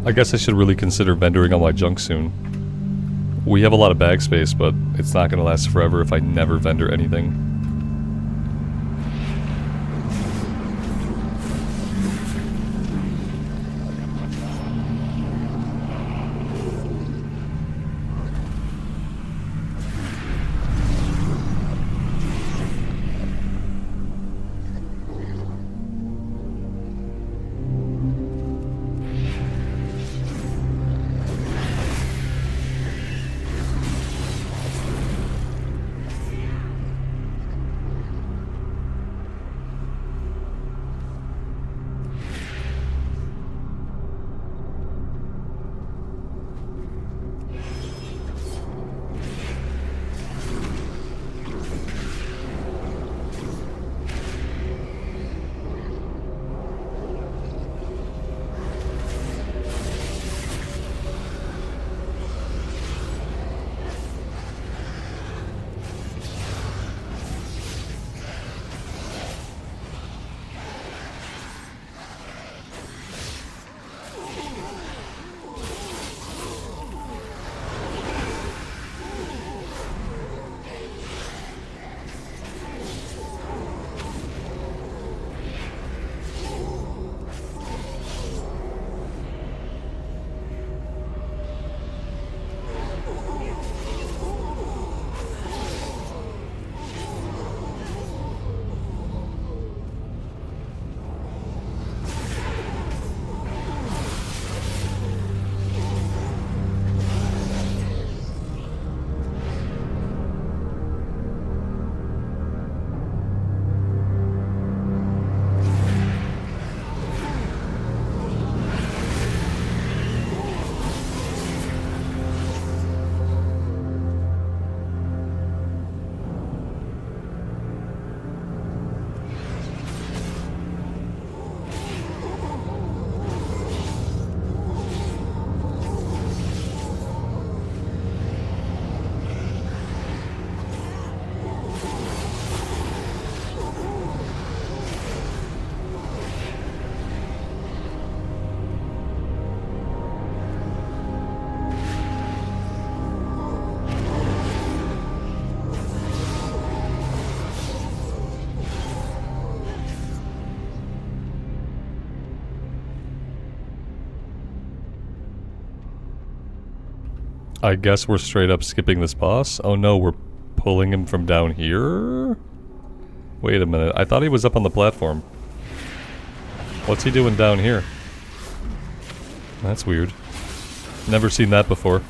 Speaker 1: I guess I should really consider vendoring all my junk soon. We have a lot of bag space, but it's not going to last forever if I never vendor anything. I guess we're straight up skipping this boss. Oh no, we're pulling him from down here? Wait a minute, I thought he was up on the platform. What's he doing down here? That's weird. Never seen that before.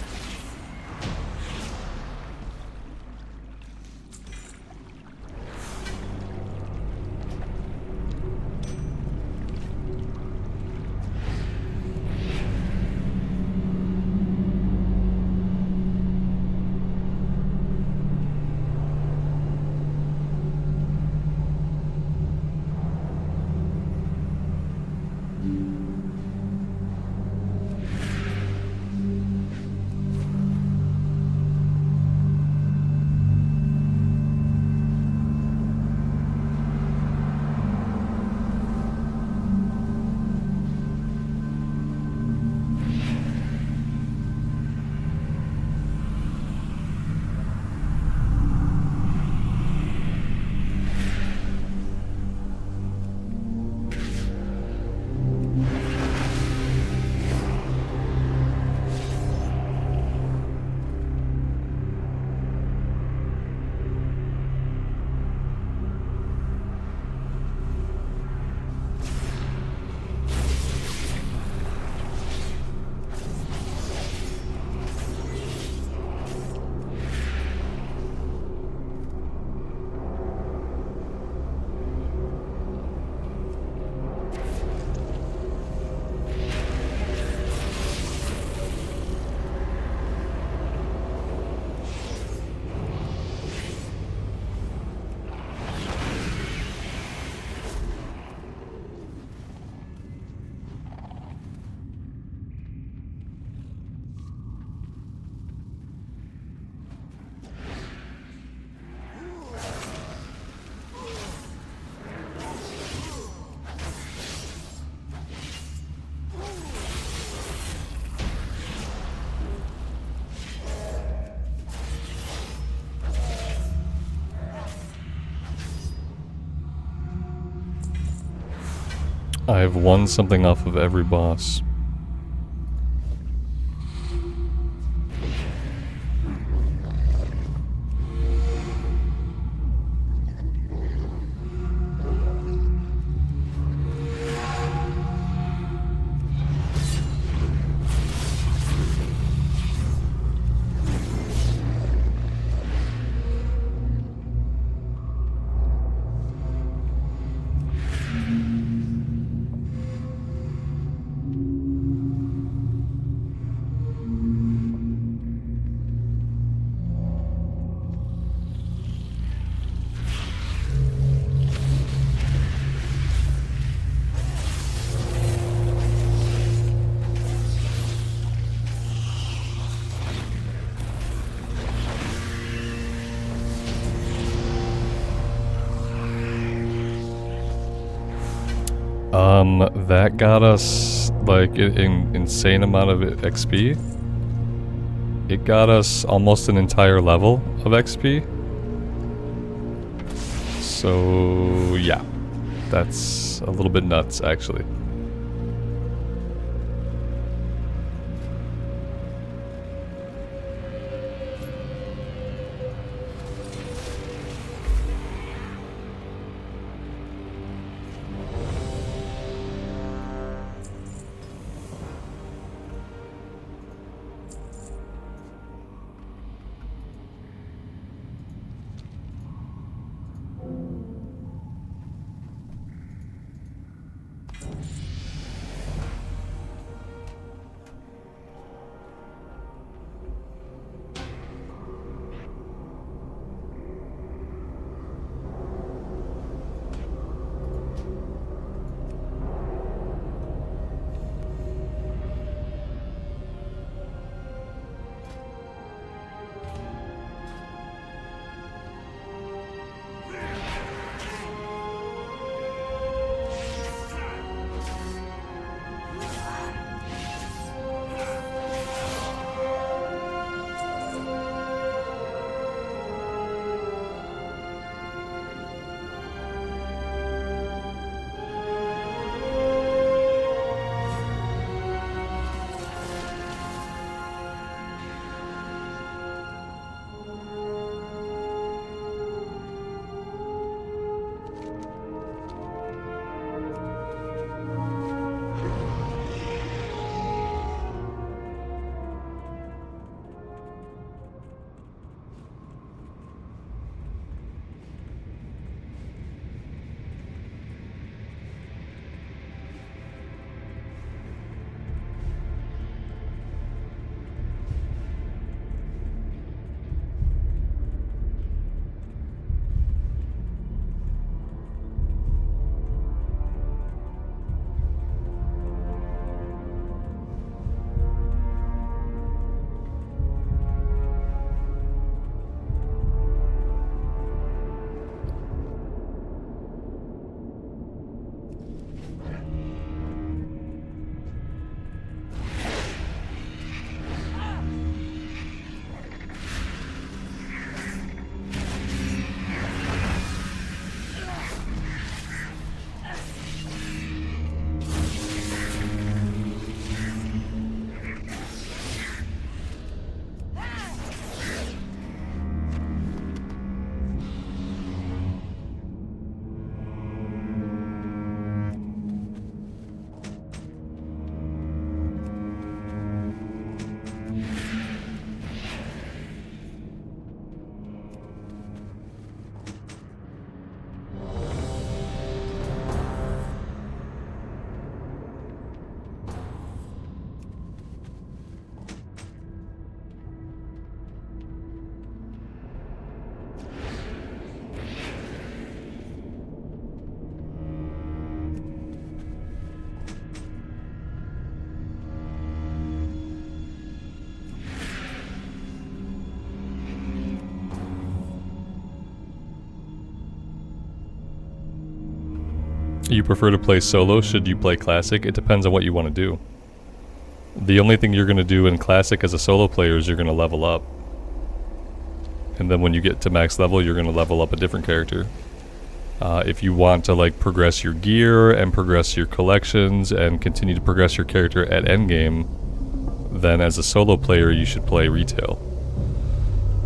Speaker 1: I've won something off of every boss. That got us, like, an insane amount of XP. It got us almost an entire level of XP. So, yeah. That's a little bit nuts, actually. You prefer to play solo? Should you play classic? It depends on what you want to do. The only thing you're going to do in classic as a solo player is you're going to level up. And then when you get to max level, you're going to level up a different character. If you want to like progress your gear and progress your collections and continue to progress your character at endgame, then as a solo player you should play retail.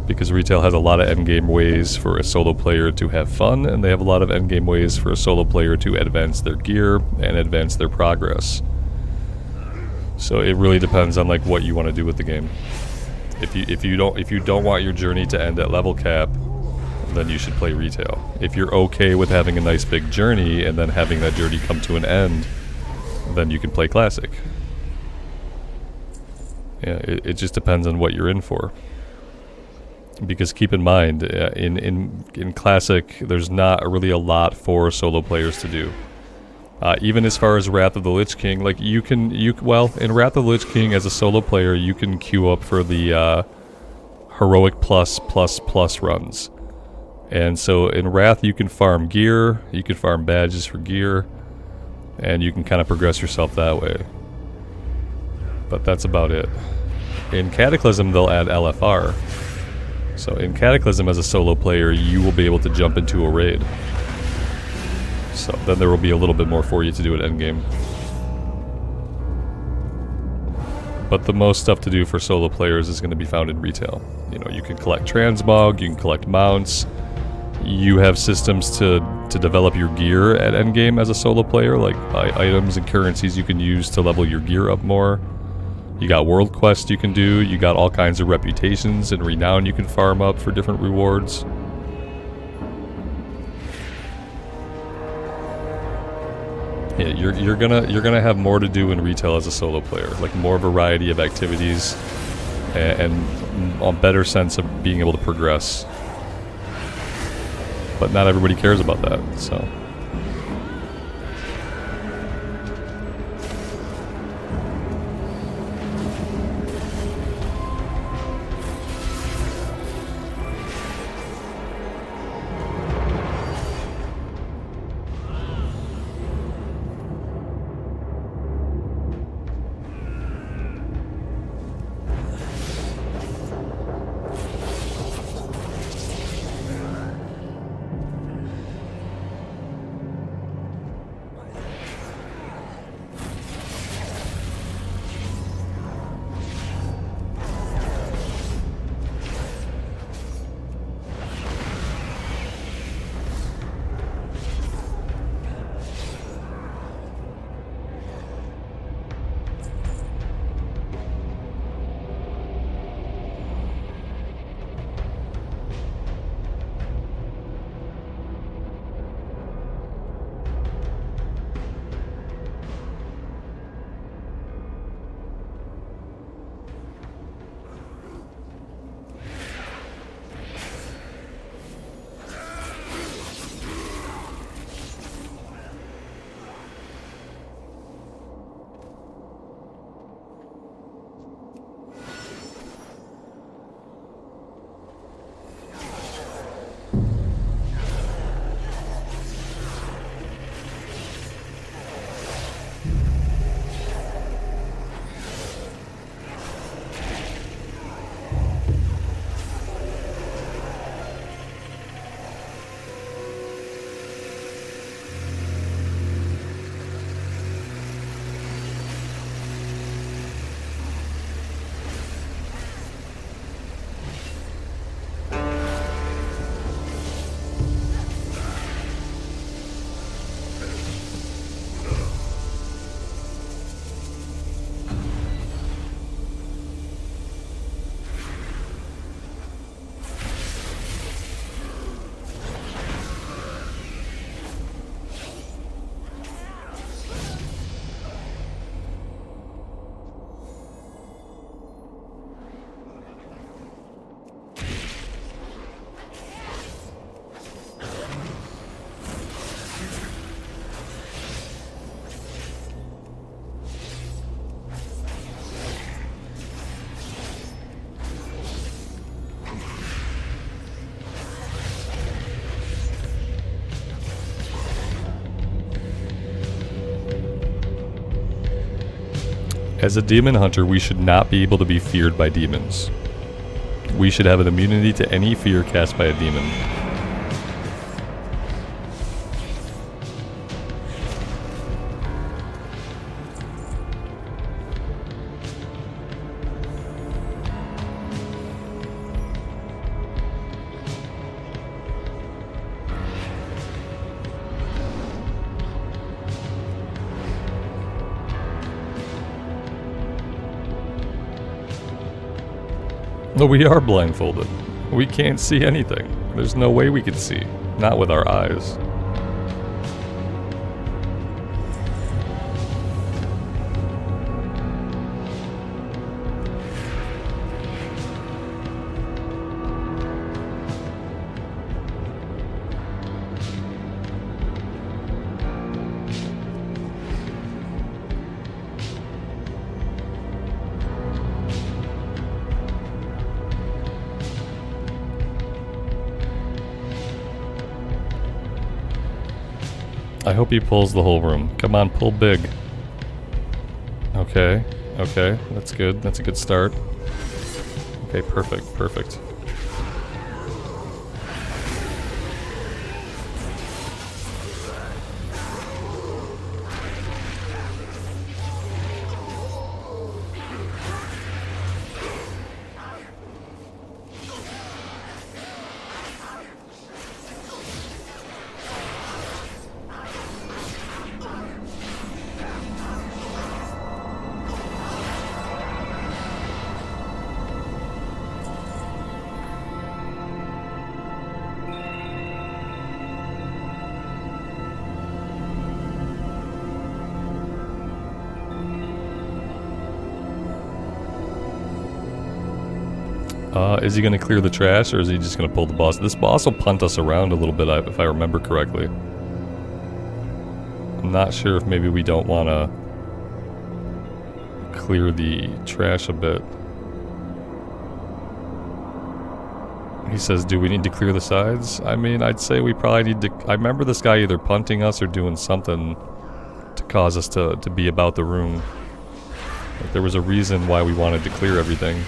Speaker 1: Because retail has a lot of endgame ways for a solo player to have fun, and they have a lot of endgame ways for a solo player to advance their gear and advance their progress. So it really depends on like what you want to do with the game. If you don't want your journey to end at level cap, then you should play retail. If you're okay with having a nice big journey and then having that journey come to an end, then you can play classic. Yeah, it just depends on what you're in for. Because keep in mind, in classic, there's not really a lot for solo players to do. Even as far as Wrath of the Lich King, like in Wrath of the Lich King as a solo player, you can queue up for the heroic plus runs. And so in Wrath you can farm gear, you can farm badges for gear, and you can kind of progress yourself that way. But that's about it. In Cataclysm they'll add LFR. So in Cataclysm as a solo player you will be able to jump into a raid. So then there will be a little bit more for you to do at endgame. But the most stuff to do for solo players is going to be found in retail. You know, you can collect transmog, you can collect mounts. You have systems to develop your gear at endgame as a solo player, like items and currencies you can use to level your gear up more. You got world quests you can do, you got all kinds of reputations and renown you can farm up for different rewards. Yeah, you're gonna have more to do in retail as a solo player, like more variety of activities and a better sense of being able to progress. But not everybody cares about that, so. As a demon hunter, we should not be able to be feared by demons. We should have an immunity to any fear cast by a demon. No, we are blindfolded. We can't see anything. There's no way we can see. Not with our eyes. I hope he pulls the whole room. Come on, pull big. Okay, okay, that's good. That's a good start. Okay, perfect, perfect. Is he going to clear the trash, or is he just going to pull the boss? This boss will punt us around a little bit, if I remember correctly. I'm not sure if maybe we don't want to clear the trash a bit. He says, do we need to clear the sides? I mean, I'd say we probably need to... I remember this guy either punting us or doing something to cause us to be about the room. Like, there was a reason why we wanted to clear everything.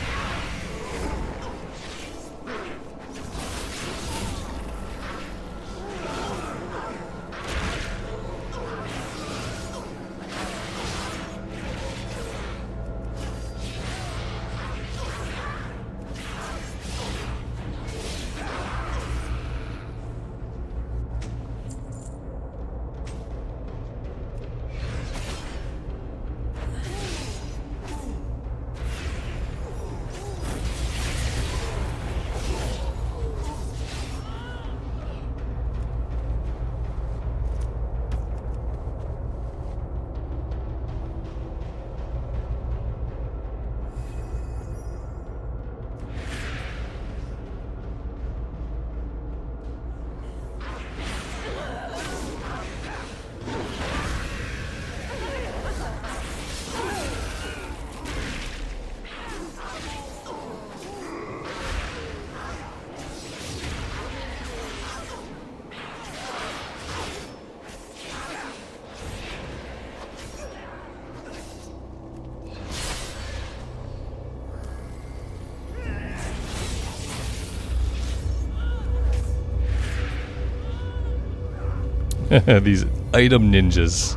Speaker 1: These item ninjas.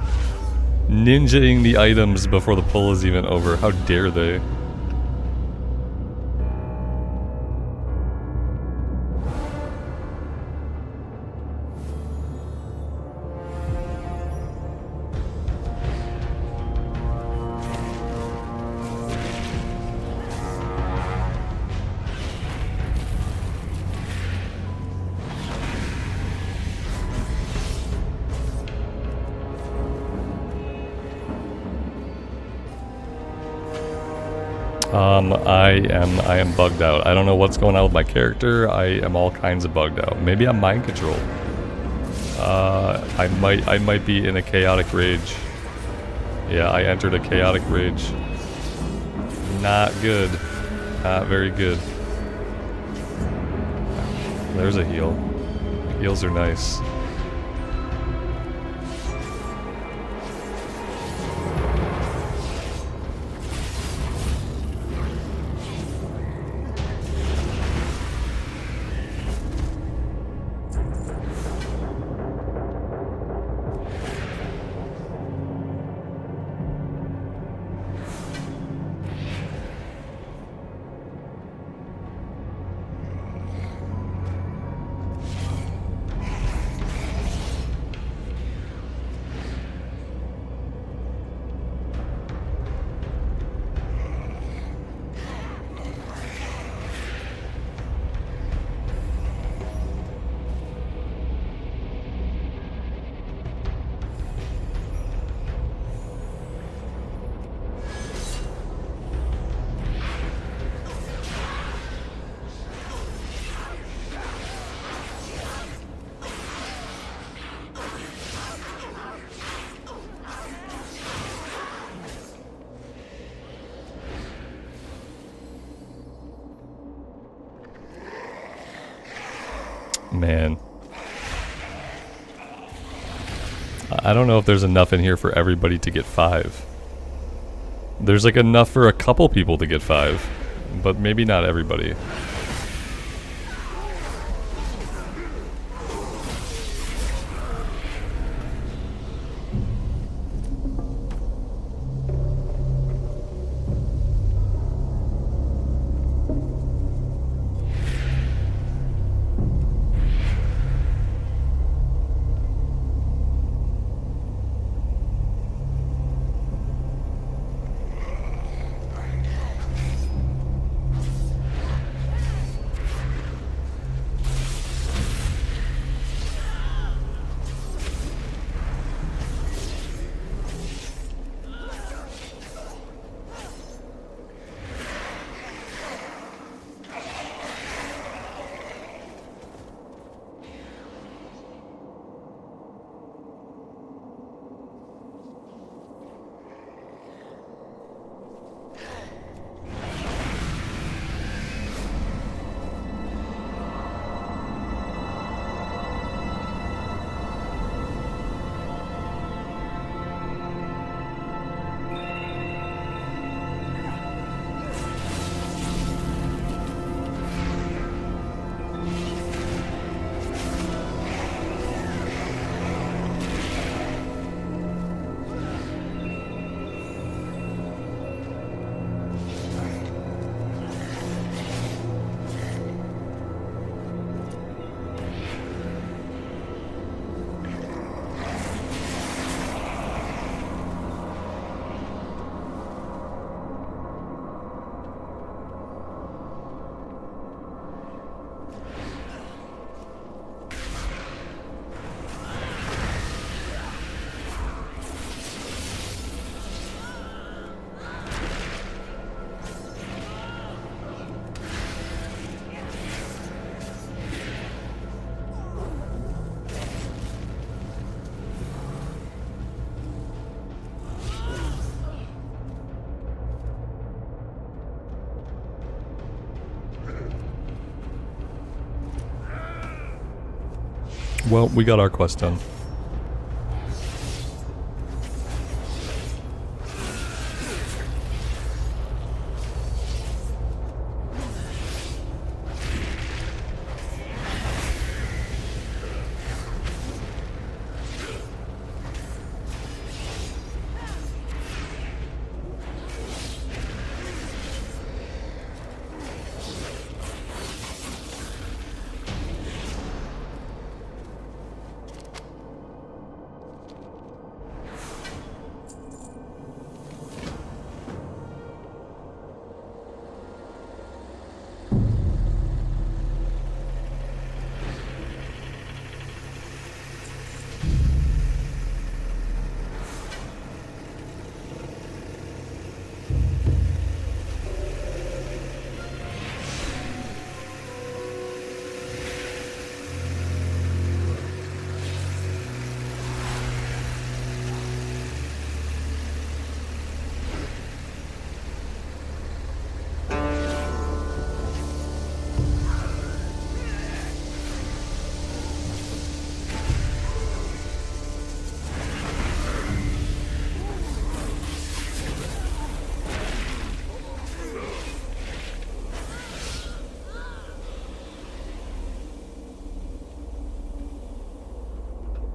Speaker 1: Ninjaing the items before the pull is even over. How dare they? I am bugged out. I don't know what's going on with my character. I am all kinds of bugged out. Maybe I'm mind controlled. I might be in a chaotic rage. Yeah, I entered a chaotic rage. Not good. Not very good. There's a heal. Heals are nice. Man. I don't know if there's enough in here for everybody to get 5. There's like enough for a couple people to get 5, but maybe not everybody. Well, we got our quest done.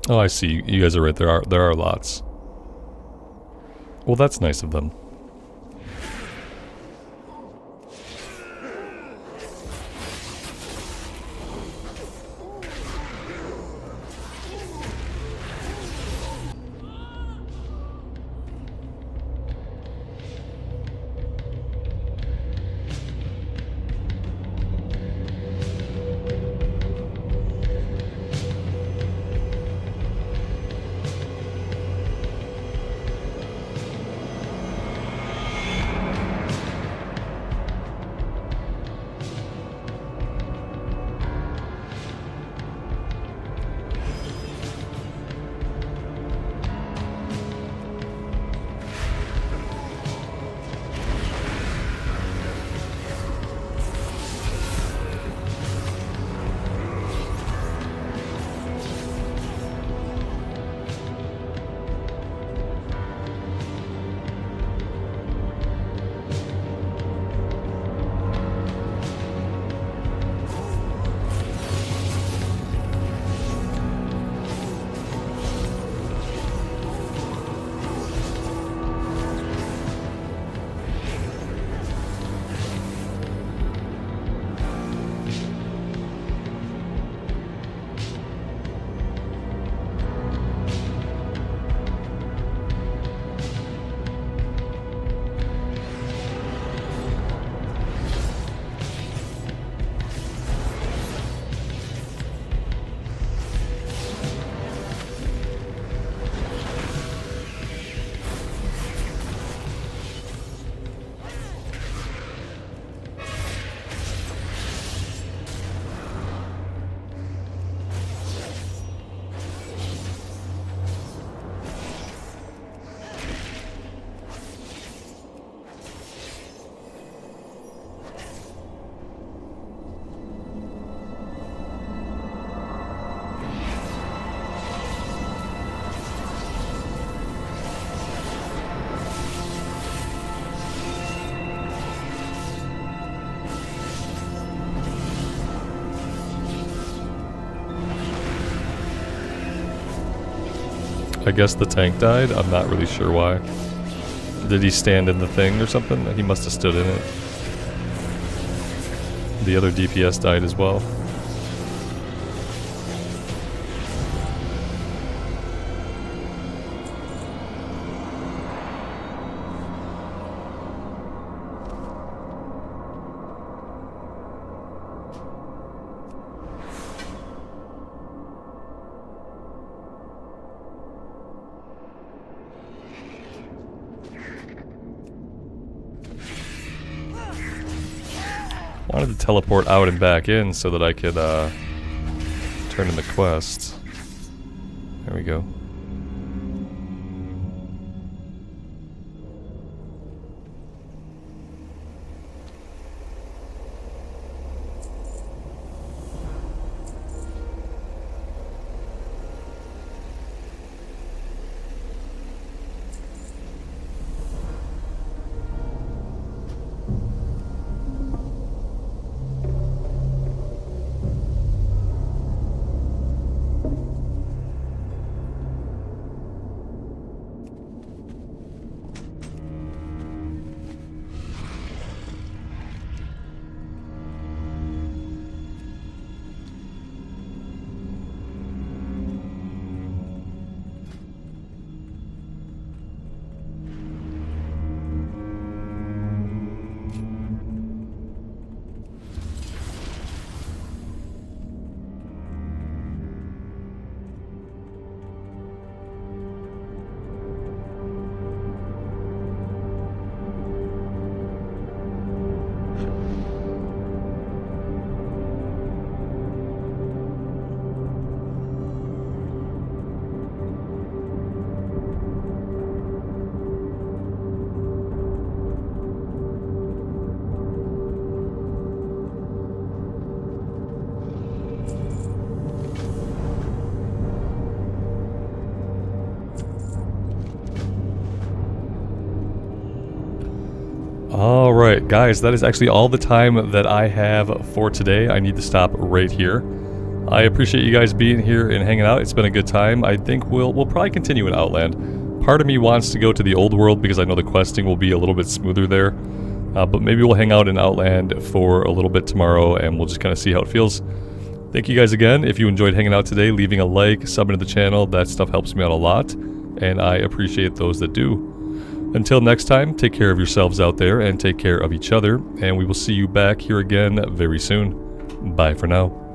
Speaker 1: Oh, I see. You guys are right. There are lots. Well, that's nice of them. I guess the tank died. I'm not really sure why. Did he stand in the thing or something? He must have stood in it. The other DPS died as well. Wanted to teleport out and back in so that I could turn in the quest. There we go. Alright guys, that is actually all the time that I have for today. I need to stop right here. I appreciate you guys being here and hanging out. It's been a good time. I think we'll probably continue in Outland. Part of me wants to go to the old world because I know the questing will be a little bit smoother there. But maybe we'll hang out in Outland for a little bit tomorrow and we'll just kind of see how it feels. Thank you guys again. If you enjoyed hanging out today, leaving a like, subbing to the channel, that stuff helps me out a lot. And I appreciate those that do. Until next time, take care of yourselves out there and take care of each other, and we will see you back here again very soon. Bye for now.